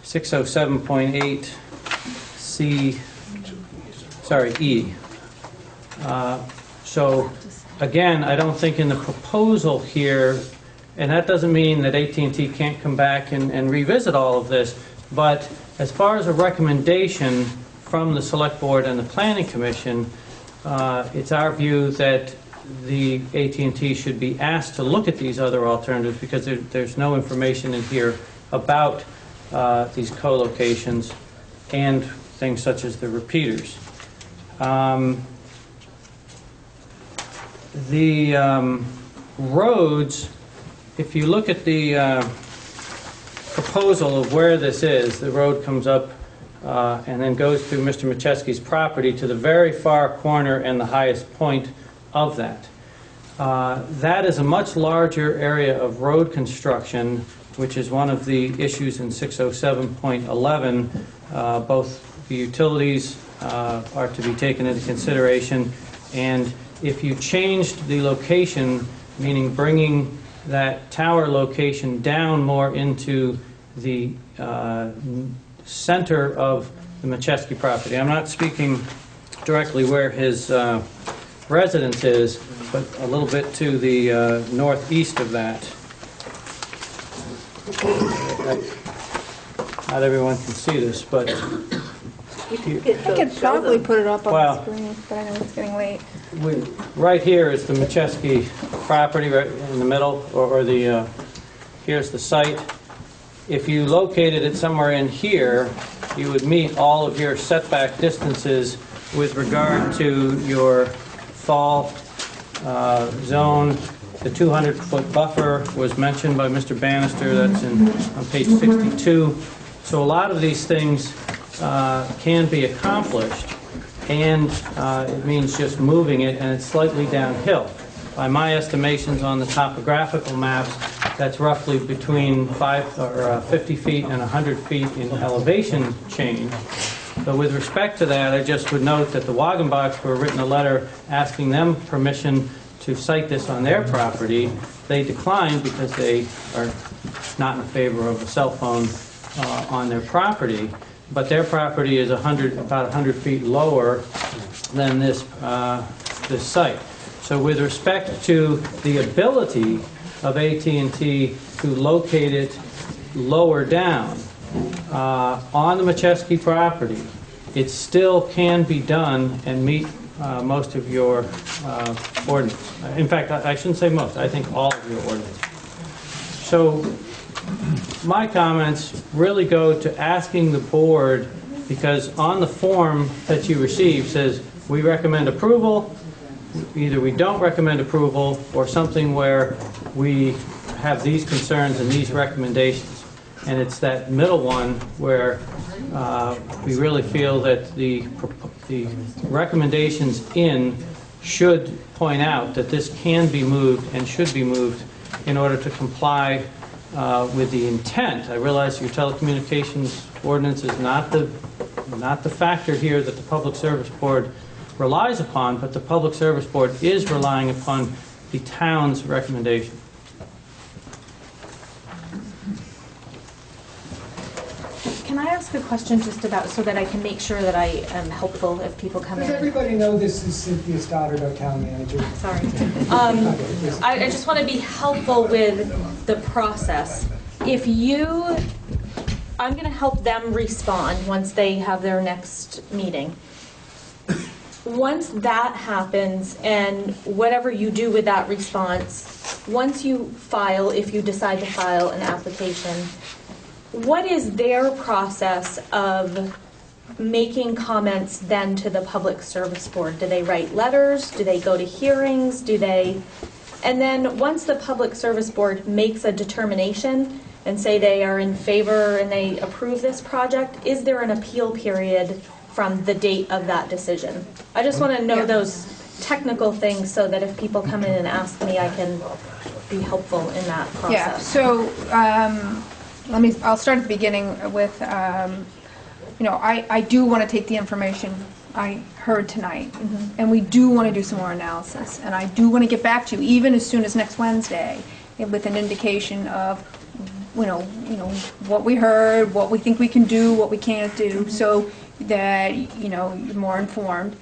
607.8 E. So again, I don't think in the proposal here, and that doesn't mean that AT&T can't come back and revisit all of this, but as far as a recommendation from the Select Board and the Planning Commission, it's our view that the AT&T should be asked to look at these other alternatives because there's no information in here about these co-locations and things such as the repeaters. The roads, if you look at the proposal of where this is, the road comes up and then goes through Mr. Macheski's property to the very far corner and the highest point of that. That is a much larger area of road construction, which is one of the issues in 607.11. Both the utilities are to be taken into consideration, and if you changed the location, meaning bringing that tower location down more into the center of the Macheski property. I'm not speaking directly where his residence is, but a little bit to the northeast of that. Not everyone can see this, but I could probably put it up on the screen, but I know it's getting late. Right here is the Macheski property, right in the middle, or the here's the site. If you located it somewhere in here, you would meet all of your setback distances with regard to your fall zone. The 200-foot buffer was mentioned by Mr. Bannister. That's on page 62. So a lot of these things can be accomplished, and it means just moving it, and it's slightly downhill. By my estimations on the topographical maps, that's roughly between 50 feet and 100 feet in elevation change. So with respect to that, I just would note that the Wagenbachs were written a letter asking them permission to site this on their property. They declined because they are not in favor of a cell phone on their property. But their property is about 100 feet lower than this site. So with respect to the ability of AT&T to locate it lower down on the Macheski property, it still can be done and meet most of your ordinance. In fact, I shouldn't say most. I think all of your ordinance. So my comments really go to asking the board, because on the form that you receive says we recommend approval, either we don't recommend approval, or something where we have these concerns and these recommendations. And it's that middle one where we really feel that the recommendations should point out that this can be moved and should be moved in order to comply with the intent. I realize your telecommunications ordinance is not the factor here that the Public Service Board relies upon, but the Public Service Board is relying upon the town's recommendation. can I ask a question just about, so that I can make sure that I am helpful if people come Does in? everybody know this is Cynthia Stoddard, our town manager? Sorry. I just want to be helpful with the process. If you, I'm going to help them respond once they have their next meeting. Once that happens, and whatever you do with that response, once you file, if you decide to file an application, what is their process of making comments then to the Public Service Board? Do they write letters? Do they go to hearings? Do they... And then once the Public Service Board makes a determination and say they are in favor and they approve this project, is there an appeal period from the date of that decision? I just want to know those technical things so that if people come in and ask me, I can be helpful in that process. Yeah, so I'll start at the beginning with, I do want to take the information I heard tonight, and we do want to do some more analysis, and I do want to get back to you, even as soon as next Wednesday, with an indication of, what we heard, what we think we can do, what we can't do, so that, you're more informed.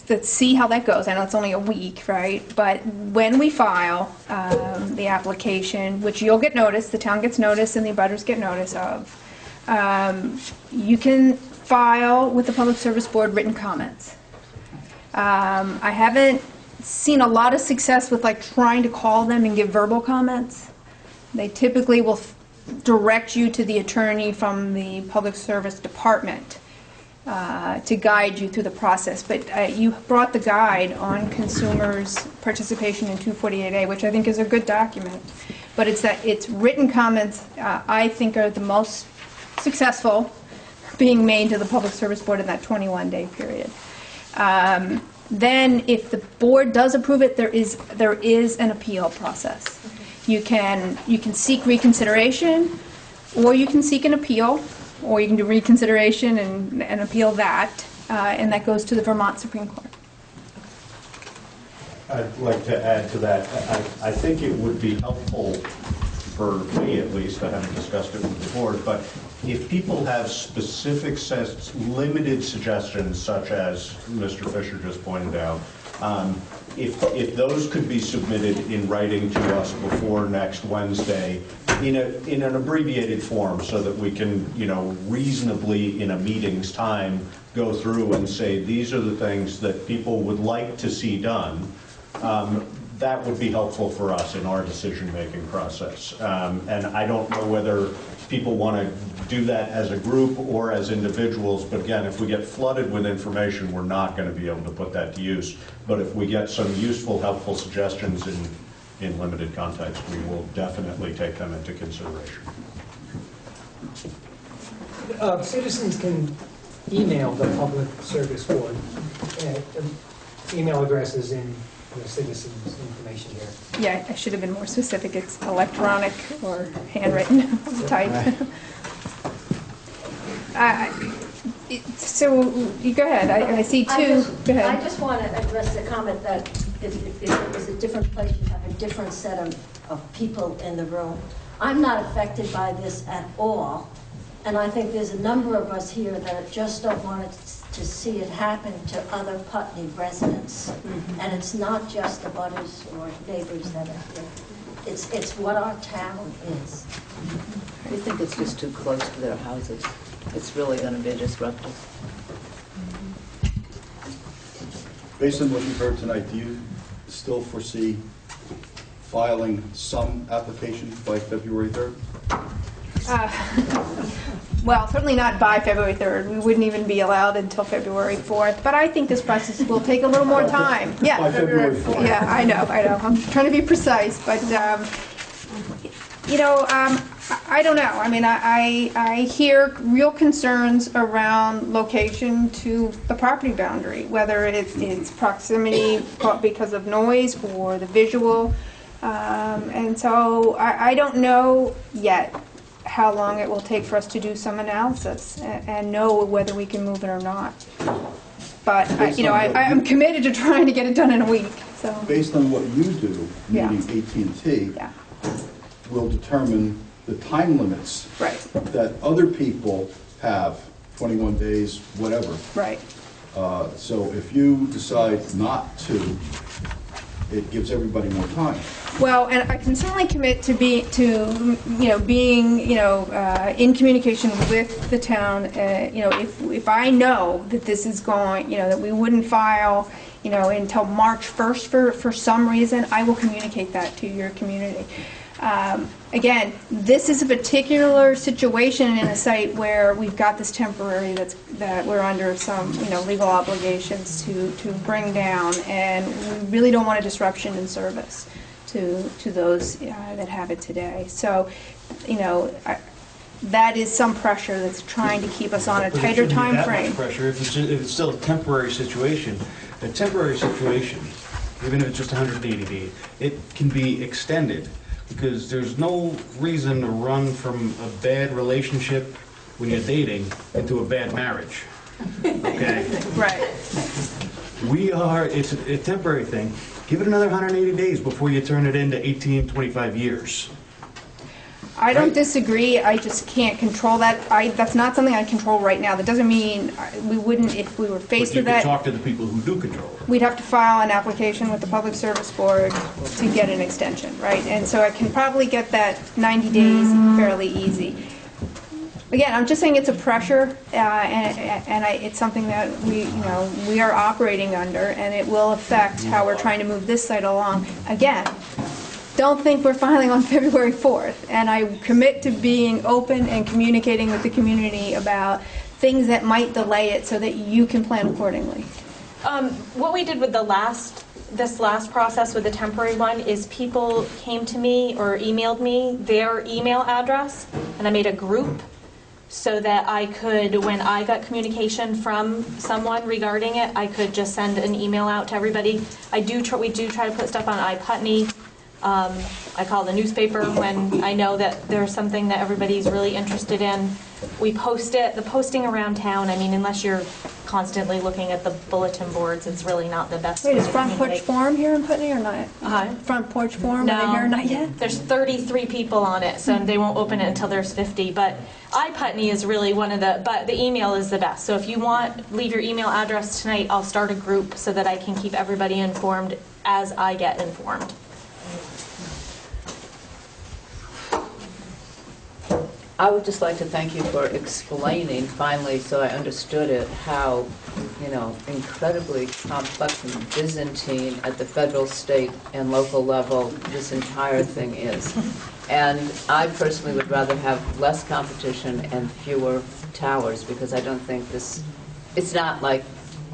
Let's see how that goes. I know it's only a week, right? But when we file the application, which you'll get notice, the town gets notice, and the abutters get notice of, you can file with the Public Service Board written comments. I haven't seen a lot of success with trying to call them and give verbal comments. They typically will direct you to the attorney from the Public Service Department to guide you through the process. But you brought the guide on consumers' participation in 248A, which I think is a good document. But it's written comments I think are the most successful being made to the Public Service Board in that 21-day period. Then if the board does approve it, there is an appeal process. You can seek reconsideration, or you can seek an appeal, or you can do reconsideration and appeal that, and that goes to the Vermont Supreme Court. I'd like to add to that. I think it would be helpful, for me at least, I haven't discussed it with the board, but if people have specific, limited suggestions, such as Mr. Fisher just pointed out, if those could be submitted in writing to us before next Wednesday in an abbreviated form, so that we can, reasonably in a meeting's time go through and say these are the things that people would like to see done, that would be helpful for us in our decision-making process. And I don't know whether people want to do that as a group or as individuals, but again, if we get flooded with information, we're not going to be able to put that to use. But if we get some useful, helpful suggestions in limited context, we will definitely take them into consideration. Citizens can email the Public Service Board. Email addresses in the citizens' information here. Yeah, I should have been more specific. It's electronic or handwritten type. So you go ahead. I see two. Go ahead. I just want to address the comment that if it was a different place, you have a different set of people in the room. I'm not affected by this at all, and I think there's a number of us here that just don't want to see it happen to other Putney residents. And it's not just the butters or neighbors that are here. It's what our town is. We think it's just too close to their houses. It's really going to be disruptive. Based on what you've heard tonight, do you still foresee filing some applications by February 3rd? Well, certainly not by February 3rd. We wouldn't even be allowed until February 4th. But I think this process will take a little more time. Yeah, by February 4th. Yeah, I know. I'm trying to be precise, but I don't know. I mean, I hear real concerns around location to the property boundary, whether it's proximity because of noise or the visual. And so I don't know yet how long it will take for us to do some analysis and know whether we can move it or not. But I'm committed to trying to get it done in a week. So based on what you do, Yeah. meaning AT&T, will determine the time limits Right, that other people have, 21 days, whatever. right. So if you decide not to, it gives everybody more time. Well, and I can certainly commit to being in communication with the town. If I know that this is going, that we wouldn't file, until March 1st for some reason, I will communicate that to your community. Again, this is a particular situation in a site where we've got this temporary that we're under some, legal obligations to bring down, and we really don't want a disruption in service to those that have it today. So, that is some pressure that's trying to keep us on a tighter time frame. Pressure, if it's still a temporary situation, even if it's just 180 days, it can be extended. Because there's no reason to run from a bad relationship when you're dating into a bad marriage. Okay? Right. It's a temporary thing. Give it another 180 days before you turn it into 18, 25 years. I don't disagree, I just can't control that. That's not something I control right now. That doesn't mean we wouldn't, if we were faced with But you that. can talk to the people who do control it. We'd have to file an application with the Public Service Board to get an extension, right? And so I can probably get that 90 days fairly easy. Again, I'm just saying it's a pressure, and it's something that we are operating under, and it will affect how we're trying to move this site along. Again, don't think we're filing on February 4th, and I commit to being open and communicating with the community about things that might delay it so that you can plan accordingly. What we did with this last process with the temporary one is people came to me or emailed me their email address, and I made a group so that I could, when I got communication from someone regarding it, I could just send an email out to everybody. We do try to put stuff on iPutney. I call the newspaper when I know that there's something that everybody's really interested in. We post it. The posting around town, I mean, unless you're constantly looking at the bulletin boards, it's really not the best. Wait, is Front Porch Forum here in Putney or not? Front Porch Forum, no, are they here? Not yet? There's 33 people on it, so they won't open it until there's 50. But iPutney is really one of but the email is the best. So if you leave your email address tonight, I'll start a group so that I can keep everybody informed as I get informed. I would just like to thank you for explaining finally, so I understood it, how, incredibly complex and Byzantine at the federal, state, and local level this entire thing is. And I personally would rather have less competition and fewer towers, because I don't think it's not like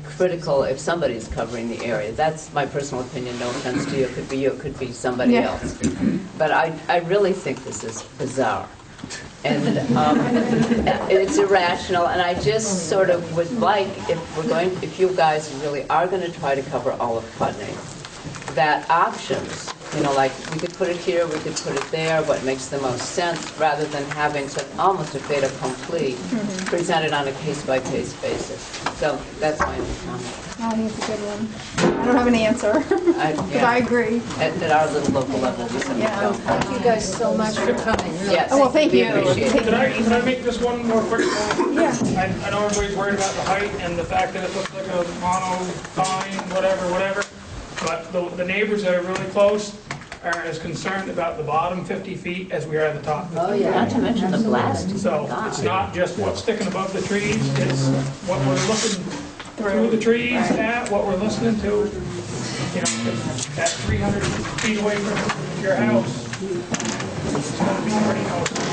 critical if somebody's covering the area. That's my personal opinion, no offense to you. It could be you, it could be somebody else. But I really think this is bizarre. And it's irrational, and I just sort of would like, if you guys really are going to try to cover all of Putney, that options, like we could put it here, we could put it there, what makes the most sense, rather than having almost a fait accompli presented on a case-by-case basis. So that's my only comment. I think it's a good one. I don't have an answer, but I agree. At our little local level, we simply don't. Thank you guys so much for coming. Yes. Oh, well, thank you. Can I make this one more quick point? Yeah. I know everybody's worried about the height and the fact that it looks like a mono pine, whatever, but the neighbors that are really close are as concerned about the bottom 50 feet as we are the top 50 feet. Oh, yeah, not to mention the blast. So it's not just what's sticking above the trees, it's what we're looking through the trees at, what we're listening to. At 300 feet away from your house, it's going to be pretty noticeable.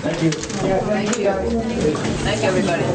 Thank you. Thank you. Thank you, everybody.